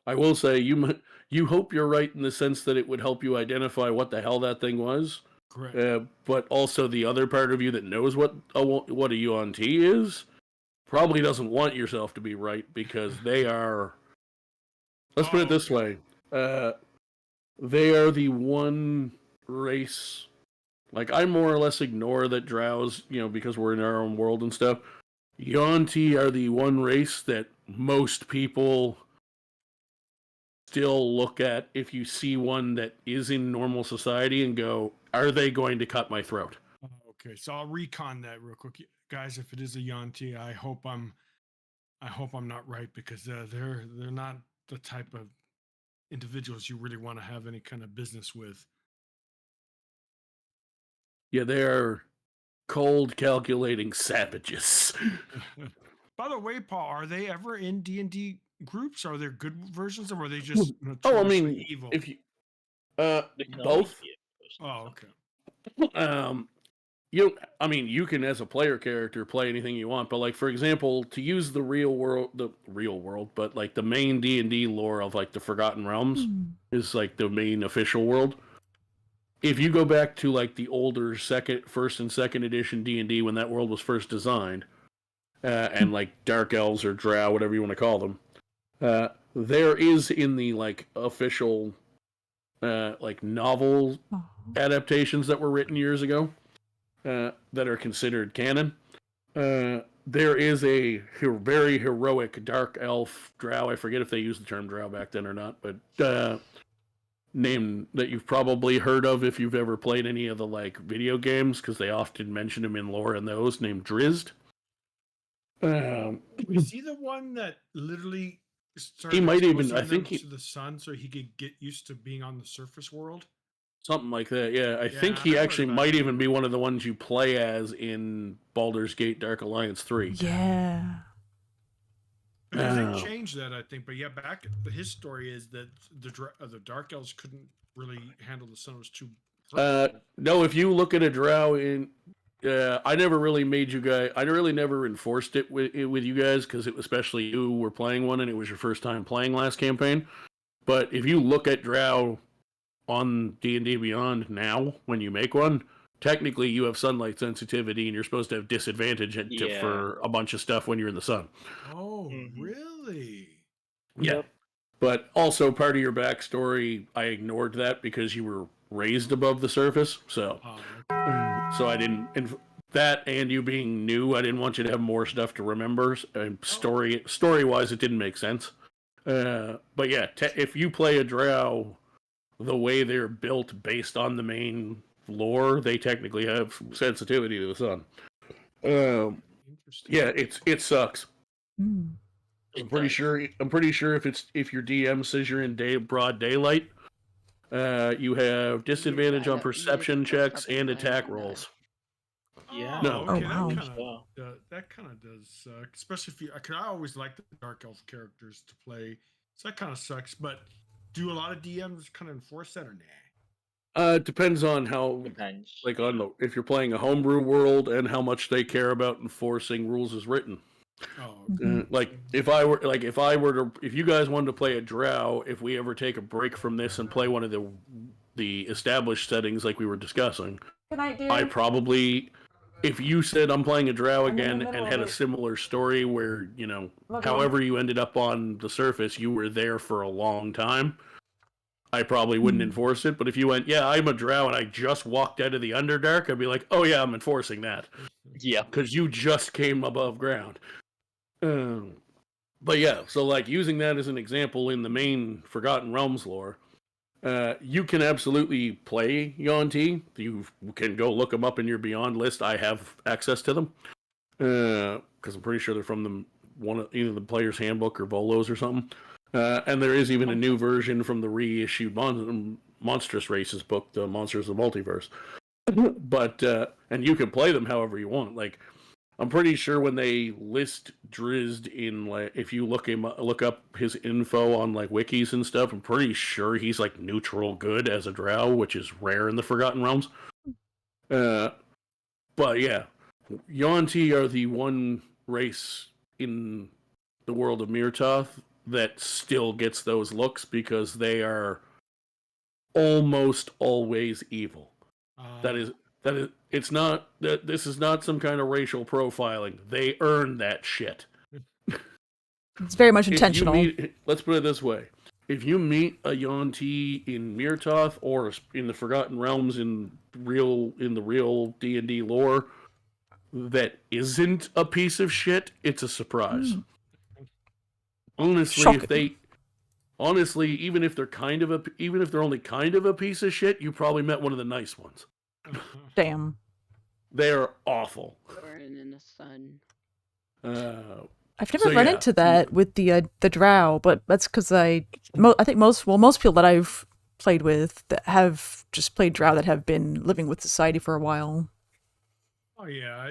I will say you hope you're right in the sense that it would help you identify what the hell that thing was. Correct. But also the other part of you that knows what a Yuan-Ti is probably doesn't want yourself to be right, because they are. Let's put it this way: they are the one race. Like, I more or less ignore that drows, because we're in our own world and stuff. Yuan-Ti are the one race that most people still look at if you see one that is in normal society and go, are they going to cut my throat? Okay, so I'll recon that real quick, guys. If it is a Yuan-Ti, I hope I'm not right, because they're not the type of individuals you really want to have any kind of business with. Yeah, they are cold, calculating savages. By the way, Paul, are they ever in D&D groups? Are there good versions, or are they just evil? If you both. Oh, okay. You can, as a player character, play anything you want, but like, for example, to use the real world, but like the main D&D lore of like the Forgotten Realms is like the main official world. if you go back to like the older first and second edition D&D when that world was first designed, and like dark elves or drow, whatever you want to call them, there is in the like official like novel adaptations that were written years ago that are considered canon. There is a very heroic dark elf drow. I forget if they used the term drow back then or not, but name that you've probably heard of if you've ever played any of the like video games, because they often mention him in lore in those, named Drizzt. Is he the one that literally started he might even, exposing I think them to the sun so he could get used to being on the surface world? something like that, yeah. I think I he heard actually about might it. even be one of the ones you play as in Baldur's Gate Dark Alliance 3. Yeah. Because they changed that, I think. But yeah, back his story is that the Dark Elves couldn't really handle the sun. It was too. No, if you look at a drow in, I never really made you guys. I really never enforced it with you guys because especially you were playing one and it was your first time playing last campaign. But if you look at drow on D&D Beyond now, when you make one, technically you have sunlight sensitivity and you're supposed to have disadvantage for a bunch of stuff when you're in the sun. Oh, really? Yeah. But also part of your backstory, I ignored that because you were raised above the surface. So, so I didn't. That and you being new, I didn't want you to have more stuff to remember. And story-wise, it didn't make sense. But yeah, if you play a drow, the way they're built based on the main lore, they technically have sensitivity to the sun. Yeah, it sucks. I'm pretty sure if your DM says you're in broad daylight, you have disadvantage on perception checks and attack rolls. Yeah. No. Okay, wow. that kind of does suck, especially if you. Cause I always like the Dark Elf characters to play, so that kind of sucks. But do a lot of DMs kind of enforce that or nah? It depends on how, like if you're playing a homebrew world and how much they care about enforcing rules as written. Oh, like if you guys wanted to play a drow, if we ever take a break from this and play one of the established settings like we were discussing, Good night, dear. I probably, if you said I'm playing a drow again and had a similar story where, however you ended up on the surface, you were there for a long time, I probably wouldn't enforce it. But if you went, yeah, I'm a drow and I just walked out of the Underdark, I'd be like, oh yeah, I'm enforcing that. Yeah. Because you just came above ground. But yeah, so like using that as an example in the main Forgotten Realms lore, you can absolutely play Yuan-Ti. You can go look them up in your Beyond list. I have access to them because I'm pretty sure they're from either the Player's Handbook or Volos or something. And there is even a new version from the reissued Monstrous Races book, the Monsters of the Multiverse. But and you can play them however you want. Like, I'm pretty sure when they list Drizzt in, like, if you look up his info on like wikis and stuff, I'm pretty sure he's like neutral good as a drow, which is rare in the Forgotten Realms. But yeah, Yuan-Ti are the one race in the world of Myrtoth that still gets those looks because they are almost always evil. That is, it's not, this is not some kind of racial profiling. They earn that shit. It's very much intentional. Let's put it this way. If you meet a Yuan-Ti in Myrtoth or in the Forgotten Realms in the real D&D lore that isn't a piece of shit, it's a surprise. Honestly, even if they're only kind of a piece of shit, you probably met one of the nice ones. Damn. They're awful. Burning in the sun. I've never run into that with the drow, but that's because I think most people that I've played with that have just played drow that have been living with society for a while. Oh yeah,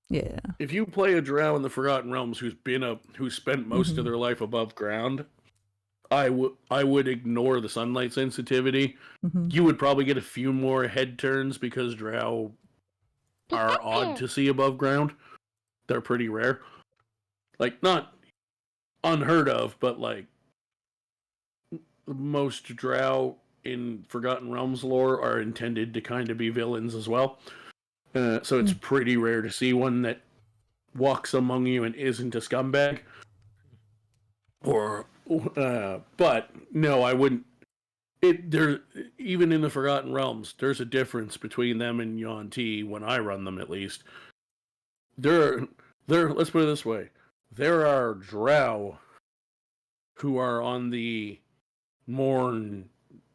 yeah. If you play a drow in the Forgotten Realms who's spent most of their life above ground, I would ignore the sunlight sensitivity. You would probably get a few more head turns because drow are odd to see above ground. They're pretty rare. Like, not unheard of, but like most drow in Forgotten Realms lore are intended to kind of be villains as well. So it's pretty rare to see one that walks among you and isn't a scumbag. But no, I wouldn't. Even in the Forgotten Realms, there's a difference between them and Yuan-Ti when I run them, at least. Let's put it this way: there are drow who are on the more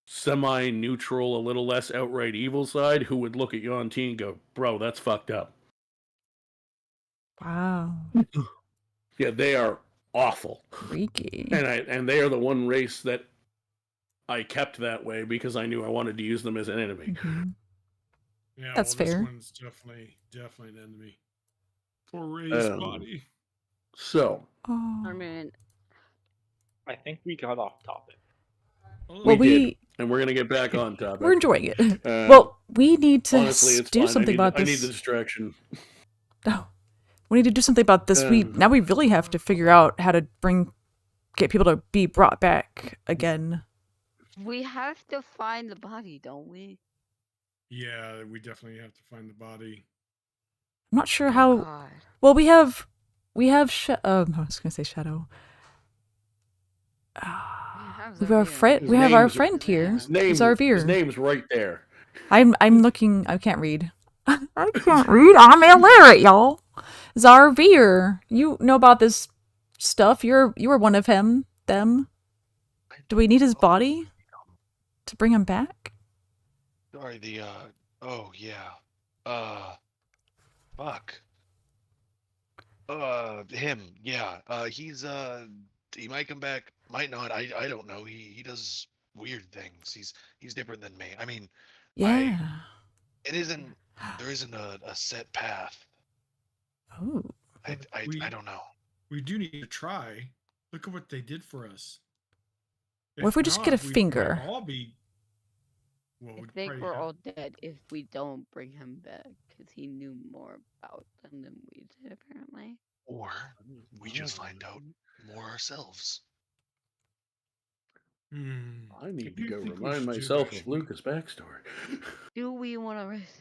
semi-neutral, a little less outright evil side, who would look at Yuan-Ti and go, "Bro, that's fucked up." Wow. Yeah, they are awful. Freaky. And they are the one race that I kept that way because I knew I wanted to use them as an enemy. Mm-hmm. Yeah, That's well, fair. This one's definitely an enemy. Poor Ray's body. So, I mean, I think we got off topic. Well, we did, and we're gonna get back on topic. We're enjoying it. Well, we need to honestly, it's do fine. something about I this. need the distraction. Oh, we need to do something about this. Now we really have to figure out how to get people to be brought back again. we have to find the body, don't we? Yeah, we definitely have to find the body. I'm not sure how. God. Well, we have. I was gonna say Shadow. We have our friend. We have our friend here. His name's right there. I'm looking. I can't read. I can't read. I'm illiterate, y'all. Zarvir, you know about this stuff. You were one of them. Do we need his body to bring him back? Sorry, oh yeah. Fuck. Him, yeah. He might come back, might not. I don't know. He does weird things. He's different than me. I mean, yeah. There isn't a set path. Oh. I don't know. We do need to try. Look at what they did for us. What if we just get a finger? All be. Well, I think we're all dead if we don't bring him back, because he knew more about them than we did, apparently. Or we just find out more ourselves. I need to go remind myself of Luca's backstory. Do we want to risk?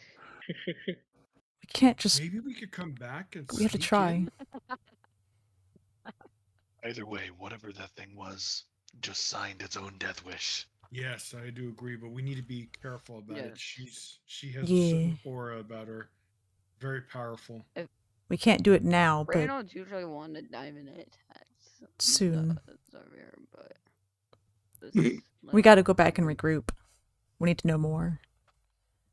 We can't just. Maybe we could come back and. We have to try. Either way, whatever that thing was, just signed its own death wish. Yes, I do agree, but we need to be careful about it. She has a Yeah. certain aura about her, very powerful. We can't do it now, but Reynolds usually want to dive in it soon. But We got to go back and regroup. We need to know more.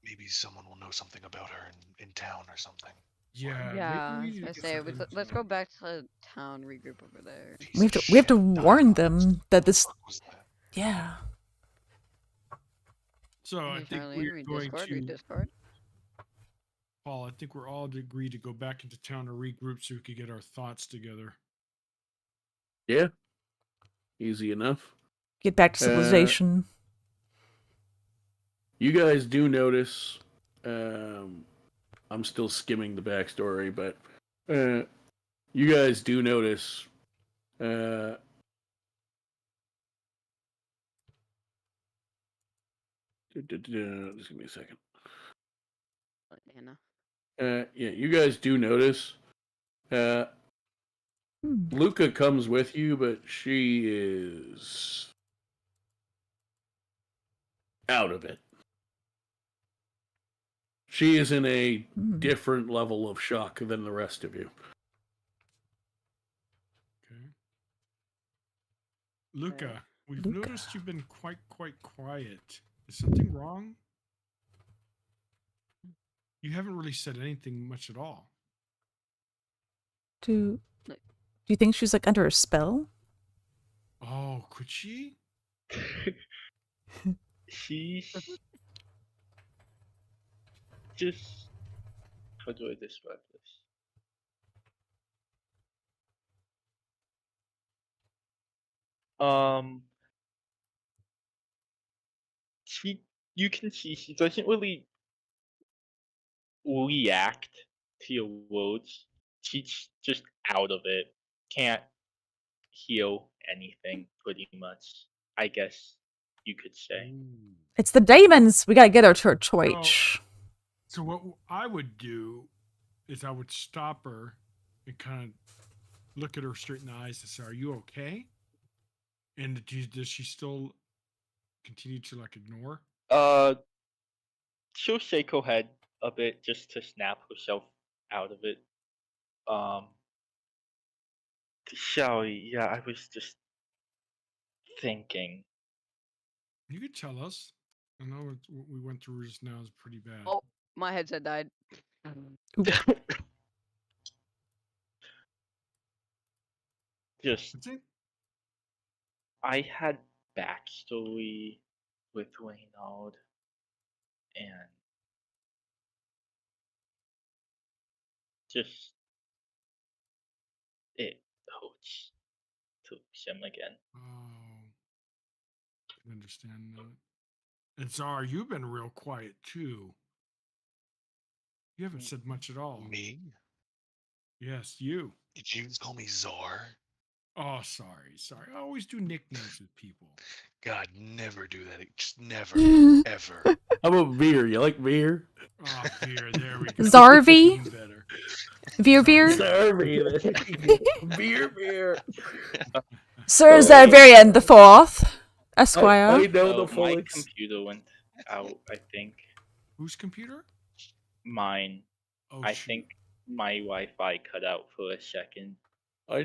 Maybe someone will know something about her in town or something. Yeah. I say let's go back to town, regroup over there. We have to warn them that this. Yeah. So I think we're going to. Paul, I think we're all agreed to go back into town to regroup so we could get our thoughts together. Yeah. Easy enough. Get back to civilization. You guys do notice. I'm still skimming the backstory, but you guys do notice. Just give me a second. Yeah, you guys do notice. Luca comes with you, but she is out of it. She is in a different level of shock than the rest of you. Okay. Luca, we've noticed you've been quite quiet. Is something wrong? You haven't really said anything much at all. Do you think she's like under a spell? Oh, could she? She's just, how do I describe this? You can see she doesn't really react to your words. She's just out of it. Can't heal anything, pretty much. I guess you could say. It's the demons. We gotta get her to her choice. So what I would do is I would stop her and kind of look at her straight in the eyes and say, "Are you okay?" And does she still continue to like ignore? She'll shake her head a bit just to snap herself out of it. Shelly, yeah, I was just thinking. You could tell us. I know what we went through just now is pretty bad. Oh, my headset died. Just, I had backstory with Reynald, and just it hurts to see him again. Oh, I can understand that. And Czar, you've been real quiet too. You haven't said much at all. Me? Yes, you. Did you just call me Czar? Oh, sorry. I always do nicknames with people. God, never do that. Just never, ever. How about beer? You like beer? Oh, beer. There we go. Zarvi? Better. Veer? Zarvi. Beer. Sir Zarvarian the Fourth, Esquire. I know the full my computer went out, I think. Whose computer? Mine. Oh, I shoot. think my Wi-Fi cut out for a second. I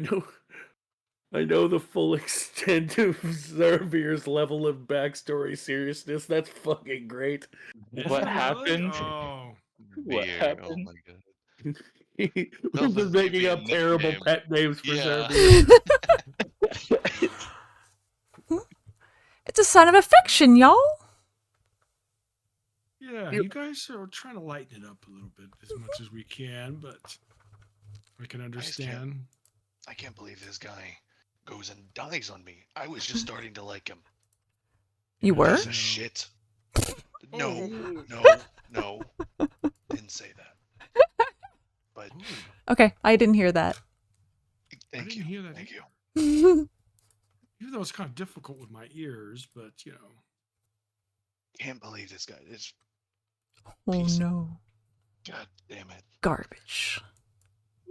know the full extent of Zarvir's level of backstory seriousness. That's fucking great. What happened? Oh. What Beer. happened? Oh my god. We've been making up terrible pet names for Yeah. Zarvir. It's a sign of affection, y'all. Yeah, you guys are trying to lighten it up a little bit as much as we can, but I can understand. I can't believe this guy goes and dies on me. I was just starting to like him. You were? Piece of shit. No. Didn't say that. But Okay, I didn't hear that. I didn't hear that. Thank you. Even though it's kind of difficult with my ears, but you know. Can't believe this guy. It's Oh no. God damn it. Garbage.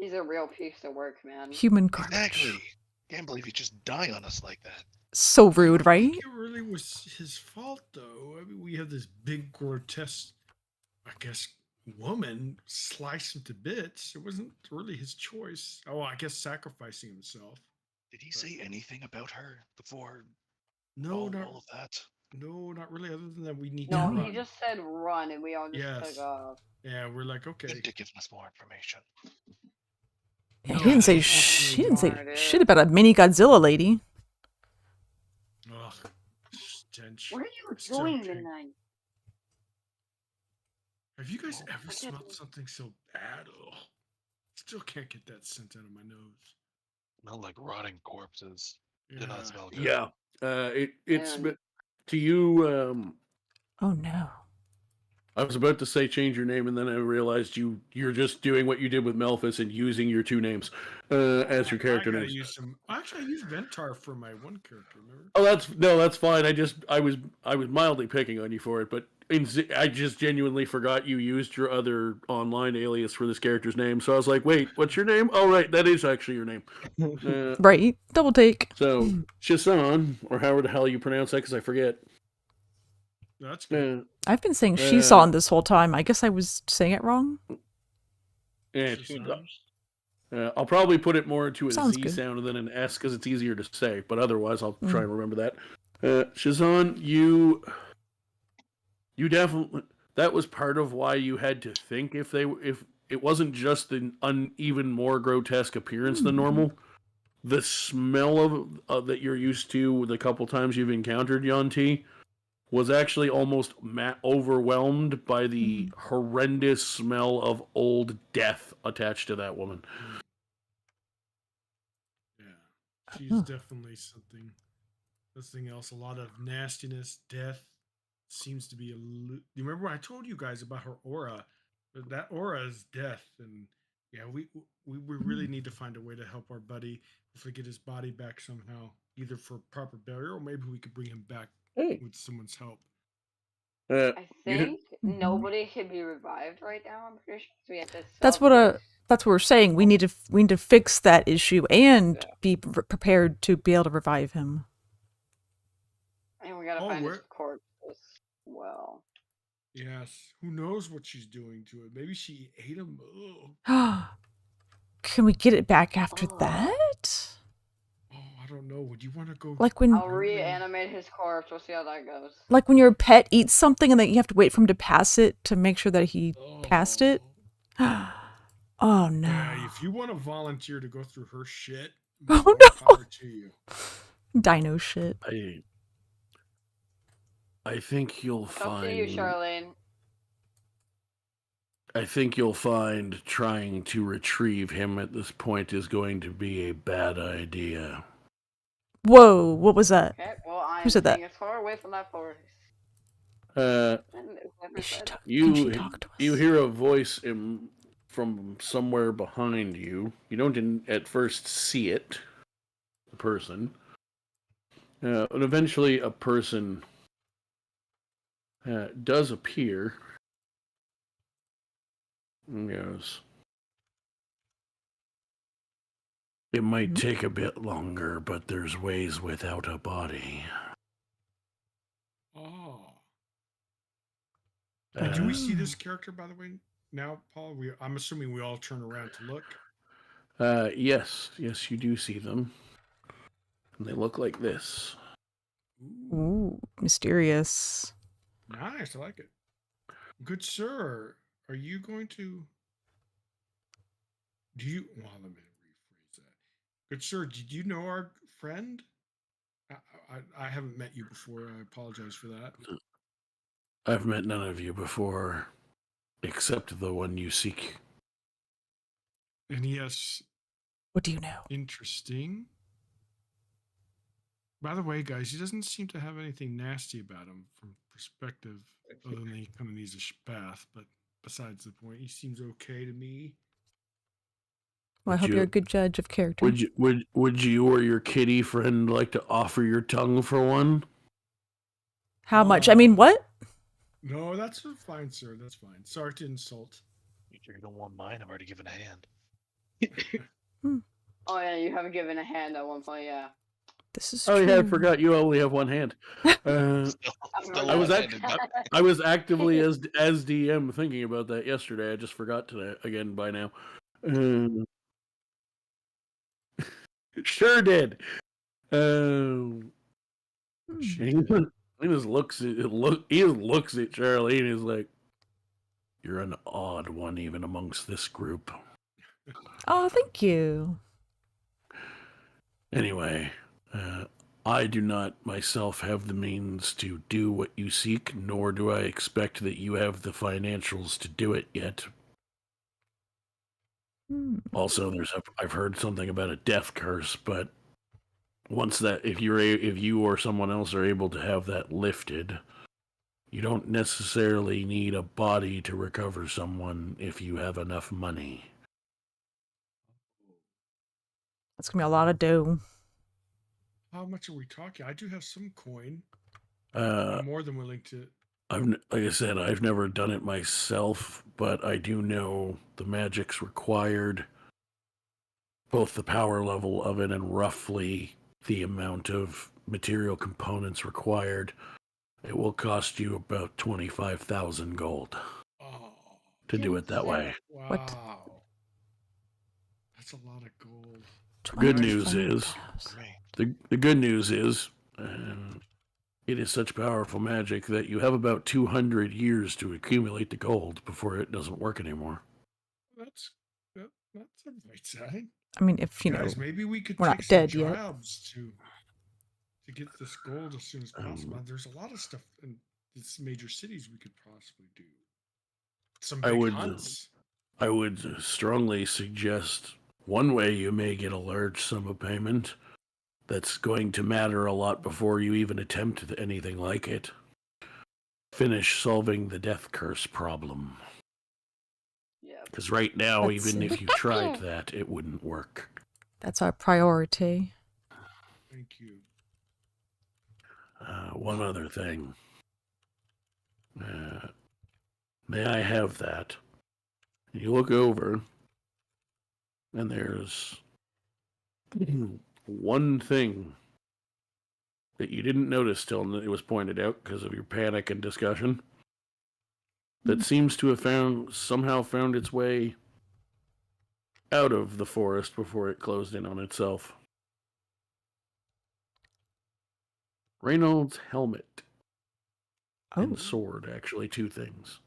He's a real piece of work, man. Human garbage. Exactly. Can't believe he just die on us like that. So rude, I right? think it really was his fault, though. I mean, we have this big, grotesque, I guess, woman sliced into bits. It wasn't really his choice. Oh, I guess sacrificing himself. Did he say anything about her before No, all not of that? No, not really. Other than that, we need No, to run. he just said run, and we all just Yes. took off. Yeah, we're like, okay. Need to give us more information. Yeah, No, he didn't say unfortunately he didn't say not. shit about a mini Godzilla lady. Ugh, stench. What are you Still doing can't- midnight? Have you guys ever smelled something so bad? Ugh. Still can't get that scent out of my nose. Smell like rotting corpses. Yeah. Did not smell good. Yeah. It's Man. to you. Oh no. I was about to say change your name, and then I realized you're just doing what you did with Melphis and using your two names as your character I gotta names. use some. Actually, I used Ventar for my one character. Remember? Oh, that's fine. I was mildly picking on you for it, but I just genuinely forgot you used your other online alias for this character's name. So I was like, wait, what's your name? Oh, right, that is actually your name. Right. Double take. So Shisan, or however the hell you pronounce that, because I forget. That's good. I've been saying Shisan this whole time. I guess I was saying it wrong. Yeah, Shisan. I'll probably put it more into a Sounds Z good. sound than an S because it's easier to say. But otherwise, I'll try and remember that. Shazan, you definitely, that was part of why you had to think if it wasn't just an uneven, more grotesque appearance than normal. The smell of that you're used to the couple times you've encountered Yanti was actually almost overwhelmed by the horrendous smell of old death attached to that woman. Yeah, she's definitely something else. A lot of nastiness, death. Seems to be you remember when I told you guys about her aura? That aura is death, and yeah, we really need to find a way to help our buddy. Hopefully, get his body back somehow. either for proper burial, or maybe we could bring him back Hey. with someone's help. I think nobody can be revived right now. I'm pretty sure we have to. That's what we're saying. We need to fix that issue and be prepared to be able to revive him. And we gotta find his corpse as well. Yes. Who knows what she's doing to it? Maybe she ate him. Can we get it back after that? Oh, I don't know. Would you want to go? Like when I'll reanimate his corpse. We'll see how that goes. Like when your pet eats something and then you have to wait for him to pass it to make sure that he passed it. Oh no. Yeah, if you want to volunteer to go through her shit, oh no. Power to you. Dino shit. I think you'll find. Up to you, Charlene. I think you'll find trying to retrieve him at this point is going to be a bad idea. Whoa, what was that? Okay, well, Who said that? as far away from that forest. You hear a voice from somewhere behind you. You don't at first see it, the person. And eventually a person does appear. And goes, it might take a bit longer, but there's ways without a body. Oh. Do we see this character, by the way, now, Paul? I'm assuming we all turn around to look. Yes, you do see them. And they look like this. Ooh, mysterious. Nice, I like it. Good sir, are you going to... Well, let me rephrase that. Good sir, did you know our friend? I haven't met you before. I apologize for that. I've met none of you before, except the one you seek. And yes. What do you know? Interesting. By the way, guys, he doesn't seem to have anything nasty about him from perspective, other than he kind of needs a bath. But besides the point, he seems okay to me. Well, I hope you're a good judge of character. Would you or your kitty friend like to offer your tongue for one? How much? I mean, what? No, that's fine, sir. That's fine. Sorry to insult. You don't want mine. I've already given a hand. Oh yeah, you haven't given a hand at one point, yeah. This is. Oh yeah, I forgot you only have one hand. I was actively as DM thinking about that yesterday. I just forgot to again by now. Sure did. He just looks at Charlie and is like, "You're an odd one, even amongst this group." Oh, thank you. Anyway, I do not myself have the means to do what you seek, nor do I expect that you have the financials to do it yet. Also, I've heard something about a death curse, but once that, if you or someone else are able to have that lifted, you don't necessarily need a body to recover someone if you have enough money. That's gonna be a lot of dough. How much are we talking? I do have some coin. I'm more than willing to. Like I said, I've never done it myself, but I do know the magic's required, both the power level of it and roughly the amount of material components required. It will cost you about 25,000 gold to do it that way. Wow. What? That's a lot of gold. The good news is, the good news is, it is such powerful magic that you have about 200 years to accumulate the gold before it doesn't work anymore. That's a right side. I mean, if you Guys, know, maybe we could we're take not some dead yet. jobs to get this gold as soon as possible. There's a lot of stuff in these major cities we could possibly do. Some big hunts. I would strongly suggest one way you may get a large sum of payment that's going to matter a lot before you even attempt anything like it. Finish solving the death curse problem. Because right now, even if you tried that, it wouldn't work. That's our priority. Thank you. One other thing. May I have that? You look over, and there's one thing that you didn't notice till it was pointed out because of your panic and discussion that seems to have somehow found its way out of the forest before it closed in on itself. Reynolds' helmet and sword, actually, two things.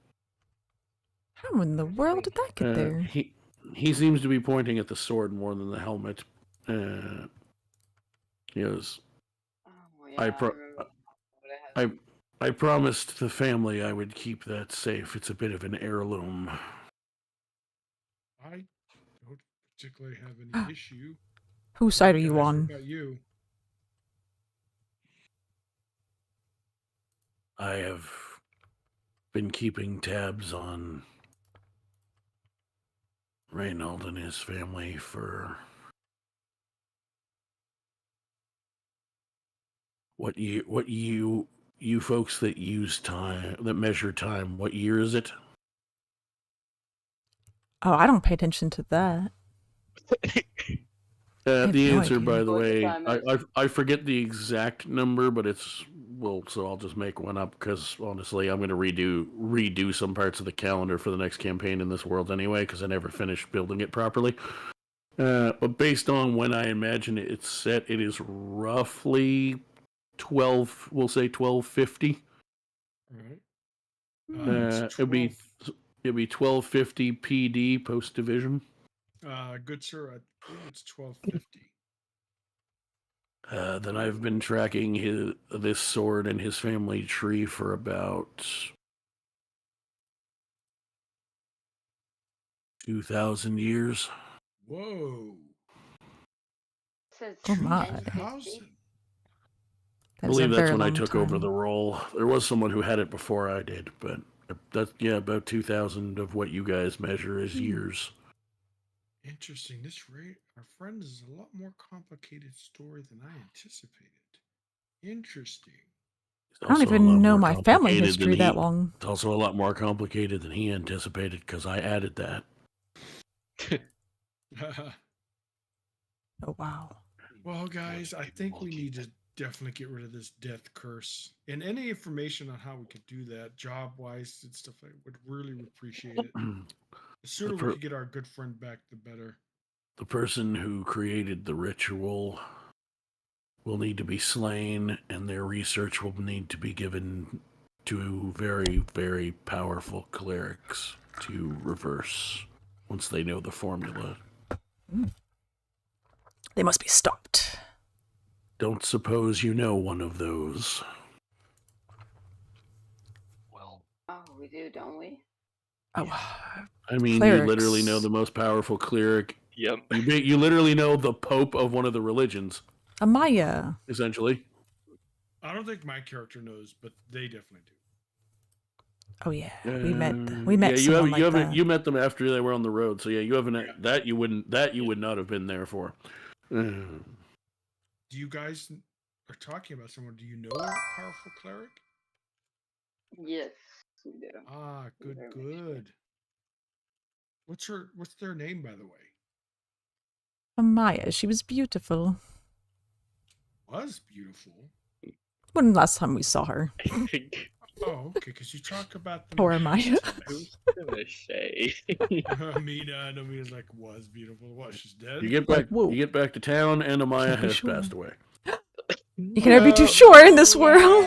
How in the world did that get there? He seems to be pointing at the sword more than the helmet. He goes, I promised the family I would keep that safe. It's a bit of an heirloom. I don't particularly have any issue. Whose side are you What on? about you? I have been keeping tabs on Reynold and his family for what you folks that use time, that measure time, what year is it? Oh, I don't pay attention to that. The answer, idea. by the way, I forget the exact number, but it's, well, so I'll just make one up because honestly, I'm going to redo some parts of the calendar for the next campaign in this world anyway, because I never finished building it properly. But based on when I imagine it's set, it is roughly 12. We'll say 1250. All right. It'd be 1250 PD post division. Good sir, I think it's 1250. Then I've been tracking this sword and his family tree for about 2,000 years. Whoa. Oh my. 2,000? I believe that's when I took over the role. There was someone who had it before I did, but that's, yeah, about 2,000 of what you guys measure as years. Interesting. Our friend is a lot more complicated story than I anticipated. Interesting. I don't even know my family history that long. It's also a lot more complicated than he anticipated because I added that. Oh, wow. Well, guys, I think we need to definitely get rid of this death curse. And any information on how we could do that, job-wise and stuff, I would really appreciate it. The sooner we could get our good friend back, the better. The person who created the ritual will need to be slain, and their research will need to be given to very, very powerful clerics to reverse once they know the formula. They must be stopped. Don't suppose you know one of those. Oh, we do, don't we? Oh, I mean, clerics. You literally know the most powerful cleric. Yep. You literally know the pope of one of the religions. Amaya. Essentially. I don't think my character knows, but they definitely do. Oh yeah, we met. Yeah, that. You met them after they were on the road. So yeah, you haven't that you would not have been there for. Do you guys are talking about someone? Do you know a powerful cleric? Yes, we do. Ah, good. What's their name, by the way? Amaya. She was beautiful. Was beautiful. When last time we saw her? Oh, okay. Because you talk about the Poor Amaya. Who's gonna say? Amina's like was beautiful. What? She's dead. You get back to town, and Amaya has passed away. You can never be too sure in this world.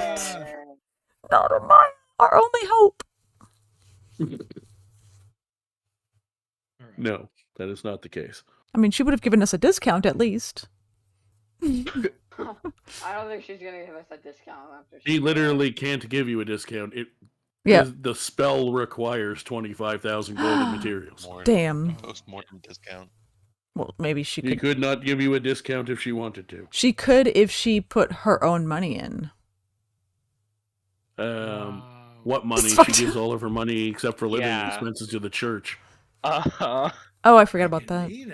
Not Amaya, our only hope. No, that is not the case. I mean, she would have given us a discount at least. I don't think she's gonna give us a discount after. She literally can't give you a discount. The spell requires 25,000 golden materials. Damn. Post-mortem discount. Well, maybe she could. She could not give you a discount if she wanted to. She could if she put her own money in. What money? She gives all of her money except for living expenses to the church. Oh, I forgot about that. She's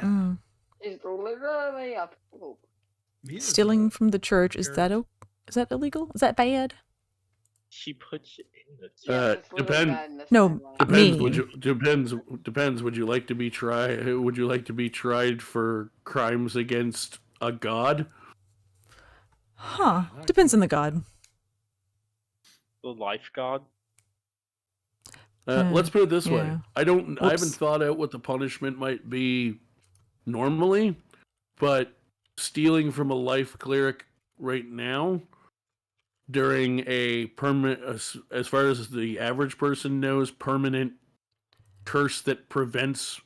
literally up. Stealing from the church, is that Is that illegal? Is that bad? She puts it in the Yeah, it's literally depend- bad in this No, timeline. Depends. Me. Would you depends? Would you like to be tried for crimes against a god? Huh. Depends on the god. The life god. Let's put it this way. yeah. I haven't Whoops. thought out what the punishment might be normally, but stealing from a life cleric right now during a permanent, as far as the average person knows, permanent curse that prevents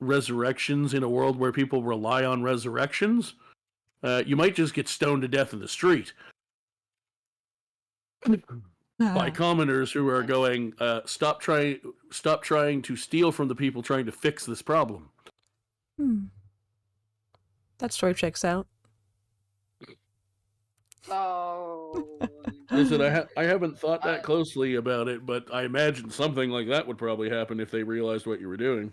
resurrections in a world where people rely on resurrections, you might just get stoned to death in the street by commoners who are going, stop trying to steal from the people trying to fix this problem. That story checks out. So. Listen, I haven't thought that closely about it, but I imagine something like that would probably happen if they realized what you were doing.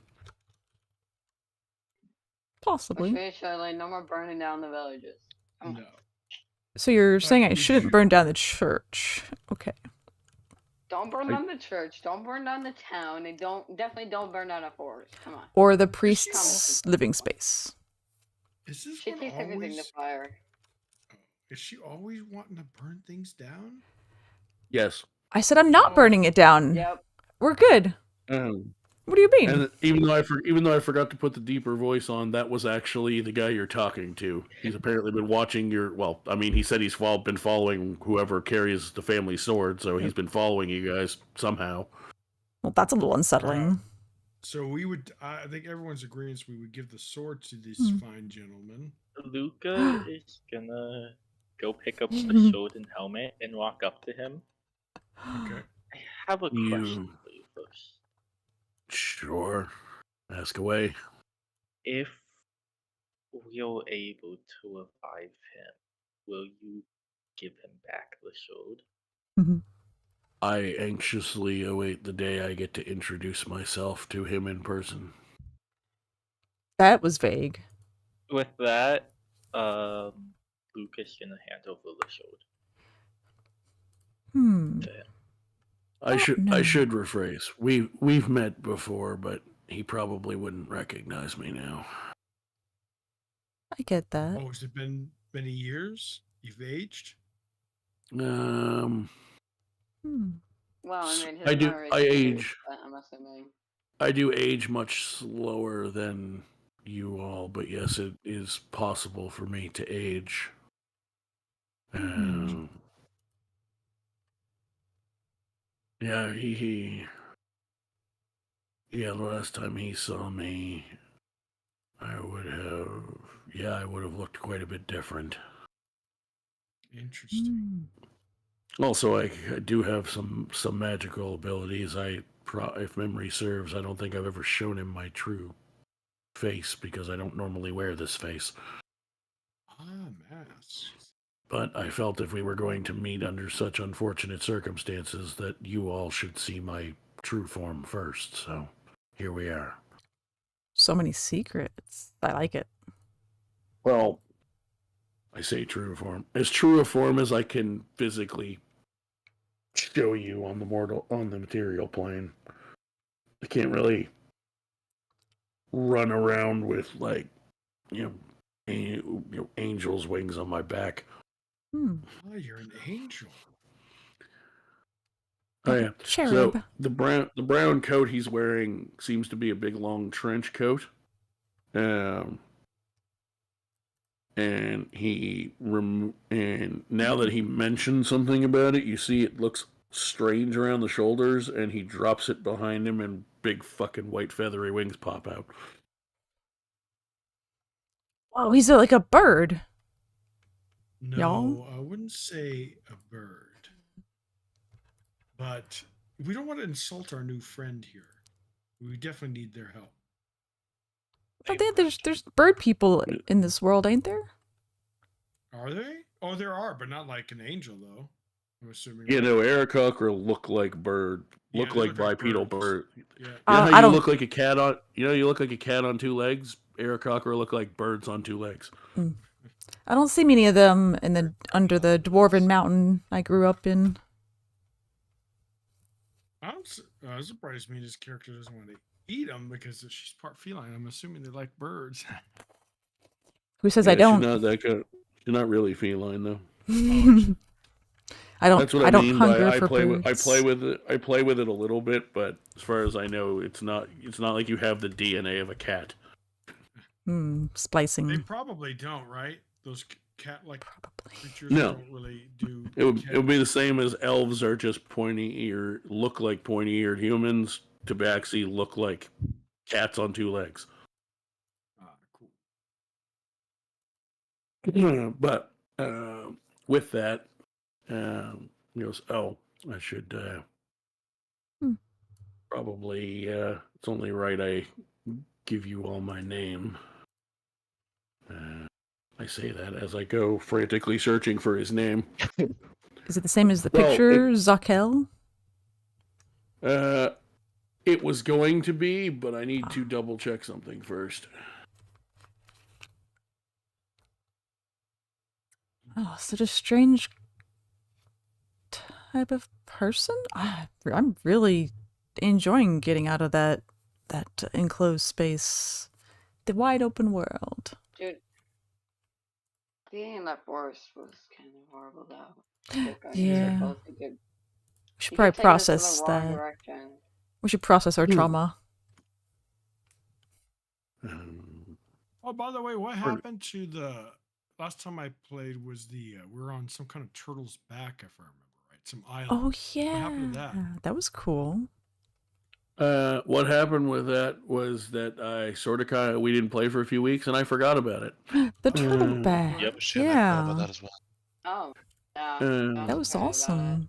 Possibly. Officially, no more burning down the villages. No. So you're saying I we shouldn't should- burn down the church. Okay. Don't burn down the church. Don't burn down the town. And definitely don't burn down a forest. Come on. Or the priest's living space. Is this She one takes everything to always? fire. Is she always wanting to burn things down? Yes. I said I'm not burning it down. Yep. We're good. What do you mean? And even though I forgot to put the deeper voice on, that was actually the guy you're talking to. He's apparently been watching your. Well, I mean, he said he's been following whoever carries the family sword, so he's been following you guys somehow. Well, that's a little unsettling. So we would. I think everyone's agreeing we would give the sword to this fine gentleman. Luca is gonna go pick up the sword and helmet and walk up to him. Okay. I have a question for you first. Sure. Ask away. If we're able to revive him, will you give him back the sword? I anxiously await the day I get to introduce myself to him in person. That was vague. With that, Luca's gonna hand over the sword. I should rephrase. We've met before, but he probably wouldn't recognize me now. I get that. Oh, has it been many years? You've aged? Well, I mean, his I do. memory I is age. I'm assuming. I do age much slower than you all, but yes, it is possible for me to age. Yeah, the last time he saw me, I would have looked quite a bit different. Interesting. Also, I do have some magical abilities. If memory serves, I don't think I've ever shown him my true face because I don't normally wear this face. Mask. But I felt if we were going to meet under such unfortunate circumstances that you all should see my true form first, so here we are. So many secrets. I like it. Well, I say true form. As true a form as I can physically show you on the material plane. I can't really run around with angel's wings on my back. Oh, you're an angel. Oh yeah. Cherub. So the brown coat he's wearing seems to be a big long trench coat. And now that he mentioned something about it, you see it looks strange around the shoulders, and he drops it behind him, and big fucking white feathery wings pop out. Oh, he's like a bird. No, Y'all? I wouldn't say a bird. But we don't want to insult our new friend here. We definitely need their help. I think there's bird people in this world, ain't there? Are they? Oh, there are, but not like an angel, though. I'm assuming. You know, Aarakocra look like bird, Yeah, look they like look like bipedal birds. bird. Yeah. You know I how you don't- look like a cat on? You know, you look like a cat on two legs. Aarakocra look like birds on two legs. I don't see many of them under the dwarven mountain I grew up in. I'm surprised Mina's character doesn't want to eat them because she's part feline. I'm assuming they like birds. Who says I don't? She's not that good. She's not really feline though. I don't. That's what I don't mean hunger by for I birds. play with it. I play with it a little bit, but as far as I know, it's not like you have the DNA of a cat. Splicing. They probably don't, right? Those cat-like creatures No. don't really do. It would be the same as elves are just look like pointy-eared humans. Tabaxi look like cats on two legs. Cool. But with that, he goes, "Oh, I should probably. It's only right I give you all my name." I say that as I go frantically searching for his name. Is it the same as the picture, Zakel? It was going to be, but I need to double check something first. Oh, such a strange type of person. I'm really enjoying getting out of that enclosed space, the wide open world. Dude, being in that forest was kind of horrible, though. Yeah. We should probably process that. We should process our trauma. Oh, by the way, what happened to the last time I played? Was we were on some kind of turtle's back, if I remember right, some island. Oh yeah, what happened to that? That was cool. What happened with that was that I sort of we didn't play for a few weeks and I forgot about it. The turtle back. Yep, yeah. I forgot about that as well. Oh, that was awesome.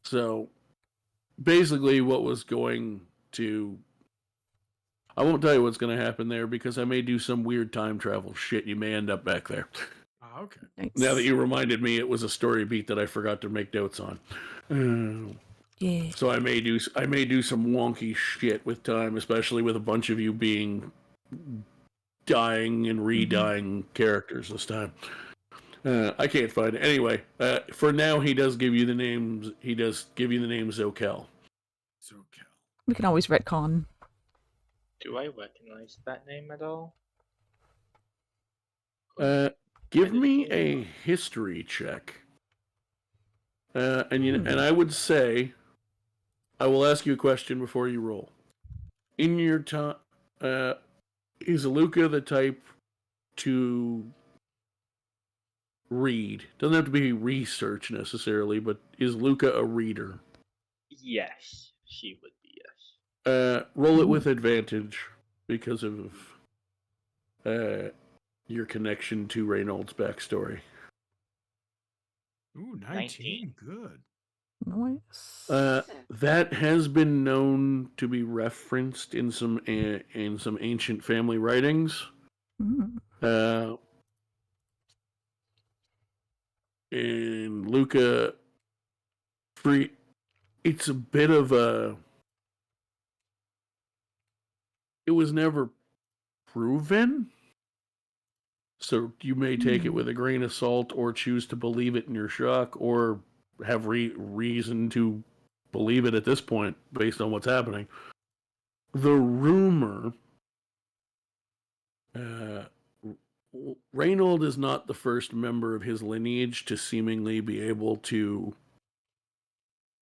So, basically, what was going to... I won't tell you what's going to happen there because I may do some weird time travel shit. You may end up back there. Oh, okay. Nice. Now that you reminded me, it was a story beat that I forgot to make notes on. Yeah. So I may do some wonky shit with time, especially with a bunch of you being dying and re-dying characters this time. I can't find it. Anyway, for now, he does give you the names. He does give you the name Zokel. Zokel. We can always retcon. Do I recognize that name at all? Give me a history check. And I would say, I will ask you a question before you roll. In your time, is Luca the type to read? Doesn't have to be research necessarily, but is Luca a reader? Yes, she would be, yes. Roll it with advantage because of your connection to Reynolds' backstory. Ooh, 19. Good. Nice. That has been known to be referenced in some ancient family writings. And Luca, it's a bit of a... It was never proven, so you may take it with a grain of salt or choose to believe it in your shock or have reason to believe it at this point based on what's happening. The rumor... Reynold is not the first member of his lineage to seemingly be able to,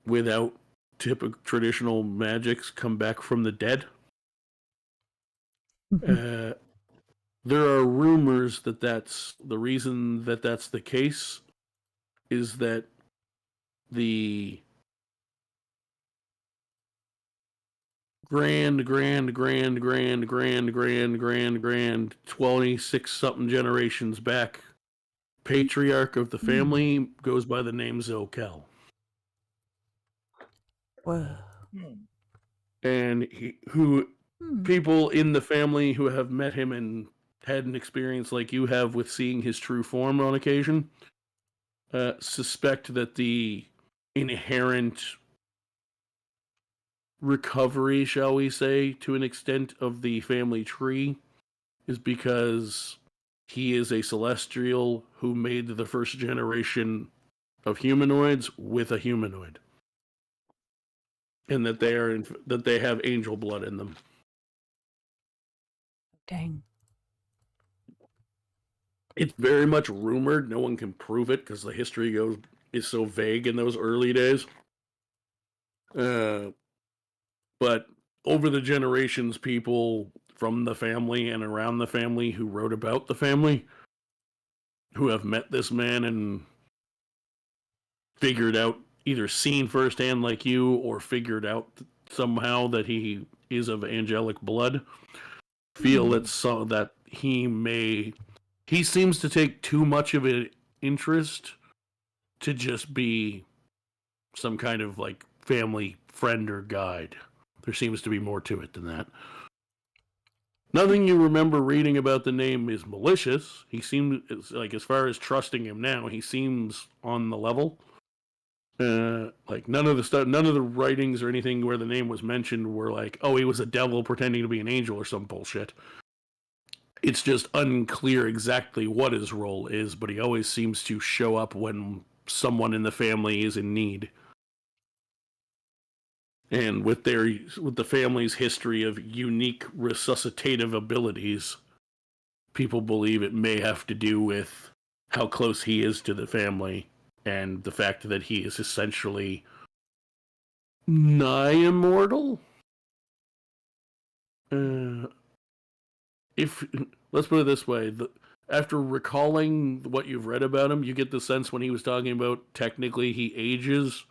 without typical traditional magics, come back from the dead. There are rumors that that's the reason that that's the case is that the grand 26 something generations back patriarch of the family goes by the name Zokel. Whoa. And people in the family who have met him and had an experience like you have with seeing his true form on occasion suspect that the inherent recovery, shall we say, to an extent of the family tree is because he is a celestial who made the first generation of humanoids with a humanoid, and that they have angel blood in them. Dang. It's very much rumored. No one can prove it because the history is so vague in those early days. But over the generations, people from the family and around the family who wrote about the family, who have met this man and figured out, either seen firsthand like you, or figured out somehow that he is of angelic blood, feel that he seems to take too much of an interest to just be some kind of like family friend or guide. There seems to be more to it than that. Nothing you remember reading about the name is malicious. He seemed like, as far as trusting him now, he seems on the level. Like none of the writings or anything where the name was mentioned were like, oh, he was a devil pretending to be an angel or some bullshit. It's just unclear exactly what his role is, but he always seems to show up when someone in the family is in need. And with the family's history of unique resuscitative abilities, people believe it may have to do with how close he is to the family and the fact that he is essentially nigh immortal. If let's put it this way, after recalling what you've read about him, you get the sense when he was talking about technically he ages,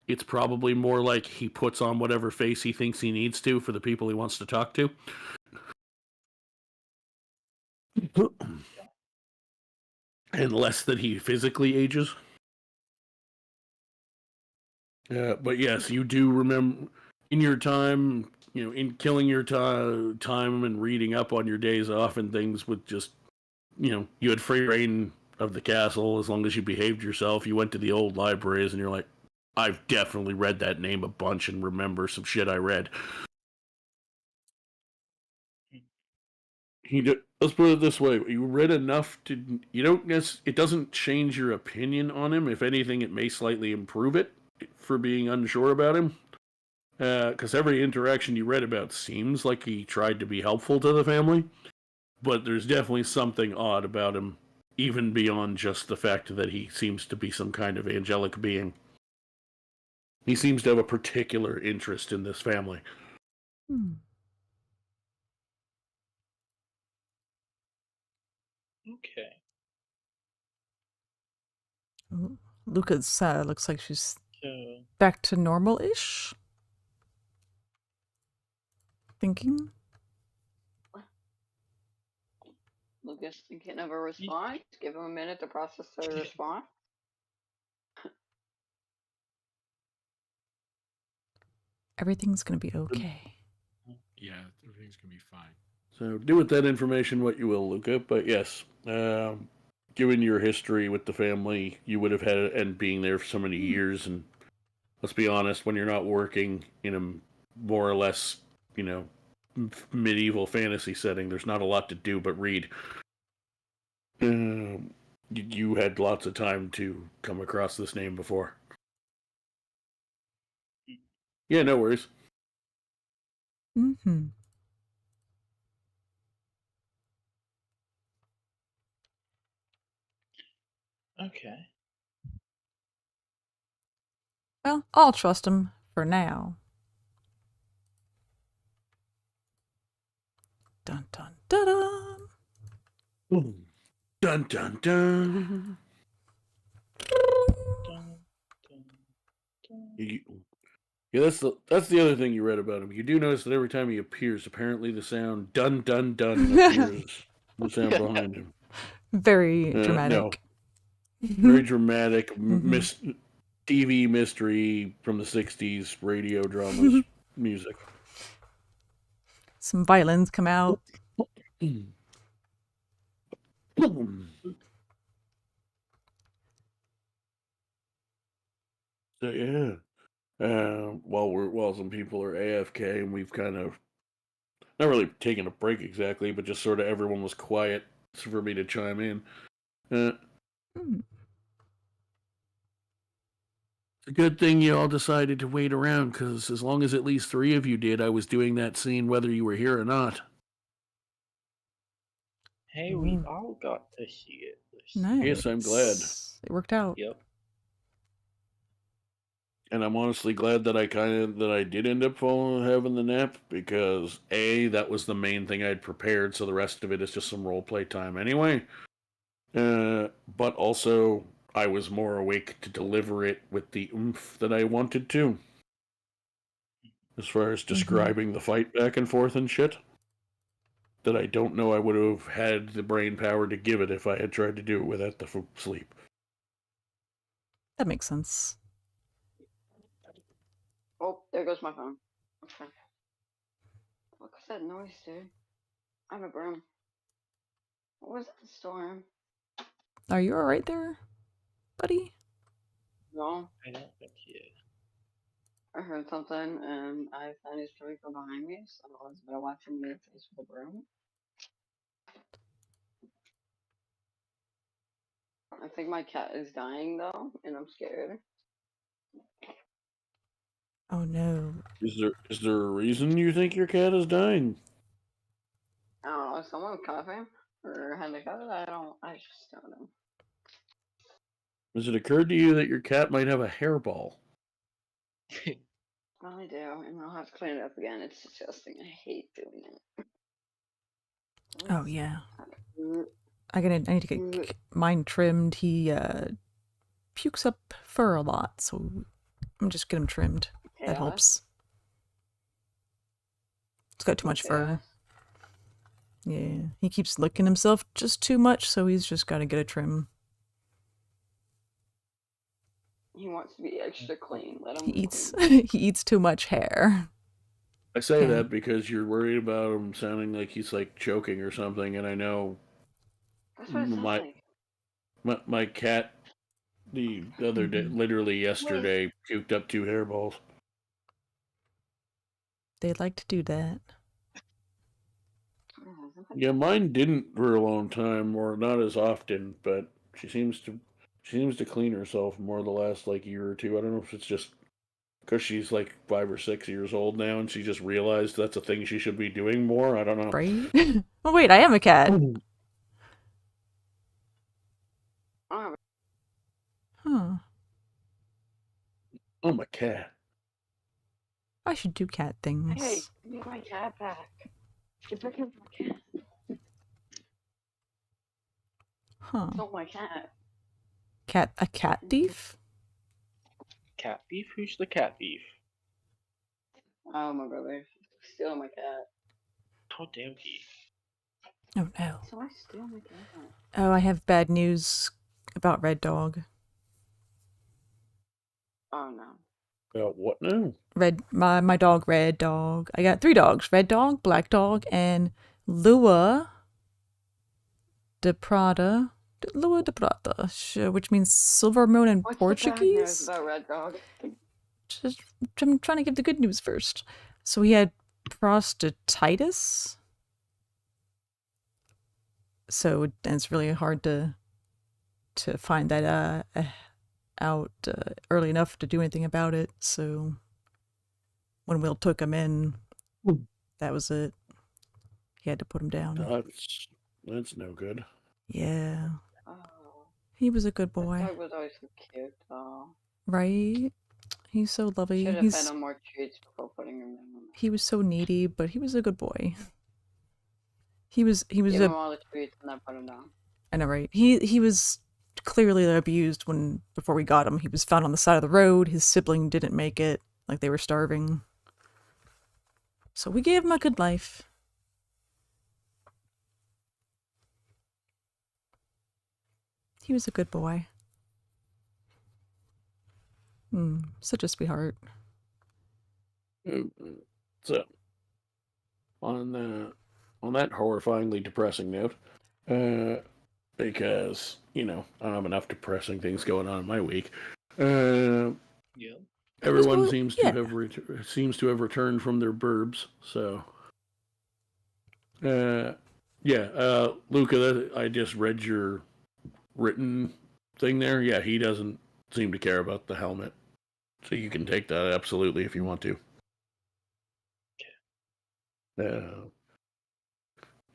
it's probably more like he puts on whatever face he thinks he needs to for the people he wants to talk to. And less that he physically ages. But yes, you do remember in your time, in killing your time and reading up on your days off and things with just, you had free reign of the castle as long as you behaved yourself. You went to the old libraries and you're like, I've definitely read that name a bunch and remember some shit I read. Let's put it this way: you read enough to it doesn't change your opinion on him. If anything, it may slightly improve it for being unsure about him. Because every interaction you read about seems like he tried to be helpful to the family, but there's definitely something odd about him, even beyond just the fact that he seems to be some kind of angelic being. He seems to have a particular interest in this family. Okay. Luca's looks like she's back to normal-ish. Thinking. Lucas thinking of a response. Give him a minute to process the response. Everything's gonna be okay. Yeah, everything's gonna be fine. So do with that information what you will, Luca. But yes, given your history with the family, you would have had it, and being there for so many years, and let's be honest, when you're not working in a more or less, medieval fantasy setting, there's not a lot to do but read. You had lots of time to come across this name before. Yeah, no worries. Mm-hmm. Okay. Well, I'll trust him for now. Dun dun dun dun. Dun dun dun. Yeah, that's the other thing you read about him. You do notice that every time he appears, apparently the sound "dun dun dun" appears. The sound behind him. Very dramatic. No. Very dramatic. TV mystery from the 60s, radio dramas, music. Some violins come out. So yeah, while some people are AFK and we've kind of not really taken a break exactly, but just sort of everyone was quiet for me to chime in. It's a good thing you all decided to wait around, because as long as at least 3 of you did, I was doing that scene whether you were here or not. Hey, we all got to see it. Nice. Yes, I'm glad. It worked out. Yep. And I'm honestly glad that I did end up having the nap, because A, that was the main thing I'd prepared, so the rest of it is just some roleplay time anyway. But also, I was more awake to deliver it with the oomph that I wanted to. As far as describing the fight back and forth and shit. That I don't know I would have had the brain power to give it if I had tried to do it without the sleep. That makes sense. Oh, there goes my phone. Okay. What's that noise, dude? I have a broom. What was that storm? Are you alright there, buddy? No. I don't think he is. I heard something and I thought he was coming from behind me, so I was gonna watch him make face with the broom. I think my cat is dying though, and I'm scared. Oh no. Is there a reason you think your cat is dying? I don't know, is someone coughing? Or handicapped? I just don't know. Has it occurred to you that your cat might have a hairball? Well, I do, and I'll have to clean it up again. It's disgusting. I hate doing it. Oh yeah. I need to get mine trimmed. He pukes up fur a lot, so I'm just get him trimmed. Yeah. That helps. It's got too much fur. Yeah, he keeps licking himself just too much, so he's just got to get a trim. He wants to be extra clean. Let him. He eats too much hair. I say that because you're worried about him sounding like he's like choking or something, and I know That's what it sounds like. my cat the other day, literally yesterday, puked up 2 hairballs. They like to do that. Yeah, mine didn't for a long time, or not as often, but she seems to clean herself more the last like year or two. I don't know if it's just because she's like 5 or 6 years old now, and she just realized that's a thing she should be doing more. I don't know. Right? Oh wait, I am a cat. Huh. I'm a cat. I should do cat things. Hey, give me my cat back. Get back in my cat. Huh. Not my cat. A cat thief? Cat thief? Who's the cat thief? Oh, my brother. Stealing my cat. How dare he? Oh no. So I steal my cat. Oh, I have bad news about Red Dog. Oh no. About what now? My dog, Red Dog. I got 3 dogs: Red Dog, Black Dog, and Lua de Prada, which means silver moon in Portuguese. What's the bad news about Red Dog? I'm trying to give the good news first. So he had prostatitis. So it's really hard to find that out early enough to do anything about it. So when Will took him in, that was it. He had to put him down. That's no good. Yeah. Oh. He was a good boy. That dog was always so cute, though. Right? He's so lovely. Should have fed him more treats before putting him down. He was so needy, but he was a good boy. He was Give him all the treats and then put him down. I know, right? He was clearly abused before we got him. He was found on the side of the road. His sibling didn't make it, like they were starving. So we gave him a good life. He was a good boy. Such a sweetheart. So, on that horrifyingly depressing note, because I don't have enough depressing things going on in my week. Yeah. Everyone seems to have returned from their burbs. So, Yeah, Luca, I just read your written thing there. Yeah, he doesn't seem to care about the helmet. So you can take that absolutely if you want to.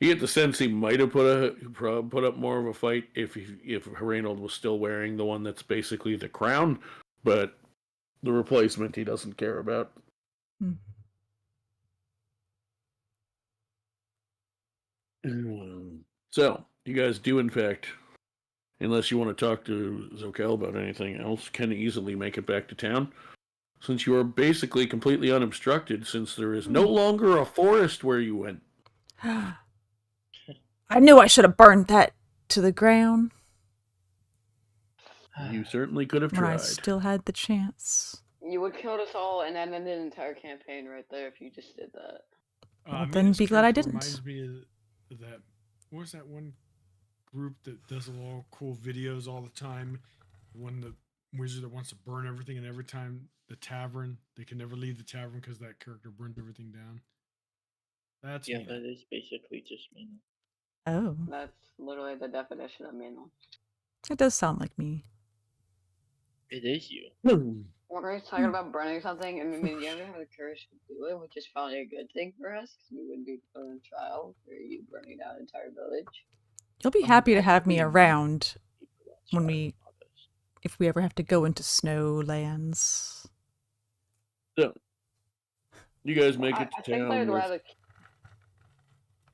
You get the sense he might have put up more of a fight if Reynold was still wearing the one that's basically the crown, but the replacement he doesn't care about. So you guys do in fact, unless you want to talk to Zokel about anything else, can easily make it back to town. Since you are basically completely unobstructed, since there is no longer a forest where you went. I knew I should have burned that to the ground. You certainly could have tried. When I still had the chance. You would kill us all and end the entire campaign right there if you just did that. Well, then be glad I didn't. Reminds me of that. What was that one group that does all cool videos all the time? One the wizard that wants to burn everything, and every time the tavern, they can never leave the tavern because that character burns everything down. That's yeah, that is basically just me. Oh. That's literally the definition of Mino. It does sound like me. It is you. We're going to talk about burning something, and you ever have the courage to do it, which is probably a good thing for us, because we wouldn't be put on trial for you burning down an entire village. You'll be happy to have me around if we ever have to go into snow lands. So, you guys make it to town.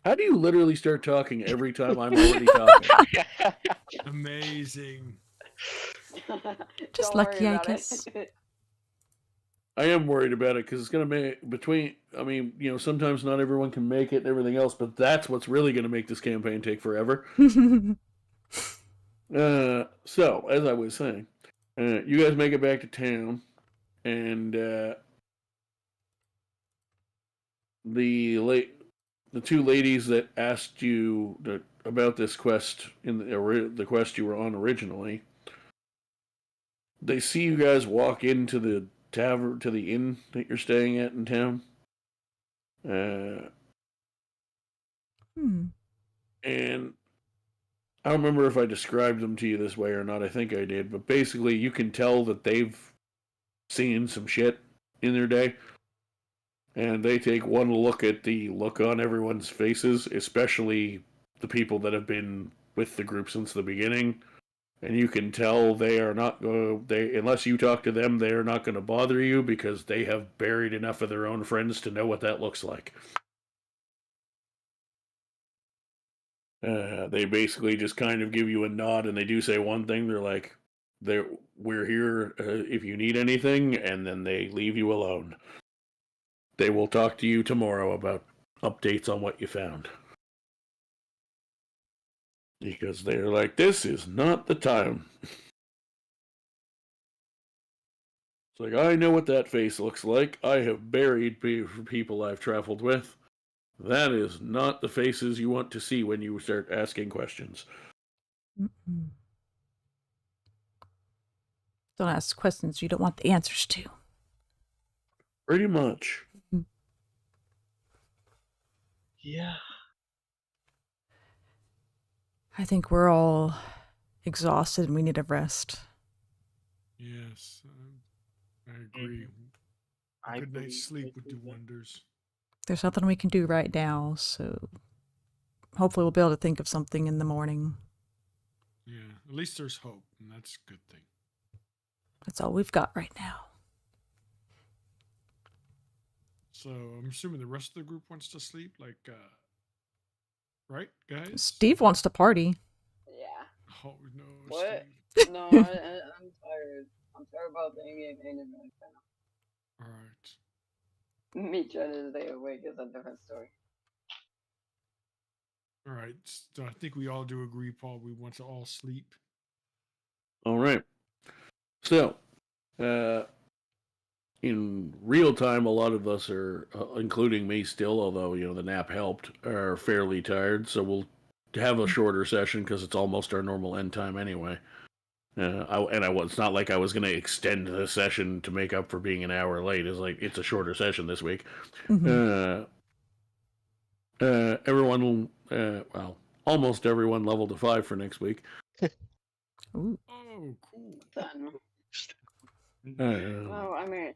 How do you literally start talking every time I'm already talking? Amazing. Just lucky, I guess. I am worried about it because it's going to make sometimes not everyone can make it and everything else, but that's what's really going to make this campaign take forever. So, as I was saying, you guys make it back to town, and the two ladies that asked you about this quest in the quest you were on originally, they see you guys walk into the tavern, to the inn that you're staying at in town. And I don't remember if I described them to you this way or not. I think I did. But basically, you can tell that they've seen some shit in their day. And they take one look at the look on everyone's faces, especially the people that have been with the group since the beginning. And you can tell they are not unless you talk to them, they are not going to bother you because they have buried enough of their own friends to know what that looks like. They basically just kind of give you a nod, and they do say one thing. They're like, "We're here if you need anything," and then they leave you alone. They will talk to you tomorrow about updates on what you found. Because they're like, this is not the time. It's like, I know what that face looks like. I have buried people I've traveled with. That is not the faces you want to see when you start asking questions. Don't ask questions you don't want the answers to. Pretty much. Yeah. I think we're all exhausted and we need a rest. Yes, I agree. A good night's sleep would do wonders. There's nothing we can do right now, so hopefully we'll be able to think of something in the morning. Yeah, at least there's hope, and that's a good thing. That's all we've got right now. So I'm assuming the rest of the group wants to sleep, right, guys? Steve wants to party. Yeah. Oh no. What? Steve. No, I'm tired. I'm tired about being in right now. All right. Me trying to stay awake is a different story. All right. So I think we all do agree, Paul. We want to all sleep. All right. So, in real time, a lot of us are, including me still, although, the nap helped, are fairly tired. So we'll have a shorter session because it's almost our normal end time anyway. It's not like I was going to extend the session to make up for being an hour late. It's a shorter session this week. Mm-hmm. Everyone well, almost everyone level to 5 for next week. Ooh. Oh, cool. Well, I mean,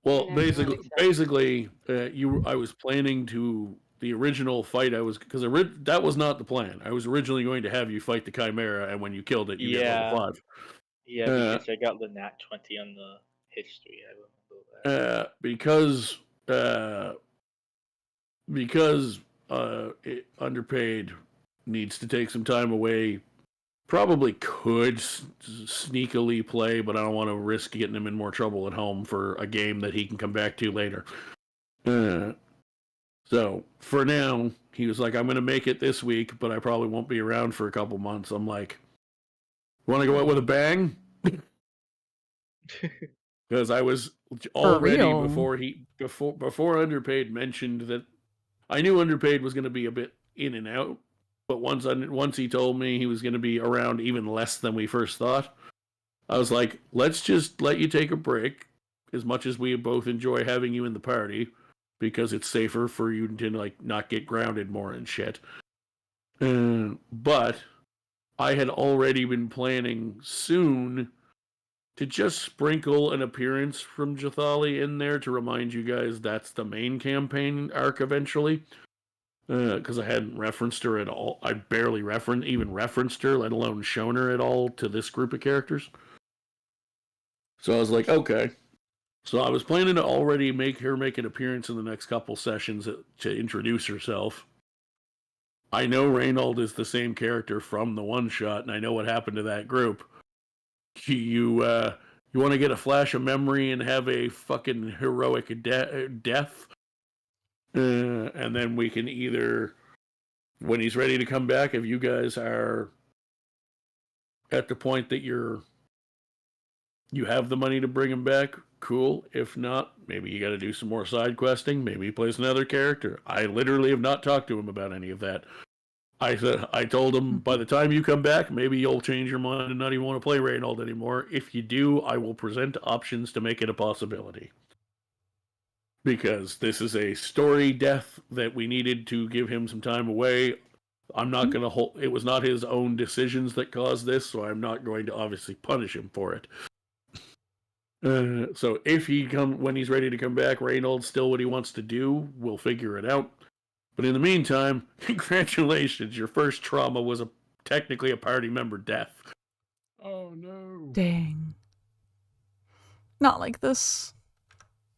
Well, I mean, that's really basically, I was planning to the original fight. Because that was not the plan. I was originally going to have you fight the Chimera, and when you killed it, you get level 5. Yeah, because I got the nat 20 on the history. I remember that. Because Underpaid needs to take some time away. Probably could sneakily play, but I don't want to risk getting him in more trouble at home for a game that he can come back to later. So for now, he was like, I'm going to make it this week, but I probably won't be around for a couple months. I'm like, want to go out with a bang? Because I was already before Underpaid mentioned that I knew Underpaid was going to be a bit in and out, but once he told me he was going to be around even less than we first thought, I was like, let's just let you take a break, as much as we both enjoy having you in the party, because it's safer for you to like not get grounded more and shit. But I had already been planning soon to just sprinkle an appearance from Jathali in there to remind you guys that's the main campaign arc eventually. Because I hadn't referenced her at all. I barely referenced her, let alone shown her at all to this group of characters. So I was like, okay. So I was planning to already make her make an appearance in the next couple sessions to introduce herself. I know Reynold is the same character from the one shot, and I know what happened to that group. You want to get a flash of memory and have a fucking heroic death? And then we can either, when he's ready to come back, if you guys are at the point that you have the money to bring him back, cool. If not, maybe you got to do some more side questing. Maybe he plays another character. I literally have not talked to him about any of that. I told him, by the time you come back, maybe you'll change your mind and not even want to play Reynold anymore. If you do, I will present options to make it a possibility. Because this is a story death that we needed to give him some time away. I'm not going to hold... It was not his own decisions that caused this, so I'm not going to obviously punish him for it. So if when he's ready to come back, Reynold's still what he wants to do, we'll figure it out. But in the meantime, congratulations, your first trauma was technically a party member death. Oh no. Dang. Not like this.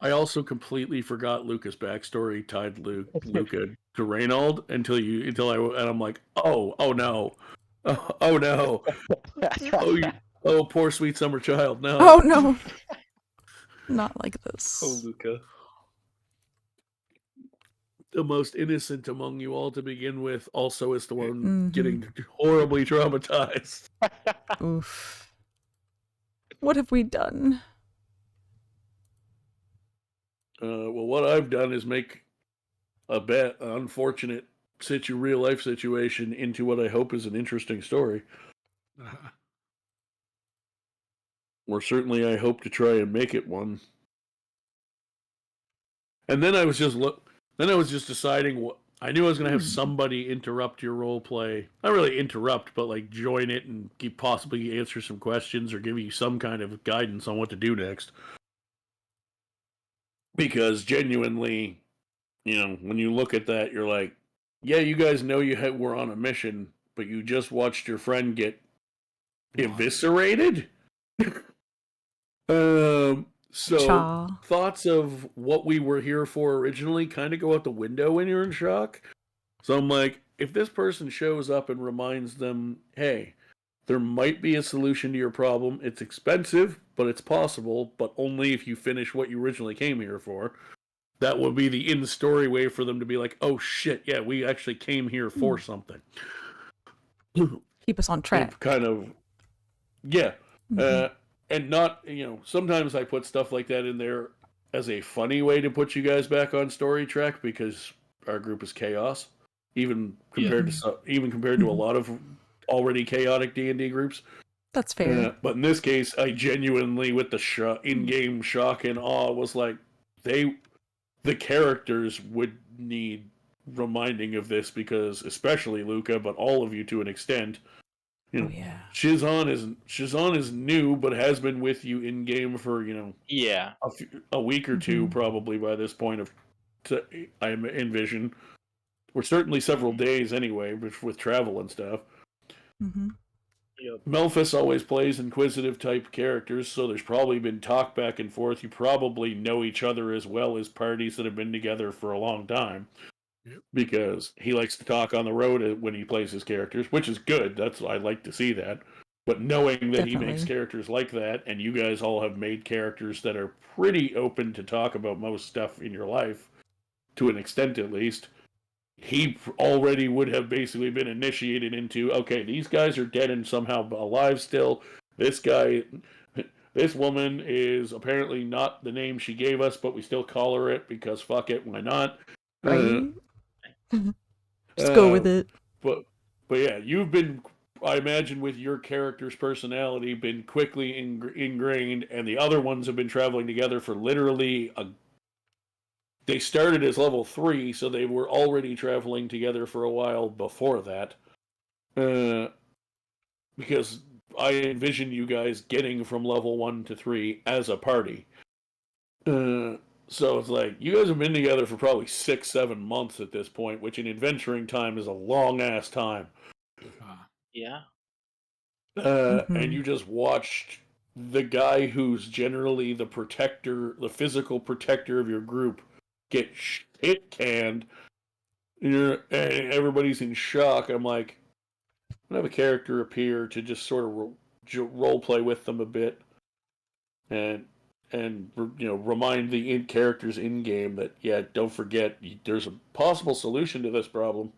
I also completely forgot Luca's backstory tied Luca to Reynold and I'm like, oh no. Oh no. Oh, poor sweet summer child, no. Oh no. Not like this. Oh, Luca. The most innocent among you all to begin with also is the one getting horribly traumatized. Oof. What have we done? Well, what I've done is make an unfortunate real life situation into what I hope is an interesting story. Or certainly I hope to try and make it one. And then I was just deciding what I knew I was going to have somebody interrupt your role play. Not really interrupt, but like join it and possibly answer some questions or give you some kind of guidance on what to do next. Because genuinely, when you look at that, you're like, yeah, you guys know were on a mission, but you just watched your friend get eviscerated? So thoughts of what we were here for originally kind of go out the window when you're in shock. So I'm like, if this person shows up and reminds them, hey, there might be a solution to your problem. It's expensive, but it's possible, but only if you finish what you originally came here for. That would be the in-story way for them to be like, oh shit, yeah, we actually came here for something. Keep us on track. And kind of, yeah. And not, sometimes I put stuff like that in there as a funny way to put you guys back on story track because our group is chaos, even compared to a lot of already chaotic D&D groups. That's fair. But in this case, I genuinely, with the in-game shock and awe, was like, the characters would need reminding of this because, especially Luca, but all of you to an extent, you know, Oh yeah. Shizan is new, but has been with you in game for Yeah. a week or two Mhm. probably by this point I envision, or certainly several days anyway, with travel and stuff. Mm-hmm. Melphus always plays inquisitive type characters, so there's probably been talk back and forth. You probably know each other as well as parties that have been together for a long time. Yep. Because he likes to talk on the road when he plays his characters, which is good. I like to see that. But knowing that he makes characters like that, and you guys all have made characters that are pretty open to talk about most stuff in your life, to an extent at least, he already would have basically been initiated into, okay, these guys are dead and somehow alive still. This woman is apparently not the name she gave us, but we still call her it because fuck it, why not? Right. Just go with it. But yeah, you've been, I imagine, with your character's personality, been quickly ingrained, and the other ones have been traveling together for literally they started as level 3, so they were already traveling together for a while before that. Because I envision you guys getting from level 1 to 3 as a party. So it's like, you guys have been together for probably 6-7 months at this point, which in adventuring time is a long-ass time. Yeah. And you just watched the guy who's generally the protector, the physical protector of your group, get shit canned. And everybody's in shock. I'm like, I'm gonna have a character appear to just sort of role play with them a bit, and remind the characters in game that, yeah, don't forget, there's a possible solution to this problem,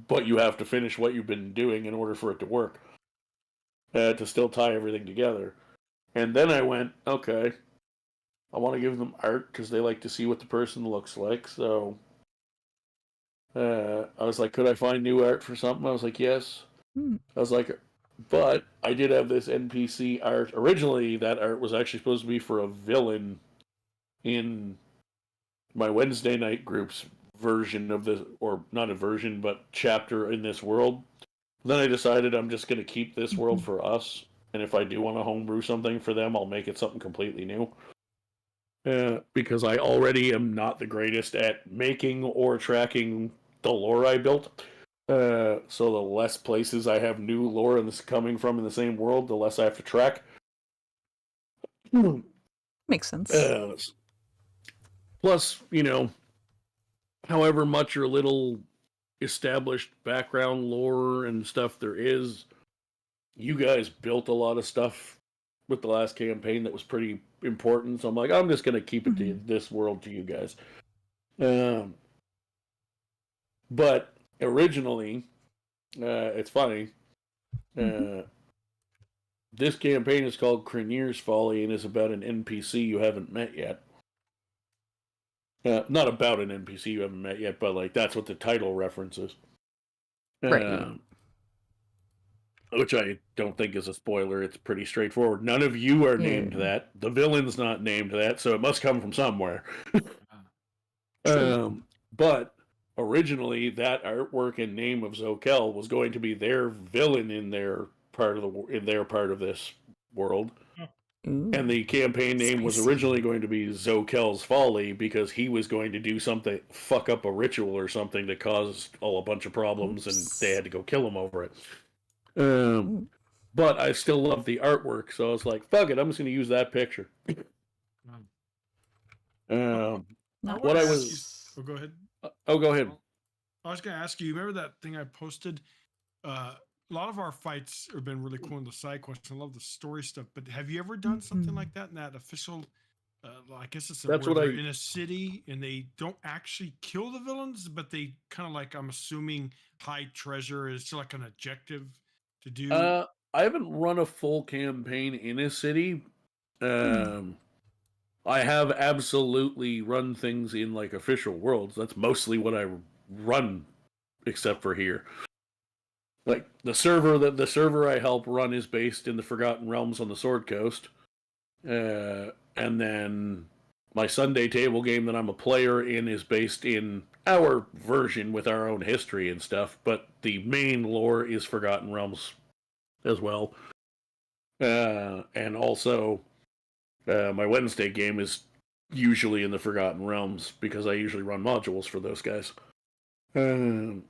but you have to finish what you've been doing in order for it to work, to still tie everything together. And then I went, okay, I want to give them art because they like to see what the person looks like. So I was like, could I find new art for something? I was like, yes. I was like, but I did have this NPC art. Originally, that art was actually supposed to be for a villain in my Wednesday night group's version of this, or not a version, but chapter in this world. Then I decided I'm just going to keep this world for us, and if I do want to homebrew something for them, I'll make it something completely new. Because I already am not the greatest at making or tracking the lore I built. So the less places I have new lore and this coming from in the same world, the less I have to track. Makes sense. Plus, however much or little established background lore and stuff there is, you guys built a lot of stuff with the last campaign that was pretty important. So I'm like, I'm just going to keep it to this world to you guys. But originally, it's funny. This campaign is called Crenier's Folly and is about an NPC you haven't met yet. Not about an NPC you haven't met yet, but like that's what the title references. Right. Which I don't think is a spoiler. It's pretty straightforward. None of you are named that. The villain's not named that, so it must come from somewhere. But originally, that artwork and name of Zokel was going to be their villain in their part of this world. And the campaign name was originally going to be Zokel's Folly because he was going to do something, fuck up a ritual or something that caused a bunch of problems, and they had to go kill him over it. But I still love the artwork, so I was like, fuck it, I'm just going to use that picture. Oh, go ahead. Go ahead. I was going to ask you, remember that thing I posted? A lot of our fights have been really cool in the side quests. I love the story stuff, but have you ever done something like that in that official? I guess it's in a city and they don't actually kill the villains, but they kind of like, I'm assuming, hide treasure is still like an objective to do. I haven't run a full campaign in a city. I have absolutely run things in like official worlds. That's mostly what I run, except for here. Like the server I help run is based in the Forgotten Realms on the Sword Coast, and then my Sunday table game that I'm a player in is based in our version with our own history and stuff, but the main lore is Forgotten Realms as well. And also, my Wednesday game is usually in the Forgotten Realms because I usually run modules for those guys. So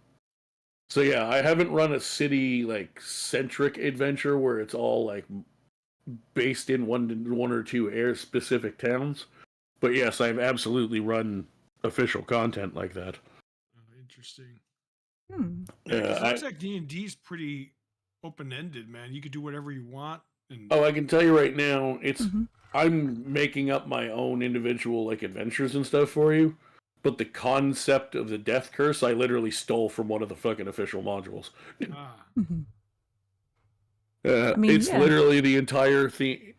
yeah, I haven't run a city like centric adventure where it's all like based in one or two specific towns. But yes, I've absolutely run official content like that. Oh, interesting. Yeah, it looks like D&D is pretty open-ended, man. You could do whatever you want. Oh, I can tell you right now, it's I'm making up my own individual like adventures and stuff for you. But the concept of the death curse, I literally stole from one of the fucking official modules. It's literally the entire thing.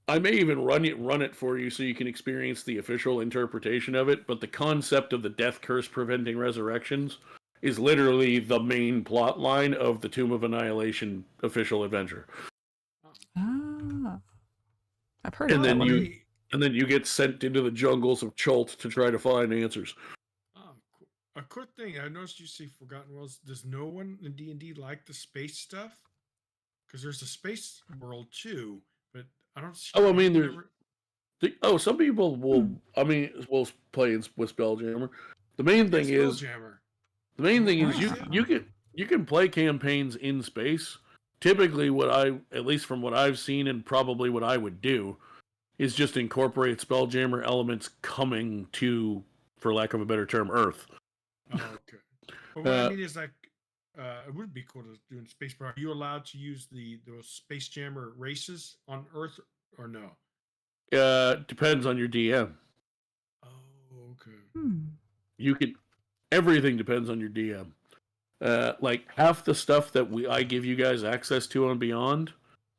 I may even run it for you so you can experience the official interpretation of it, but the concept of the death curse preventing resurrections is literally the main plot line of the Tomb of Annihilation official adventure. I've heard and of that one. And then you get sent into the jungles of Chult to try to find answers. Cool. A quick thing, I noticed you say Forgotten Worlds. Does no one in D&D like the space stuff? Because there's a space world too, but I don't see. Oh, I mean, some people will. I mean, will play with Spelljammer. The main thing is you can play campaigns in space. Typically, at least from what I've seen, and probably what I would do, is just incorporate Spelljammer elements coming to, for lack of a better term, Earth. Oh, okay. But what I mean is like, it would be cool to do in space. But are you allowed to use those Space Jammer races on Earth or no? Depends on your DM. Oh, okay. You can. Everything depends on your DM. Like half the stuff that I give you guys access to on Beyond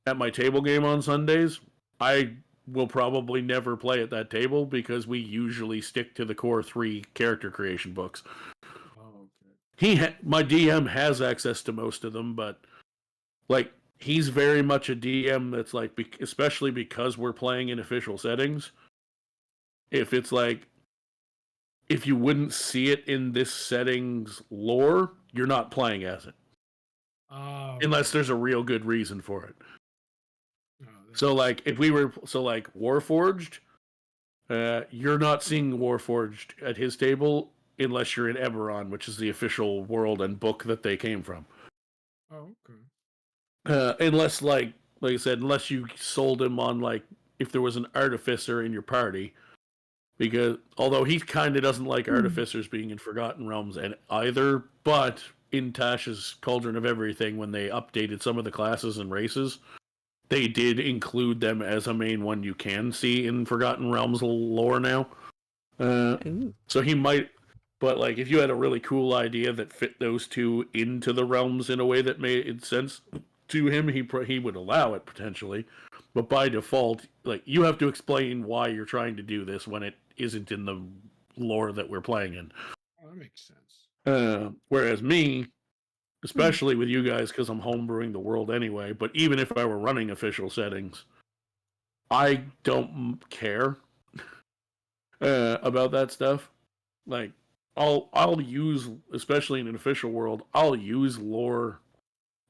at my table game on Sundays, I will probably never play at that table because we usually stick to the core 3 character creation books. Oh, okay. My DM has access to most of them, but like he's very much a DM that's like, especially because we're playing in official settings. If it's like, if you wouldn't see it in this setting's lore, you're not playing as it. Unless there's a real good reason for it. So like Warforged, you're not seeing Warforged at his table unless you're in Eberron, which is the official world and book that they came from. Oh, okay. Unless like I said, unless you sold him on like if there was an artificer in your party. Because although he kind of doesn't like artificers being in Forgotten Realms and either, but in Tasha's Cauldron of Everything, when they updated some of the classes and races, they did include them as a main one you can see in Forgotten Realms lore now. So he might, but like if you had a really cool idea that fit those two into the realms in a way that made sense to him, he would allow it potentially. But by default, like you have to explain why you're trying to do this when it isn't in the lore that we're playing in. Oh, that makes sense. Whereas me, especially with you guys, because I'm homebrewing the world anyway, but even if I were running official settings, I don't care about that stuff. Like, I'll use, especially in an official world, I'll use lore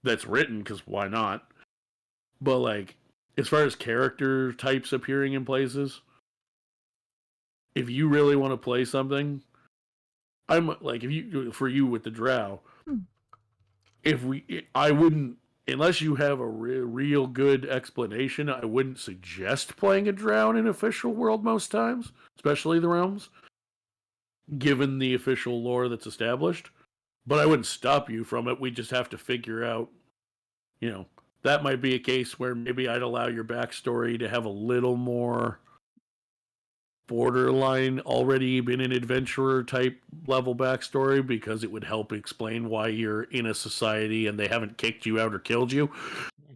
that's written, because why not? But like, as far as character types appearing in places, if you really want to play something, I'm like, for you with the drow, I wouldn't, unless you have a real good explanation, I wouldn't suggest playing a drow in an official world most times, especially the realms, given the official lore that's established. But I wouldn't stop you from it. We just have to figure out, that might be a case where maybe I'd allow your backstory to have a little more borderline already been an adventurer type level backstory, because it would help explain why you're in a society and they haven't kicked you out or killed you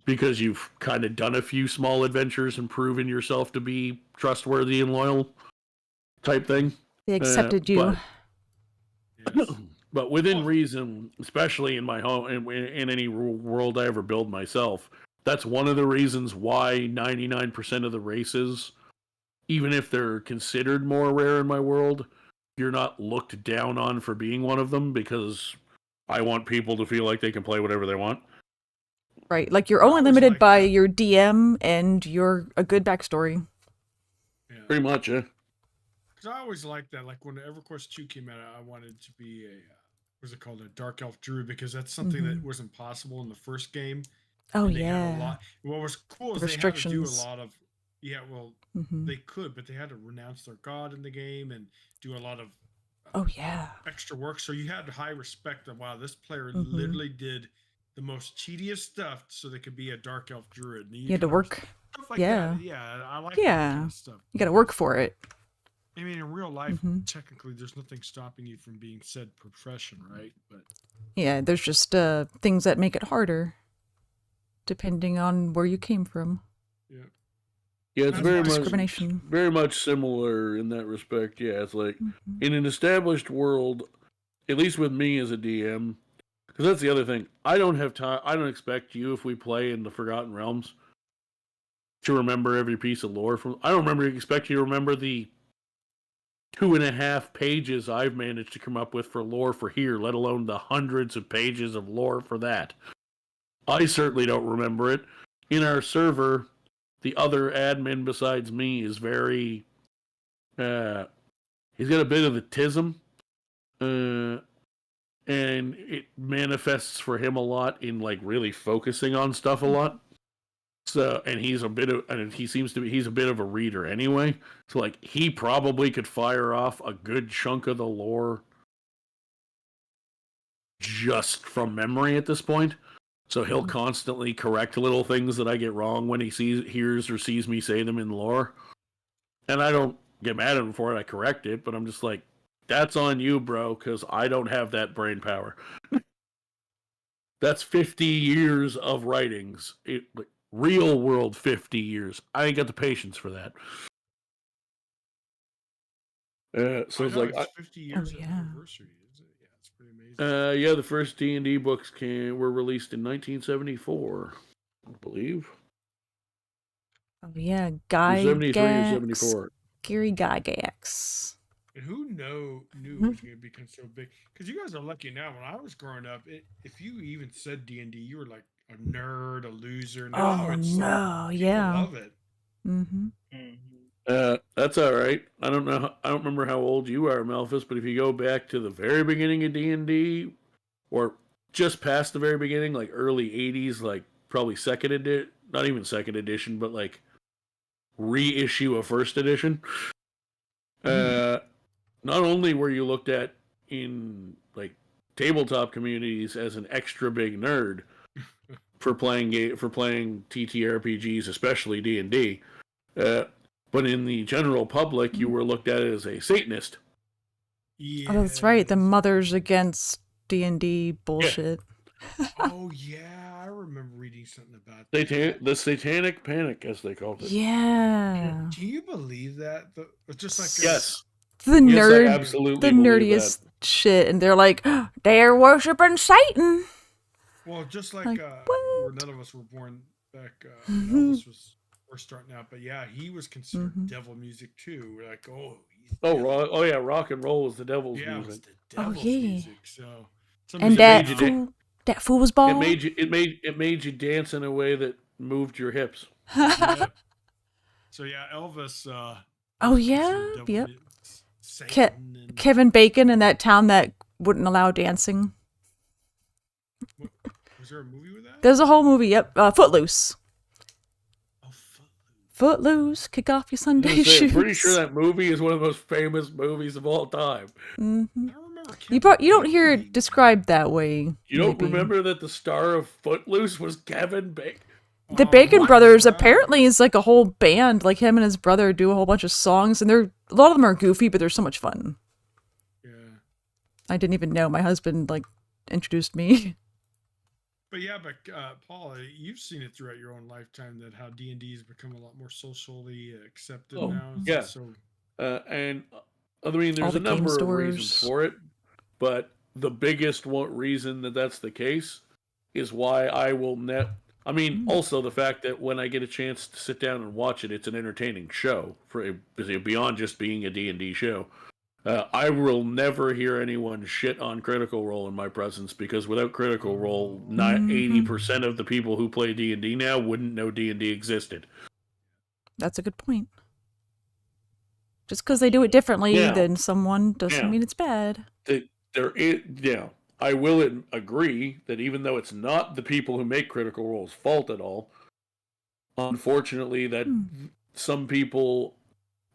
because you've kind of done a few small adventures and proven yourself to be trustworthy and loyal type thing. They accepted you. But within reason, especially in my home, in any world I ever build myself, that's one of the reasons why 99% of the races even if they're considered more rare in my world, you're not looked down on for being one of them because I want people to feel like they can play whatever they want. Right, like you're only limited by your DM and a good backstory. Yeah. Pretty much, yeah. Because I always liked that. Like when EverQuest 2 came out, I wanted to be what's it called? A Dark Elf Druid, because that's something that wasn't possible in the first game. Oh, and they yeah. had a lot. What was cool is they had to do a lot of. Yeah, well, they could, but they had to renounce their god in the game and do a lot of. Oh yeah. Extra work, so you had high respect of wow, this player literally did the most tedious stuff so they could be a Dark Elf Druid. And you had to work. Stuff like yeah. That. Yeah, I like that kind of stuff. You got to work for it. I mean, in real life, technically, there's nothing stopping you from being said profession, right? But yeah, there's just things that make it harder, depending on where you came from. Yeah. Yeah, it's very much similar in that respect. Yeah, it's like in an established world, at least with me as a DM, because that's the other thing. I don't have time. I don't expect you, if we play in the Forgotten Realms, to remember every piece of lore from. I don't expect you to remember the 2.5 pages I've managed to come up with for lore for here, let alone the hundreds of pages of lore for that. I certainly don't remember it. In our server, the other admin besides me is very, he's got a bit of the tism, and it manifests for him a lot in like really focusing on stuff a lot. So, and he's a bit of a reader anyway. So like he probably could fire off a good chunk of the lore just from memory at this point. So he'll constantly correct little things that I get wrong when he hears or sees me say them in lore. And I don't get mad at him for it. I correct it, but I'm just like, that's on you, bro, because I don't have that brain power. That's 50 years of writings. Real world 50 years. I ain't got the patience for that. So it's like... It's 50 years anniversary. Yeah, it's pretty amazing. Yeah, the first D&D books were released in 1974, I believe. Oh yeah, Guy 73 or 74. Gary Gygax. And who knew it was going to become so big? Because you guys are lucky now. When I was growing up, if you even said D&D, you were like a nerd, a loser. Now oh no, yeah. Love it. That's all right. I don't remember how old you are, Malphus, but if you go back to the very beginning of D&D, or just past the very beginning, like early 80s, like probably second edition, not even second edition, but like reissue of first edition. Not only were you looked at in like tabletop communities as an extra big nerd for playing TTRPGs, especially D&D, but in the general public, you were looked at as a Satanist. Yeah. Oh, that's right. The Mothers Against D&D bullshit. Yeah. Oh, yeah. I remember reading something about that. The Satanic Panic, as they called it. Yeah. Do you believe that? Just like yes. The nerd, I absolutely the nerdiest shit, and they're like, they're worshiping Satan. Well, just like where none of us were born back when Elvis was first starting out, but yeah, he was considered devil music too. We're like, rock and roll was the devil's music. It was the devil's music. So, and that fool's ball. It made you dance in a way that moved your hips. Yeah. So yeah, Elvis. Oh yeah, yep. Kevin Bacon in that town that wouldn't allow dancing. Was there a movie with that? There's a whole movie. Yep, Footloose. Oh, Footloose. Kick off your Sunday shoes. I'm pretty sure that movie is one of the most famous movies of all time. Mm-hmm. You don't hear it described that way. You don't remember that the star of Footloose was Kevin Bacon? The Bacon Brothers apparently is like a whole band. Like him and his brother do a whole bunch of songs, and a lot of them are goofy, but they're so much fun. Yeah. I didn't even know. My husband introduced me. But yeah, Paul, you've seen it throughout your own lifetime that how D&D has become a lot more socially accepted now. Yeah. And I mean, there's a number of reasons for it, but the biggest reason that's the case is why I will I mean, also the fact that when I get a chance to sit down and watch it, it's an entertaining show beyond just being a D&D show. I will never hear anyone shit on Critical Role in my presence because without Critical Role, not 80% of the people who play D&D now wouldn't know D&D existed. That's a good point. Just because they do it differently than someone doesn't mean it's bad. I will agree that even though it's not the people who make Critical Role's fault at all, unfortunately, that some people,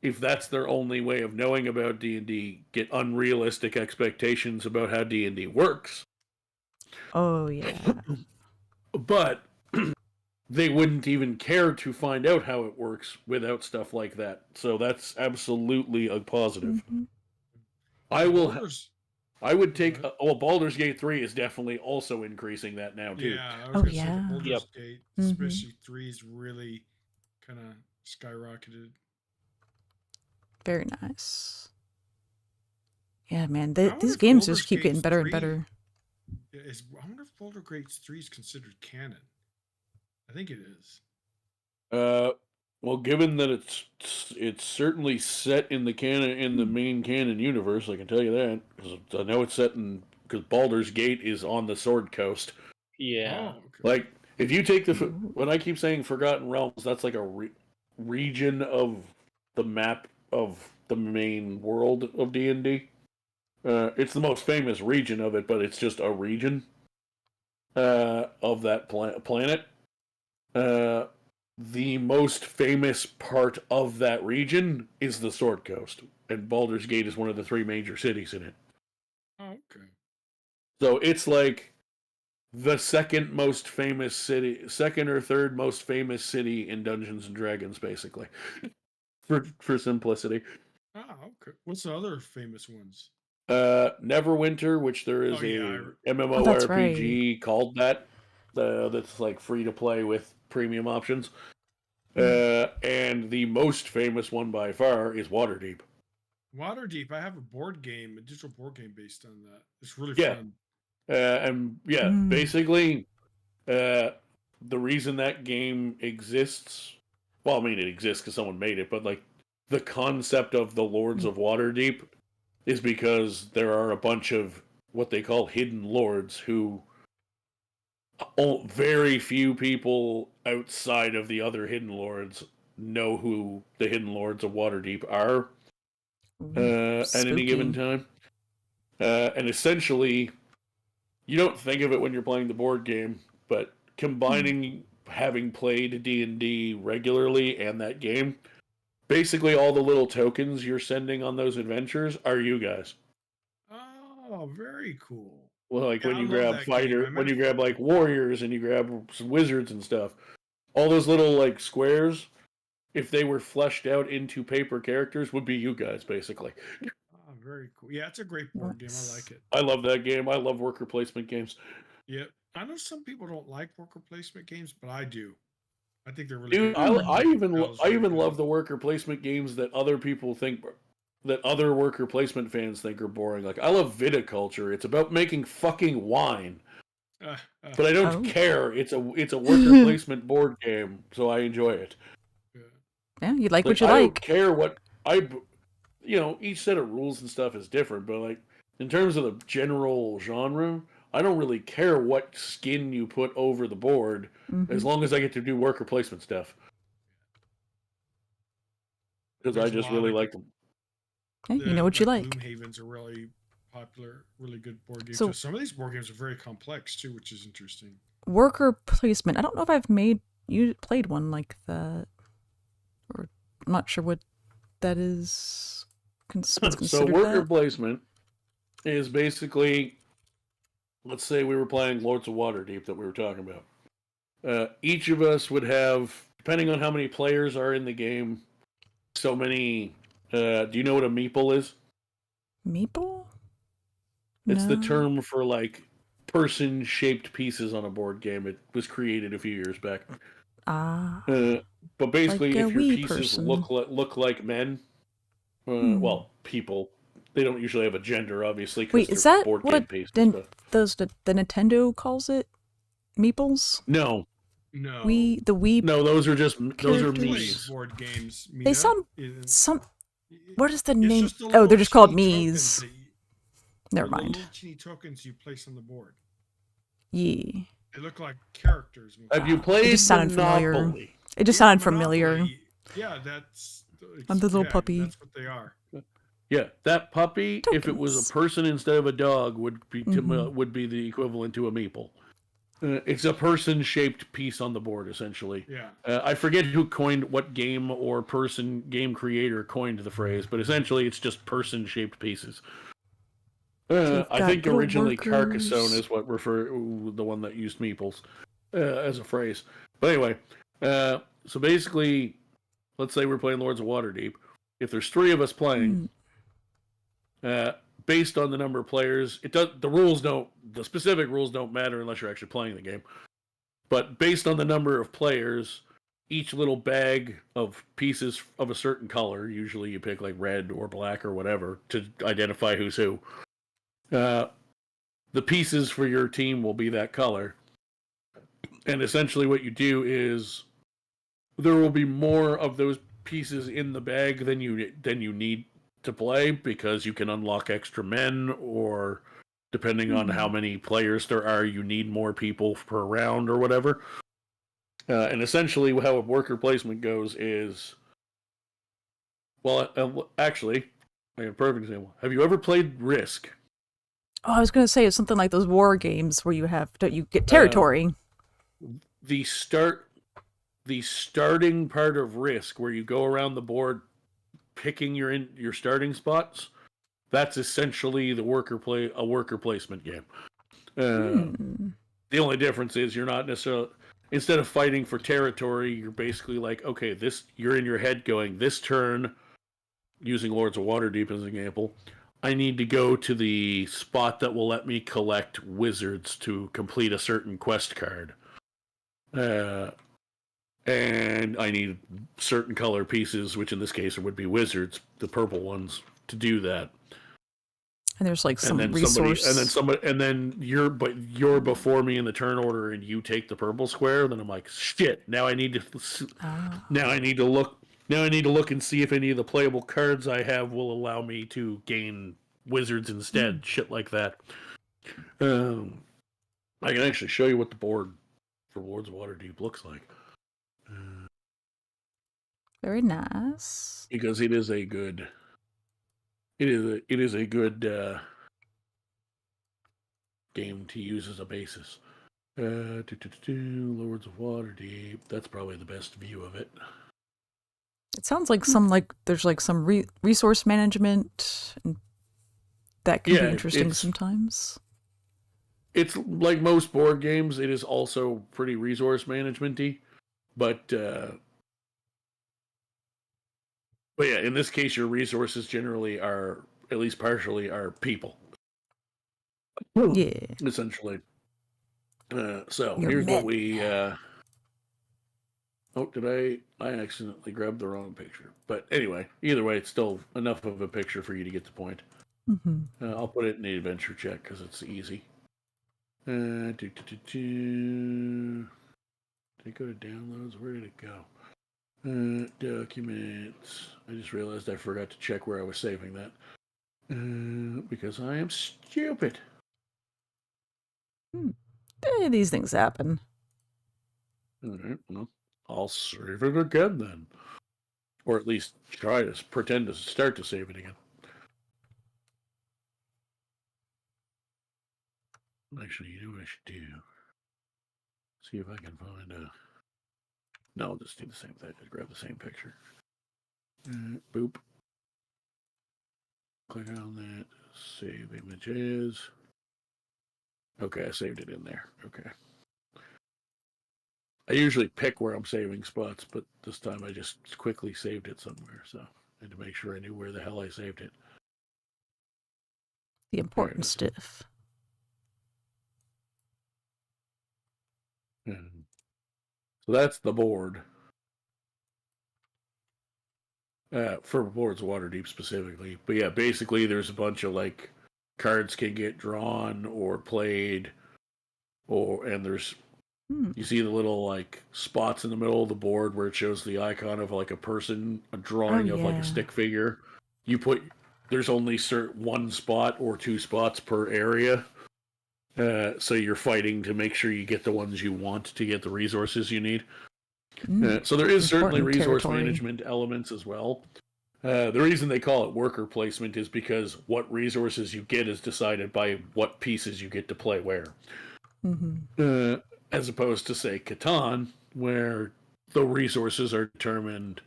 if that's their only way of knowing about D&D, get unrealistic expectations about how D&D works. Oh, yeah. But they wouldn't even care to find out how it works without stuff like that. So that's absolutely a positive. I would take... Baldur's Gate 3 is definitely also increasing that now, too. Yeah, I was going to say the Baldur's Gate, especially 3 is really kind of skyrocketed. Very nice. Yeah, man, these games just keep getting better and better. I wonder if Baldur's Gate 3 is considered canon. I think it is. Well, given that it's certainly set in the main canon universe, I can tell you that because I know it's set in because Baldur's Gate is on the Sword Coast. Yeah. Oh, okay. Like if you take when I keep saying Forgotten Realms, that's like a region of the map of the main world of D&D. It's the most famous region of it, but it's just a region of that planet. The most famous part of that region is the Sword Coast, and Baldur's Gate is one of the 3 major cities in it. Oh, okay. So it's like the second or third most famous city in Dungeons and Dragons, basically, for simplicity. Oh, okay. What's the other famous ones? Neverwinter, which there is a MMORPG called that. That's like free to play with premium options. And the most famous one by far is Waterdeep. Waterdeep, I have a digital board game based on that. It's really fun. Basically, the reason that game exists, well, I mean, it exists because someone made it, but like the concept of the Lords of Waterdeep is because there are a bunch of what they call hidden lords who very few people outside of the other hidden lords know who the hidden lords of Waterdeep are at any given time. And essentially, you don't think of it when you're playing the board game, but combining having played D&D regularly and that game, basically all the little tokens you're sending on those adventures are you guys. Oh, very cool. Well, like when you grab when you grab like warriors and you grab some wizards and stuff, all those little like squares, if they were fleshed out into paper characters, would be you guys basically. Oh, very cool. Yeah, it's a great board game. I like it. I love that game. I love worker placement games. Yeah, I know some people don't like worker placement games, but I do. I think they're really good. I even love the worker placement games that other people think that other worker placement fans think are boring. Like, I love viticulture. It's about making fucking wine. But I don't care. It's a worker placement board game, so I enjoy it. Yeah, you like what you I like. I don't care what each set of rules and stuff is different, but like in terms of the general genre, I don't really care what skin you put over the board as long as I get to do worker placement stuff. Because I just really like them. Yeah, you know what you like. Gloomhaven's a really popular, really good board game. So some of these board games are very complex too, which is interesting. Worker placement. I don't know if I've played one like that, or I'm not sure what that is. So worker placement is basically, let's say we were playing Lords of Waterdeep that we were talking about. Each of us would have, depending on how many players are in the game, so many. Do you know what a meeple is? Meeple? It's the term for like person-shaped pieces on a board game. It was created a few years back. But basically, like if your pieces look like men, well, people, they don't usually have a gender, obviously. Wait, is that what the Nintendo calls it? Meeples? No, No. The Wii. No, those are characters. Mii's. Board games. They sound Isn't- What is the It's name? just the Oh, little they're just called teeny Mii's. tokens that Never the mind. little teeny tokens you place on the board. Yeah. They look like characters. Have you played It just sounded familiar. Monopoly? It just Yeah, sounded familiar. Monopoly. Yeah, that's. I'm the little yeah, puppy. That's what they are. Yeah, that puppy, if it was Tokens. a person instead of a dog, would be Mhm. would be the equivalent to a meeple. It's a person-shaped piece on the board, essentially. Yeah. I forget who coined what game or game creator coined the phrase, but essentially it's just person-shaped pieces. So I think little originally workers. Carcassonne is what the one that used meeples as a phrase. But anyway, so basically, let's say we're playing Lords of Waterdeep. If there's 3 of us playing, based on the number of players, the specific rules don't matter unless you're actually playing the game. But based on the number of players, each little bag of pieces of a certain color, usually you pick like red or black or whatever to identify who's who. The pieces for your team will be that color. And essentially what you do is there will be more of those pieces in the bag than you need to play, because you can unlock extra men, or depending on how many players there are, you need more people per round or whatever. And essentially how a worker placement goes is, well, actually, I have a perfect example. Have you ever played Risk? Oh, I was gonna say it's something like those war games where you get territory. The starting part of Risk, where you go around the board picking your starting spots, that's essentially a worker placement game. The only difference is you're not necessarily, instead of fighting for territory, you're basically like, okay, you're in your head going, this turn, using Lords of Waterdeep as an example, I need to go to the spot that will let me collect wizards to complete a certain quest card. And I need certain color pieces, which in this case would be wizards, the purple ones, to do that. And there's like some resource. And then you're before me in the turn order, and you take the purple square. Then I'm like, shit. Now I need to look and see if any of the playable cards I have will allow me to gain wizards instead. Shit like that. I can actually show you what the board for Lords of Waterdeep looks like. Very nice. Because it is a good game to use as a basis. Lords of Waterdeep. That's probably the best view of it. It sounds like there's like some resource management, and that can be interesting sometimes. It's like most board games. It is also pretty resource management-y, but yeah, in this case, your resources generally are, at least partially, are people. Yeah. Essentially. So You're here's men. what we. Did I accidentally grabbed the wrong picture? But anyway, either way, it's still enough of a picture for you to get the point. I'll put it in the adventure check because it's easy. Did it go to downloads? Where did it go? Documents. I just realized I forgot to check where I was saving that. Because I am stupid. These things happen. Alright, well, I'll save it again then. Or at least try to pretend to start to save it again. Actually, you know what I should do? See if I can find a... No, I'll just do the same thing. Just grab the same picture. Boop. Click on that. Save images. Okay, I saved it in there. Okay. I usually pick where I'm saving spots, but this time I just quickly saved it somewhere, so I had to make sure I knew where the hell I saved it. The important stuff. So that's the board. For Lords of Waterdeep specifically. But yeah, basically there's a bunch of like cards can get drawn or played, and there's You see the little like spots in the middle of the board where it shows the icon of like a person, a drawing of like a stick figure. There's only one spot or two spots per area. So you're fighting to make sure you get the ones you want to get the resources you need. So there is certainly resource management elements as well. The reason they call it worker placement is because what resources you get is decided by what pieces you get to play where. As opposed to, say, Catan, where the resources are determined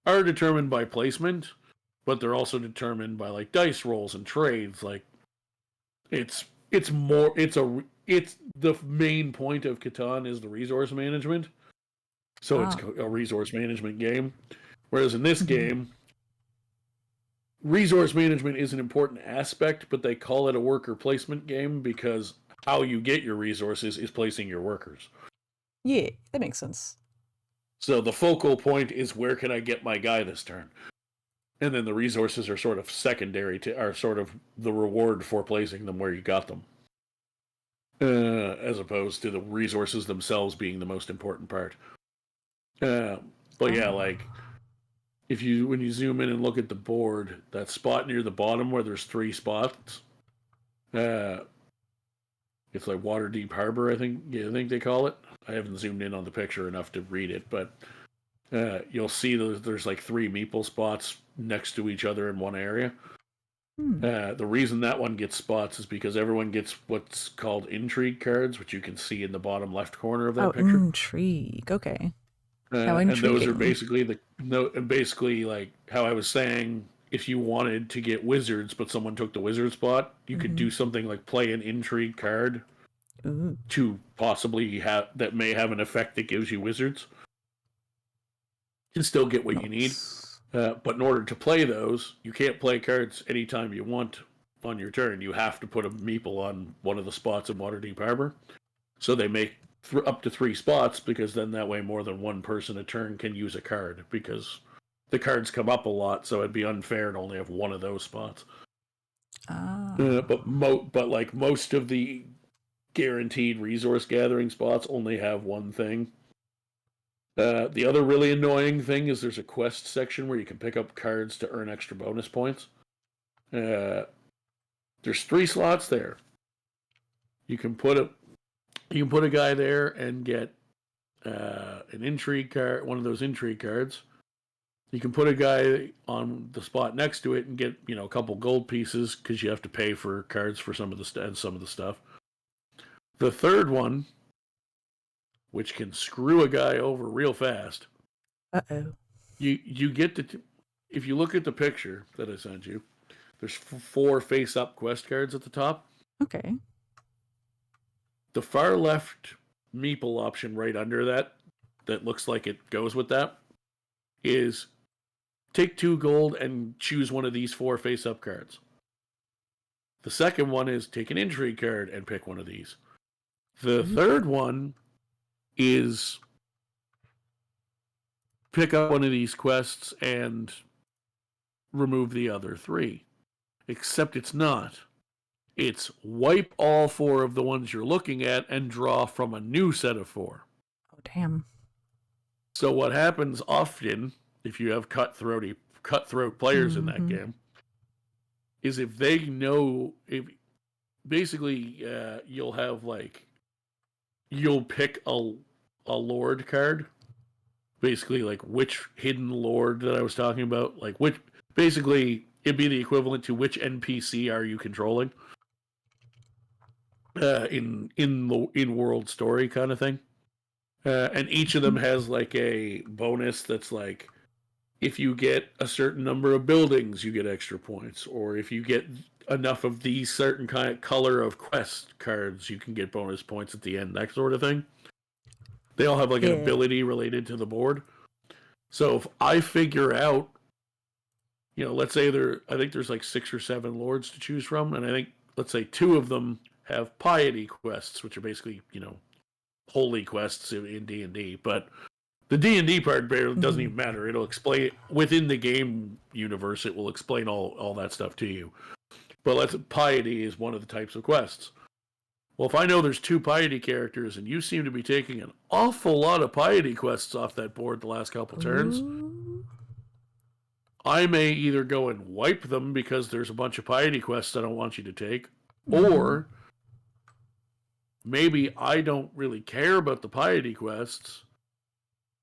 by placement, but they're also determined by like dice rolls and trades. Like it's the main point of Catan is the resource management. So it's a resource management game. Whereas in this game, resource management is an important aspect, but they call it a worker placement game because how you get your resources is placing your workers. Yeah, that makes sense. So the focal point is where can I get my guy this turn? And then the resources are sort of secondary are sort of the reward for placing them where you got them. As opposed to the resources themselves being the most important part. But yeah, like when you zoom in and look at the board, that spot near the bottom where there's 3 spots, it's like Waterdeep Harbor, I think they call it. I haven't zoomed in on the picture enough to read it, but you'll see there's like 3 meeple spots next to each other in one area. The reason that one gets spots is because everyone gets what's called intrigue cards, which you can see in the bottom left corner of that picture. Intrigue. Okay. And those are basically like how I was saying. If you wanted to get wizards, but someone took the wizard spot, you could do something like play an intrigue card to possibly that may have an effect that gives you wizards. You can still get what you need. But in order to play those, you can't play cards anytime you want on your turn. You have to put a meeple on one of the spots in Waterdeep Harbor. So they make up to 3 spots, because then that way more than one person a turn can use a card, because the cards come up a lot, so it'd be unfair to only have one of those spots. But like most of the guaranteed resource gathering spots only have one thing. The other really annoying thing is there's a quest section where you can pick up cards to earn extra bonus points. There's 3 slots there. You can put a guy there and get an intrigue card, one of those intrigue cards. You can put a guy on the spot next to it and get, a couple gold pieces, because you have to pay for cards for some of the stuff. The third one, which can screw a guy over real fast. You get to, if you look at the picture that I sent you, there's 4 face-up quest cards at the top. Okay. The far left meeple option right under that looks like it goes with that, is take 2 gold and choose one of these 4 face-up cards. The second one is take an intrigue card and pick one of these. The third one is pick up one of these quests and remove the other 3. Except it's not. It's wipe all 4 of the ones you're looking at and draw from a new set of 4. Oh, damn. So what happens often, if you have cutthroat players in that game, is if they know, you'll have you'll pick a lord card, basically like which hidden lord that I was talking about, like which, basically it'd be the equivalent to which NPC are you controlling in world story kind of thing. And each of them has like a bonus that's like, if you get a certain number of buildings, you get extra points. Or if you get enough of these certain kind of color of quest cards, you can get bonus points at the end, that sort of thing. They all have like an ability related to the board. So if I figure out, let's say I think there's like 6 or 7 lords to choose from. And I think, let's say 2 of them have piety quests, which are basically, holy quests in D&D, but the D&D part barely doesn't even matter. It'll explain within the game universe. It will explain all that stuff to you. But piety is one of the types of quests. Well, if I know there's 2 piety characters and you seem to be taking an awful lot of piety quests off that board the last couple turns, I may either go and wipe them because there's a bunch of piety quests I don't want you to take, or maybe I don't really care about the piety quests,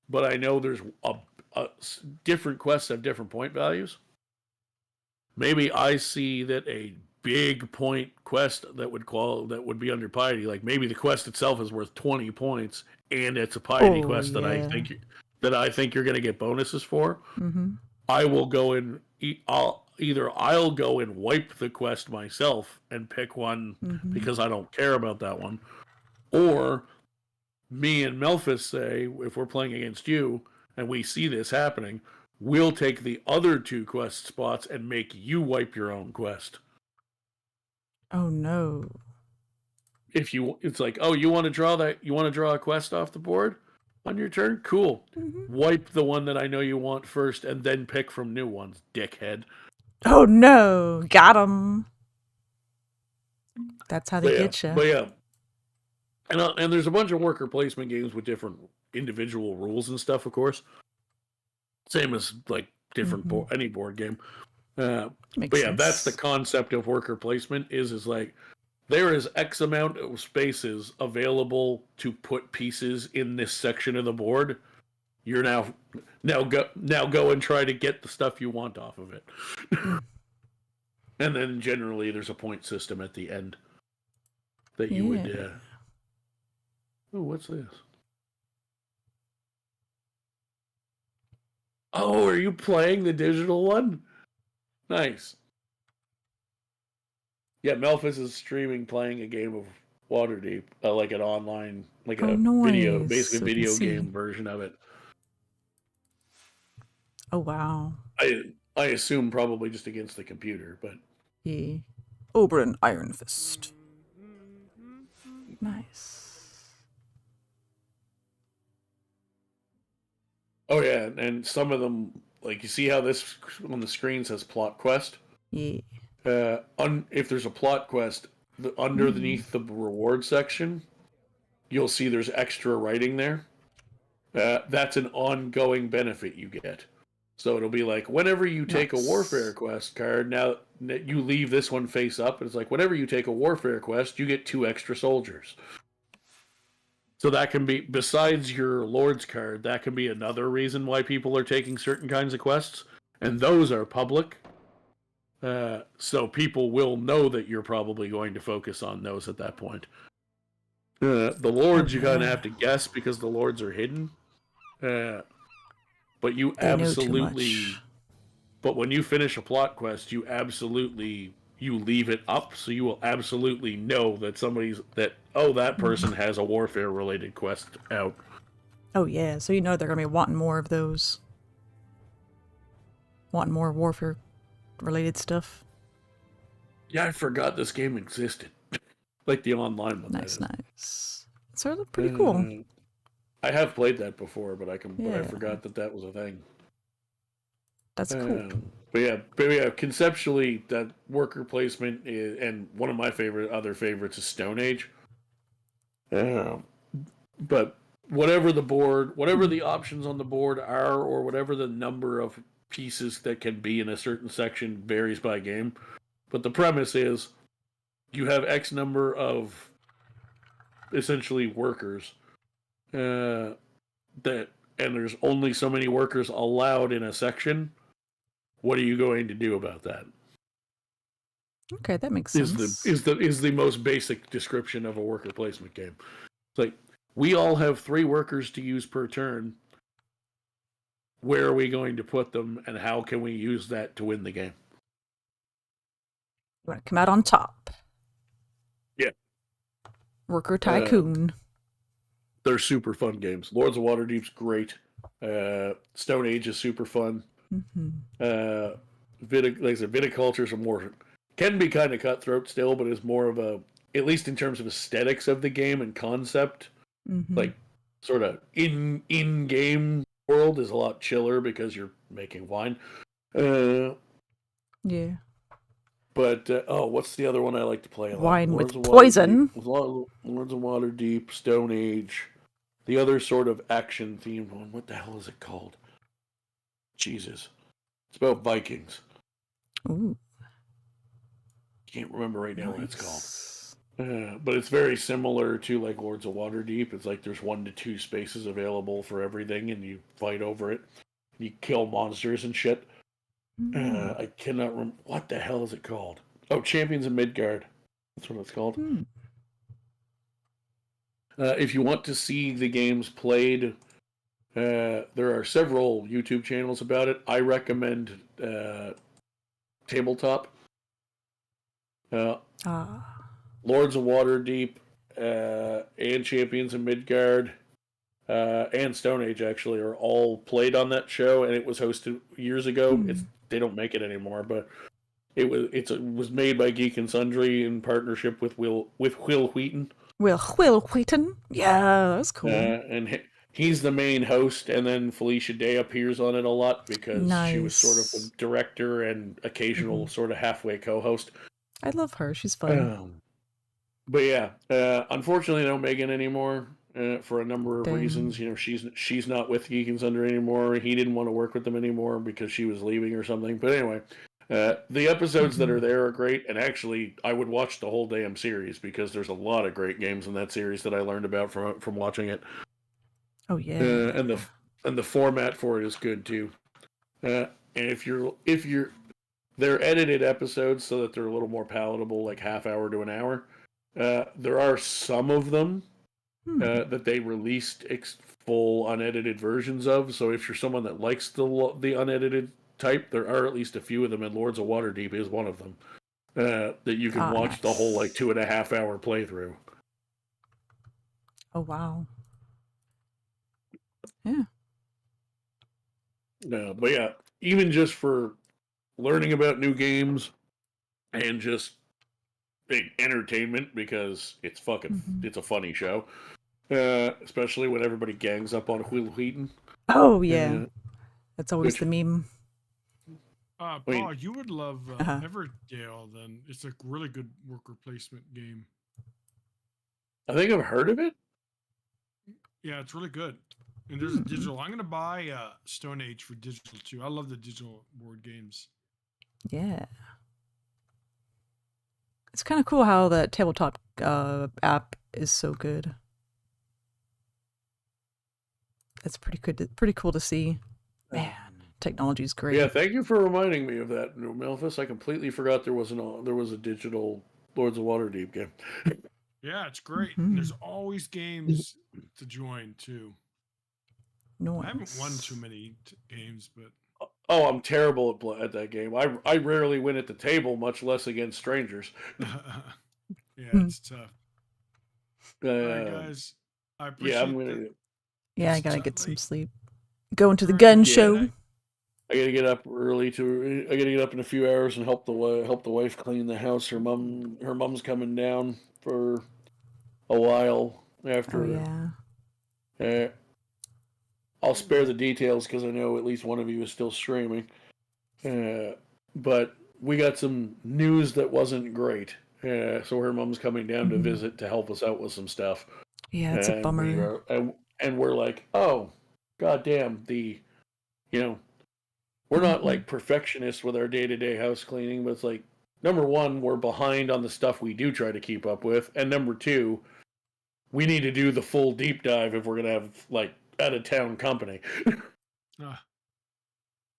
but I know there's different quests have different point values. Maybe I see that a big point quest that would be under piety, like maybe the quest itself is worth 20 points, and it's a piety quest that I think you're going to get bonuses for. I will go and I'll go and wipe the quest myself and pick one because I don't care about that one, or me and Melphis say, if we're playing against you and we see this happening, we'll take the other 2 quest spots and make you wipe your own quest. Oh no. It's like, oh, you want to draw a quest off the board on your turn? Cool. Wipe the one that I know you want first and then pick from new ones, dickhead. Oh no. Got him. That's how they get you. But yeah. And there's a bunch of worker placement games with different individual rules and stuff, of course. Same as like different any board game. But yeah, that's the concept of worker placement is like there is X amount of spaces available to put pieces in this section of the board. You're now go and try to get the stuff you want off of it. And then generally there's a point system at the end that you would oh, what's this? Oh, are you playing the digital one? Nice. Yeah, Melphis is streaming playing a game of Waterdeep, like an online, like a video, basically a video game version of it. Oh wow. I assume probably just against the computer, but yeah. Oberyn Iron Fist. Nice. Oh yeah, and some of them, like you see how this on the screen says plot quest. Yeah. If there's a plot quest underneath the reward section, you'll see there's extra writing there. That's an ongoing benefit you get. So it'll be like whenever you take a warfare quest card, now you leave this one face up, and it's like whenever you take a warfare quest, you get 2 extra soldiers. So that can be, besides your Lord's card, that can be another reason why people are taking certain kinds of quests. And those are public. So people will know that you're probably going to focus on those at that point. The Lords, you kind of have to guess because the Lords are hidden. But you absolutely... But when you finish a plot quest, you leave it up, so you will absolutely know that that person has a warfare-related quest out. Oh yeah, so you know they're gonna be wanting more of those. Wanting more warfare-related stuff. Yeah, I forgot this game existed. Like the online one. Nice. So it's pretty cool. I have played that before, but I forgot that was a thing. That's cool. But yeah, conceptually, that worker placement is, and one of my other favorites is Stone Age. But whatever the options on the board are, or whatever the number of pieces that can be in a certain section varies by game. But the premise is you have X number of essentially workers, and there's only so many workers allowed in a section. What are you going to do about that? Okay, that makes sense. Is the most basic description of a worker placement game. It's like we all have 3 workers to use per turn. Where are we going to put them, and how can we use that to win the game? You want to come out on top? Yeah. Worker Tycoon. They're super fun games. Lords of Waterdeep's great. Stone Age is super fun. Viticulture's can be kind of cutthroat still, but is more of a, at least in terms of aesthetics of the game and concept, like sort of in-game world is a lot chiller because you're making wine. Yeah. But what's the other one I like to play a lot? Wine with Lords of poison. Waterdeep, Lords of Waterdeep, Stone Age. The other sort of action themed one. What the hell is it called? Jesus, it's about Vikings. Ooh. Can't remember right now what it's called. But it's very similar to like Lords of Waterdeep. It's like there's 1 to 2 spaces available for everything, and you fight over it. You kill monsters and shit. I cannot remember. What the hell is it called? Oh, Champions of Midgard. That's what it's called. If you want to see the games played, there are several YouTube channels about it. I recommend Tabletop. Lords of Waterdeep, and Champions of Midgard, and Stone Age actually are all played on that show, and it was hosted years ago. They don't make it anymore, but it was made by Geek and Sundry in partnership with Will Wheaton. Will Wheaton? Yeah, that's cool. And he's the main host, and then Felicia Day appears on it a lot because she was sort of a director and occasional sort of halfway co-host. I love her. She's fun. But yeah, unfortunately, they don't make it anymore for a number of reasons. You know, she's not with Geek and Sundry anymore. He didn't want to work with them anymore because she was leaving or something. But anyway, the episodes that are there are great, and actually, I would watch the whole damn series because there's a lot of great games in that series that I learned about from watching it. Oh yeah, and the format for it is good too. And if you're they're edited episodes so that they're a little more palatable, like half hour to an hour. There are some of them that they released full unedited versions of. So if you're someone that likes the unedited type, there are at least a few of them, and Lords of Waterdeep is one of them that you can watch the whole like 2.5 hour playthrough. Oh wow. Yeah. But yeah, even just for learning about new games and just entertainment, because it's fucking it's a funny show, especially when everybody gangs up on Will Wheaton. Oh yeah, that's always the meme. Paul, you would love Everdale. Then it's a really good worker placement game. I think I've heard of it. Yeah, it's really good. And there's a digital. I'm gonna buy Stone Age for digital too. I love the digital board games. Yeah. It's kind of cool how that tabletop app is so good. That's pretty good. Pretty cool to see. Man, technology's great. Yeah, thank you for reminding me of that, Melphis. I completely forgot there was a digital Lords of Waterdeep game. Yeah, it's great. And there's always games to join too. No, I haven't won too many games, but oh, I'm terrible at that game. I rarely win at the table, much less against strangers. Yeah, it's tough. All right, guys. I appreciate I gotta get some sleep. Going to the gun show. I gotta get up early I gotta get up in a few hours and help the wife clean the house. Her mom's coming down for a while after. Oh yeah. I'll spare the details because I know at least one of you is still streaming. But we got some news that wasn't great. So her mom's coming down to visit to help us out with some stuff. Yeah, it's a bummer. And we're like, oh, goddamn, we're not like perfectionists with our day-to-day house cleaning, but it's like, number one, we're behind on the stuff we do try to keep up with. And number two, we need to do the full deep dive if we're going to have like out-of-town company.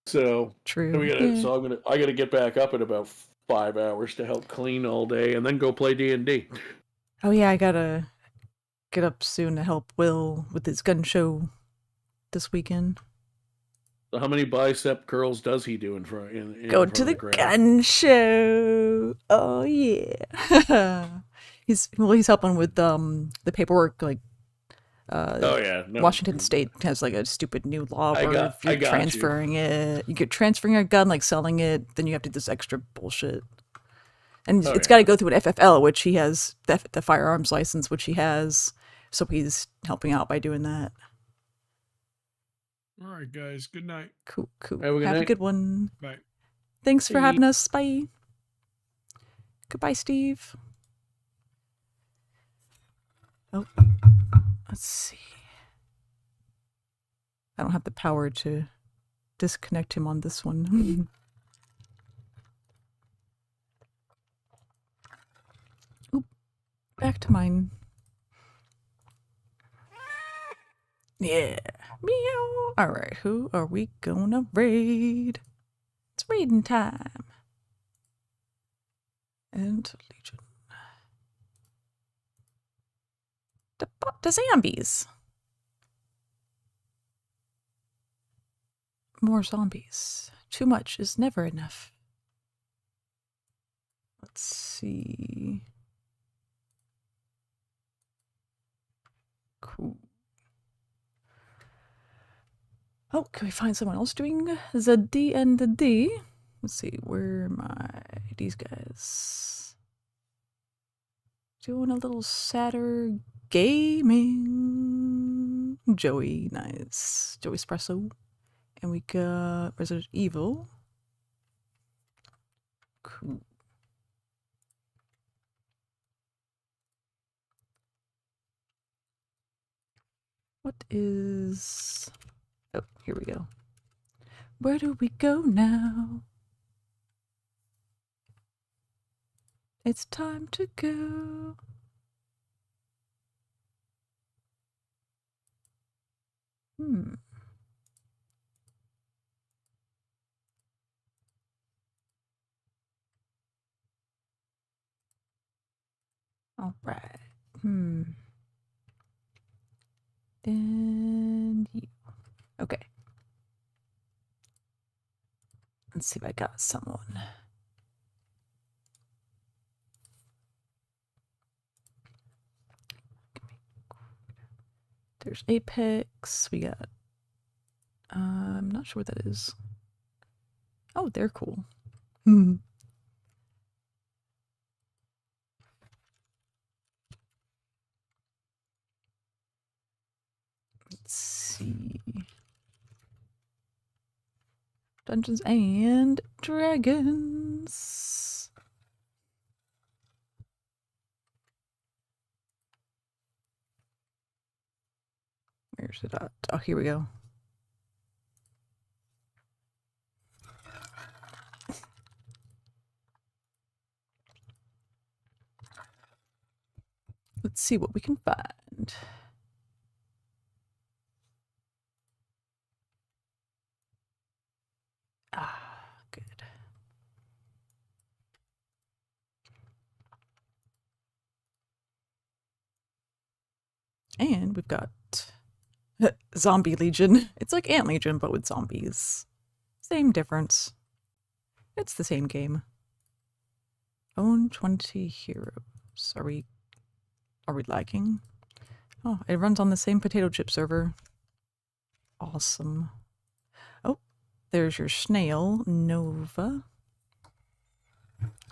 So true. So I gotta get back up in about 5 hours to help clean all day, and then go play D&D. Oh yeah, I gotta get up soon to help Will with his gun show this weekend. So how many bicep curls does he do in front? Go to the gun show. Oh yeah. He's helping with the paperwork, like. Washington State has like a stupid new law where if you're transferring a gun, like selling it, then you have to do this extra bullshit. And it's got to go through an FFL, which he has, the firearms license, which he has. So he's helping out by doing that. All right, guys. Good night. Cool. Have a good one. Bye. Thanks for having us. Bye. Goodbye, Steve. Oh, let's see. I don't have the power to disconnect him on this one. Oop, back to mine. Yeah. Meow. Alright, who are we gonna raid? It's raiding time. And Legion. The zombies. More zombies. Too much is never enough. Let's see. Cool. Oh, can we find someone else doing the D and the D? Let's see, where am I? These guys. Doing a little sadder gaming. Joey, nice. Joey Espresso. And we got Resident Evil. Cool. What is... Oh, here we go. Where do we go now? It's time to go. All right. And you. Okay. Let's see if I got someone. There's Apex. We got... I'm not sure what that is. Oh, they're cool. Let's see. Dungeons and Dragons. Where's it at? Oh, here we go. Let's see what we can find. Ah, good. And we've got Zombie Legion. It's like Ant Legion, but with zombies. Same difference. It's the same game. Own 20 heroes. Are we lagging? Oh, it runs on the same potato chip server. Awesome. Oh, there's your snail, Nova.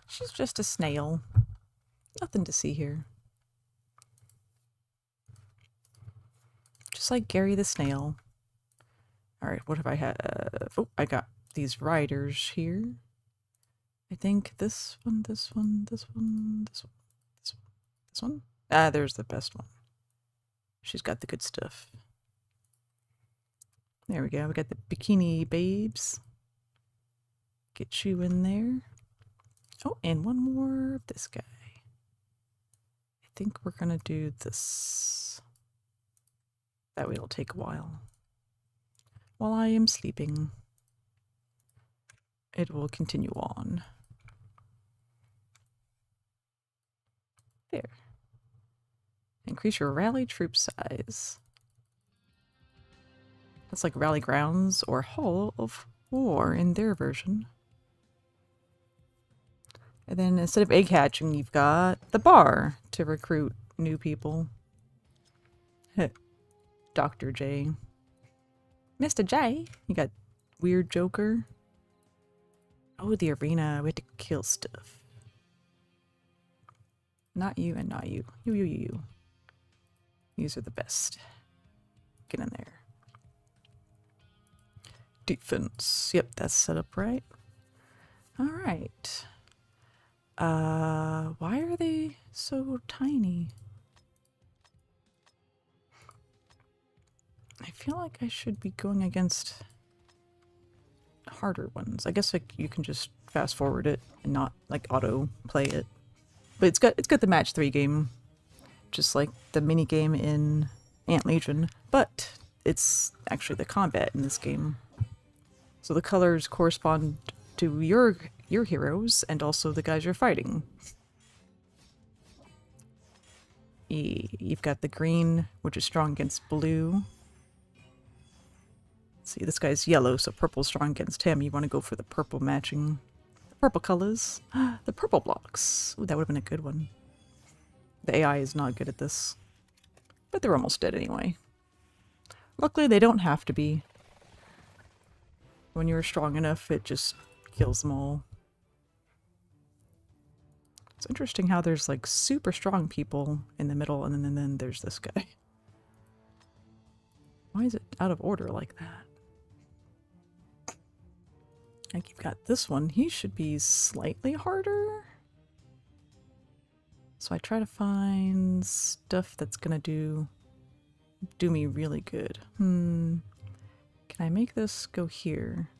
She's just a snail. Nothing to see here. Just like Gary the Snail. Alright, what have I had? Oh, I got these riders here. I think this one, this one, this one, this one, this one, this one. Ah, there's the best one. She's got the good stuff. There we go. We got the bikini babes. Get you in there. Oh, and one more of this guy. I think we're gonna do this. That way it'll take a while. While I am sleeping, it will continue on. There. Increase your rally troop size. That's like Rally Grounds or Hall of War in their version. And then instead of egg hatching, you've got the bar to recruit new people. Dr. J. Mr. J. You got Weird Joker. Oh, the arena. We had to kill stuff. Not you and not you. You. These are the best. Get in there. Defense. Yep, that's set up right. Alright. Why are they so tiny? I feel like I should be going against harder ones. I guess like you can just fast forward it and not like auto play it. But it's got the match 3 game, just like the mini game in Ant Legion, but it's actually the combat in this game. So the colors correspond to your heroes and also the guys you're fighting. You've got the green, which is strong against blue. See, this guy's yellow, so purple's strong against him. You want to go for the purple matching. The purple colors. The purple blocks. Ooh, that would have been a good one. The AI is not good at this. But they're almost dead anyway. Luckily, they don't have to be. When you're strong enough, it just kills them all. It's interesting how there's like super strong people in the middle, and then there's this guy. Why is it out of order like that? Like you've got this one. He should be slightly harder. So I try to find stuff that's gonna do me really good. Can I make this go here?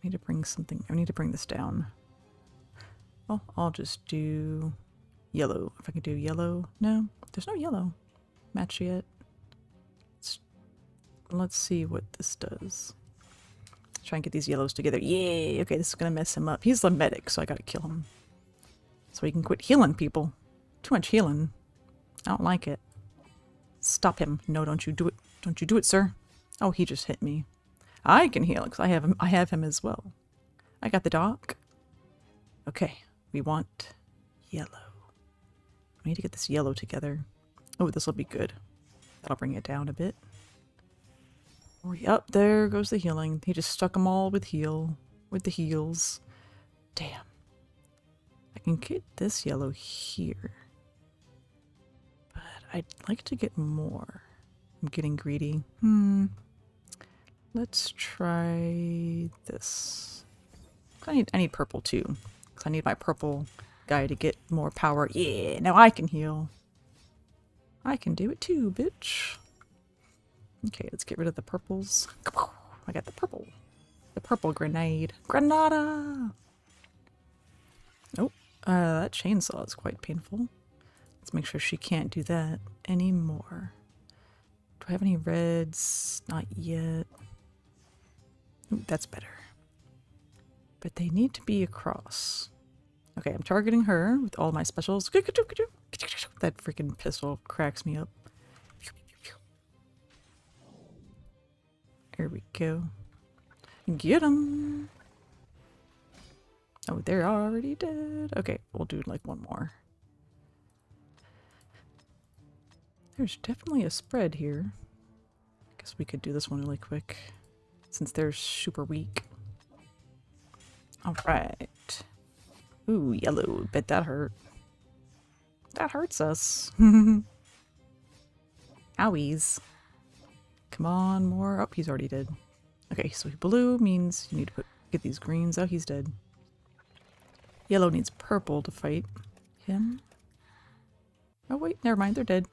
I need to bring something. I need to bring this down. Well, I'll just do yellow. If I can do yellow. No, there's no yellow match yet. Let's see what this does. Try and get these yellows together. Yay! Okay, this is gonna mess him up. He's the medic, so I gotta kill him. So he can quit healing people. Too much healing. I don't like it. Stop him. No, don't you do it. Don't you do it, sir. Oh, he just hit me. I can heal because I have him as well. I got the doc. Okay, we want yellow. We need to get this yellow together. Oh, this will be good. That'll bring it down a bit. Up there goes the healing. He just stuck them all with the heals. Damn. I can get this yellow here. But I'd like to get more. I'm getting greedy. Let's try this. I need purple too. Because I need my purple guy to get more power. Yeah, now I can heal. I can do it too, bitch. Okay, let's get rid of the purples. I got the purple. The purple grenade. Granada! Oh, that chainsaw is quite painful. Let's make sure she can't do that anymore. Do I have any reds? Not yet. Ooh, that's better. But they need to be across. Okay, I'm targeting her with all my specials. That freaking pistol cracks me up. There we go. Get them. Oh, they're already dead. Okay, we'll do like one more. There's definitely a spread here. I guess we could do this one really quick since they're super weak. All right. Ooh, yellow. Bet that hurt. That hurts us. Owies. Come on, more. Oh, he's already dead. Okay, so blue means you need to get these greens. Oh, he's dead. Yellow needs purple to fight him. Oh, wait, never mind. They're dead.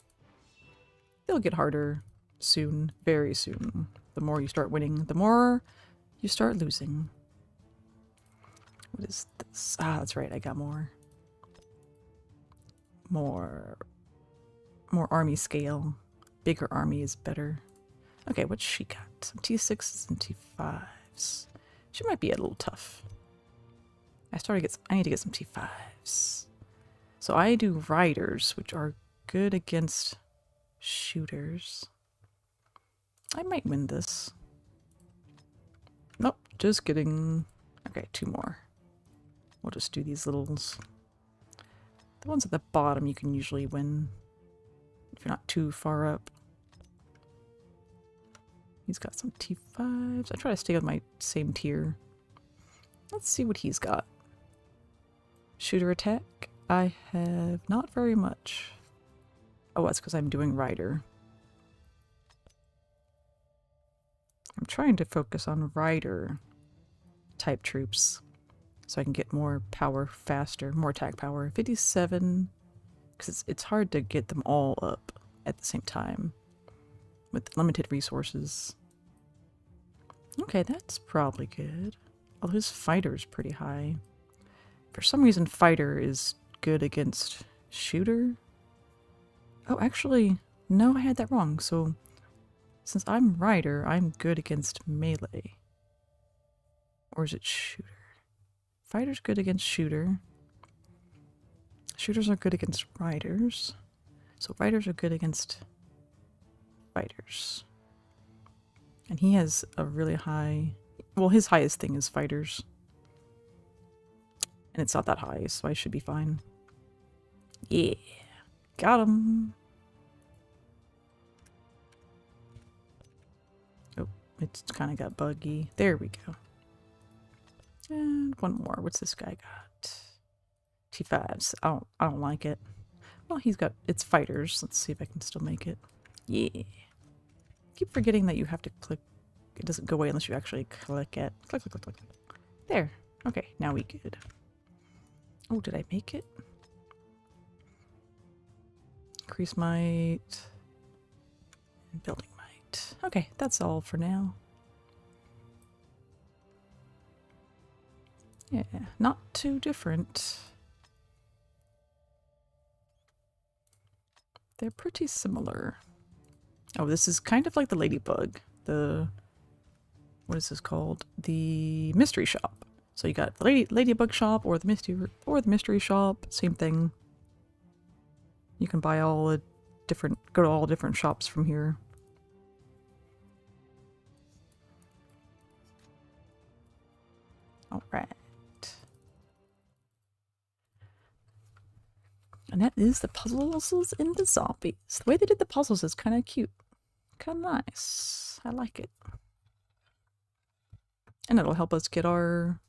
They'll get harder soon. Very soon. The more you start winning, the more you start losing. What is this? Ah, that's right. I got more. More army scale. Bigger army is better. Okay, what's she got? Some T6s and T5s. She might be a little tough. I need to get some T5s. So I do riders, which are good against shooters. I might win this. Nope, just kidding. Okay, 2 more. We'll just do these littles. The ones at the bottom you can usually win if you're not too far up. He's got some T5s. I try to stay with my same tier. Let's see what he's got. Shooter attack. I have not very much. Oh, that's because I'm doing rider. I'm trying to focus on rider type troops. so I can get more power faster, more attack power. 57, because it's hard to get them all up at the same time with limited resources. Okay, that's probably good. Although his fighter's pretty high. For some reason, fighter is good against shooter. Oh, actually, no, I had that wrong. So, since I'm rider, I'm good against melee. Or is it shooter? Fighter's good against shooter. Shooters are good against riders. So riders are good against fighters. And he has a really high... Well, his highest thing is fighters. And it's not that high, so I should be fine. Yeah. Got him. Oh, it's kind of got buggy. There we go. And one more. What's this guy got? T5s. I don't like it. Well, he's got... It's fighters. Let's see if I can still make it. Yeah. Keep forgetting that you have to click. It doesn't go away unless you actually click it. Click, click, click, click. There. Okay, now we good. Oh, did I make it? Increase might. And building might. Okay, that's all for now. Yeah, not too different. They're pretty similar. Oh, this is kind of like the ladybug. What is this called? The mystery shop. So you got the ladybug shop or the mystery shop. Same thing. You can buy all the different, go to all different shops from here. All right. And that is the puzzles and the zombies. The way they did the puzzles is kind of cute. Kind of nice. I like it. And it'll help us get our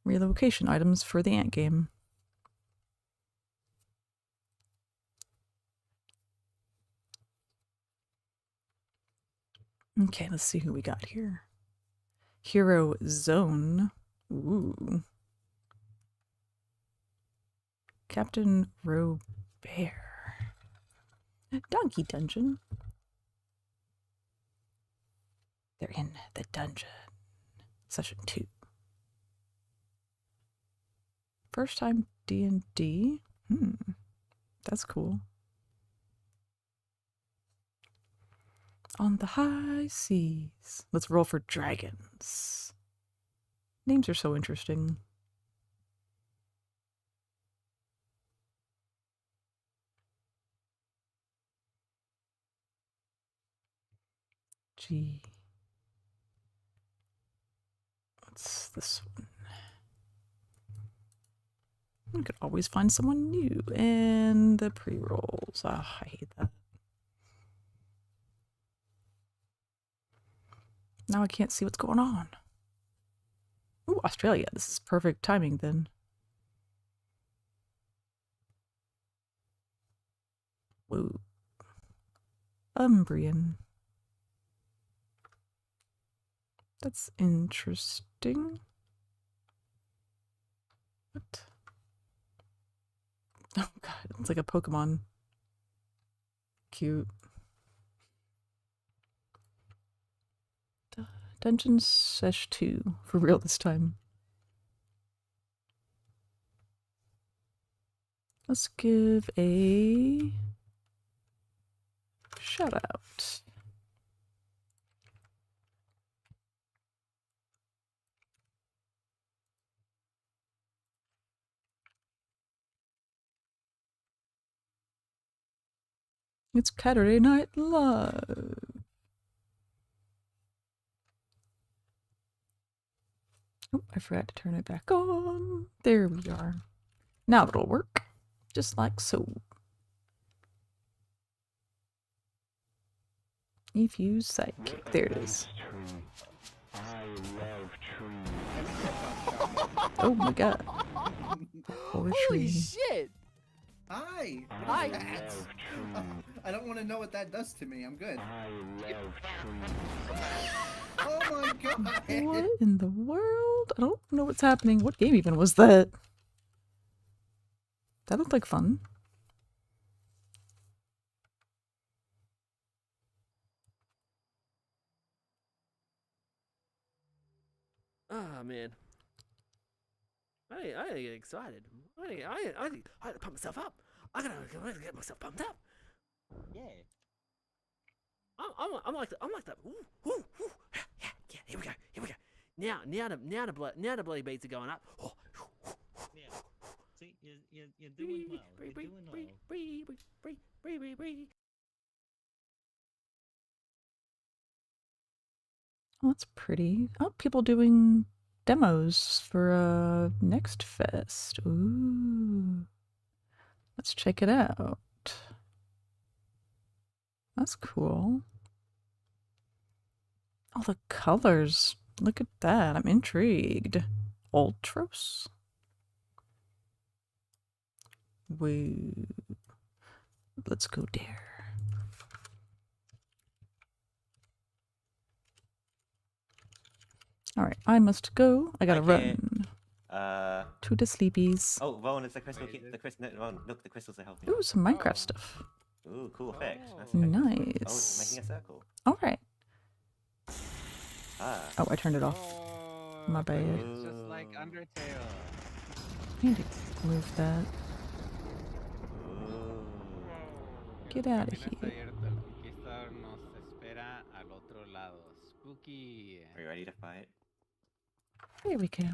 relocation items for the ant game. Okay, let's see who we got here. Hero Zone. Ooh. Captain Robert. Donkey Dungeon. They're in the dungeon. Session 2. First time D&D? That's cool. On the high seas. Let's roll for dragons. Names are so interesting. G. What's this one? You could always find someone new. And the pre-rolls. Ah, I hate that. Now I can't see what's going on. Ooh, Australia. This is perfect timing then. Whoa. Umbrian. That's interesting. What? Oh god, it's like a Pokemon. Cute. Dungeon Sesh 2. For real this time. Let's give a shout out. It's Saturday Night Live. Oh, I forgot to turn it back on. There we are. Now it'll work. Just like so. If you psychic. There it is. Oh my god. Poor Holy tree. shit! Hi. Hi. I don't want to know what that does to me. I'm good. Oh my god. What in the world? World? I don't know what's happening. What game even was that? That looked like fun. Oh man. I get excited. I gotta pump myself up. I gotta get myself pumped up. Yeah. I'm like that. Ooh, ooh, ooh. Yeah. Here we go. Now the bloody beats are going up. Oh. Yeah. See, you're doing well. You're doing well. Oh, that's pretty. Oh, people doing demos for Next Fest. Ooh. Let's check it out. That's cool. Oh, the colors. Look at that. I'm intrigued. Ultros? Woo. Let's go there. Alright, I must go. I gotta run. To the sleepies. Oh, Ron, it's the crystal. The crystal. Ron, look, the crystals are helping. Ooh, some Minecraft stuff. Ooh, cool effect. That's Nice. Oh, it's making a circle. Alright. Ah. Oh, I turned it off. My bad. It's just like Undertale. I need to move that. Get out of here. Are you ready to fight? There we go.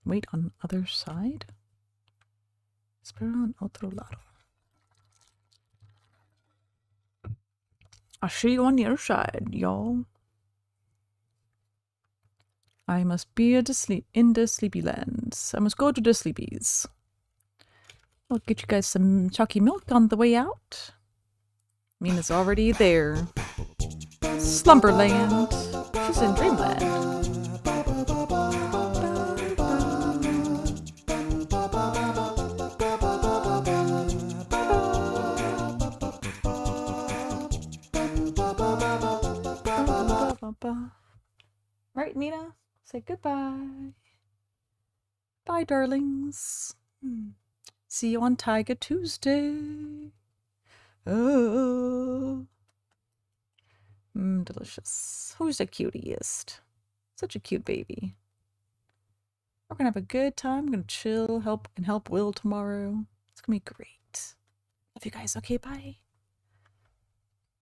Wait, on other side? Espera on otro lado. I'll see you on the other side, y'all. I must be in the sleepy lands. I must go to the sleepies. I'll get you guys some chalky milk on the way out. Mina's already there. Slumberland. She's in Dreamland. Right, Mina? Say goodbye. Bye, darlings. See you on Tiger Tuesday. Oh. Delicious. Who's the cutiest? Such a cute baby. We're gonna have a good time. I'm gonna chill, help Will tomorrow. It's gonna be great. Love you guys. Okay, bye.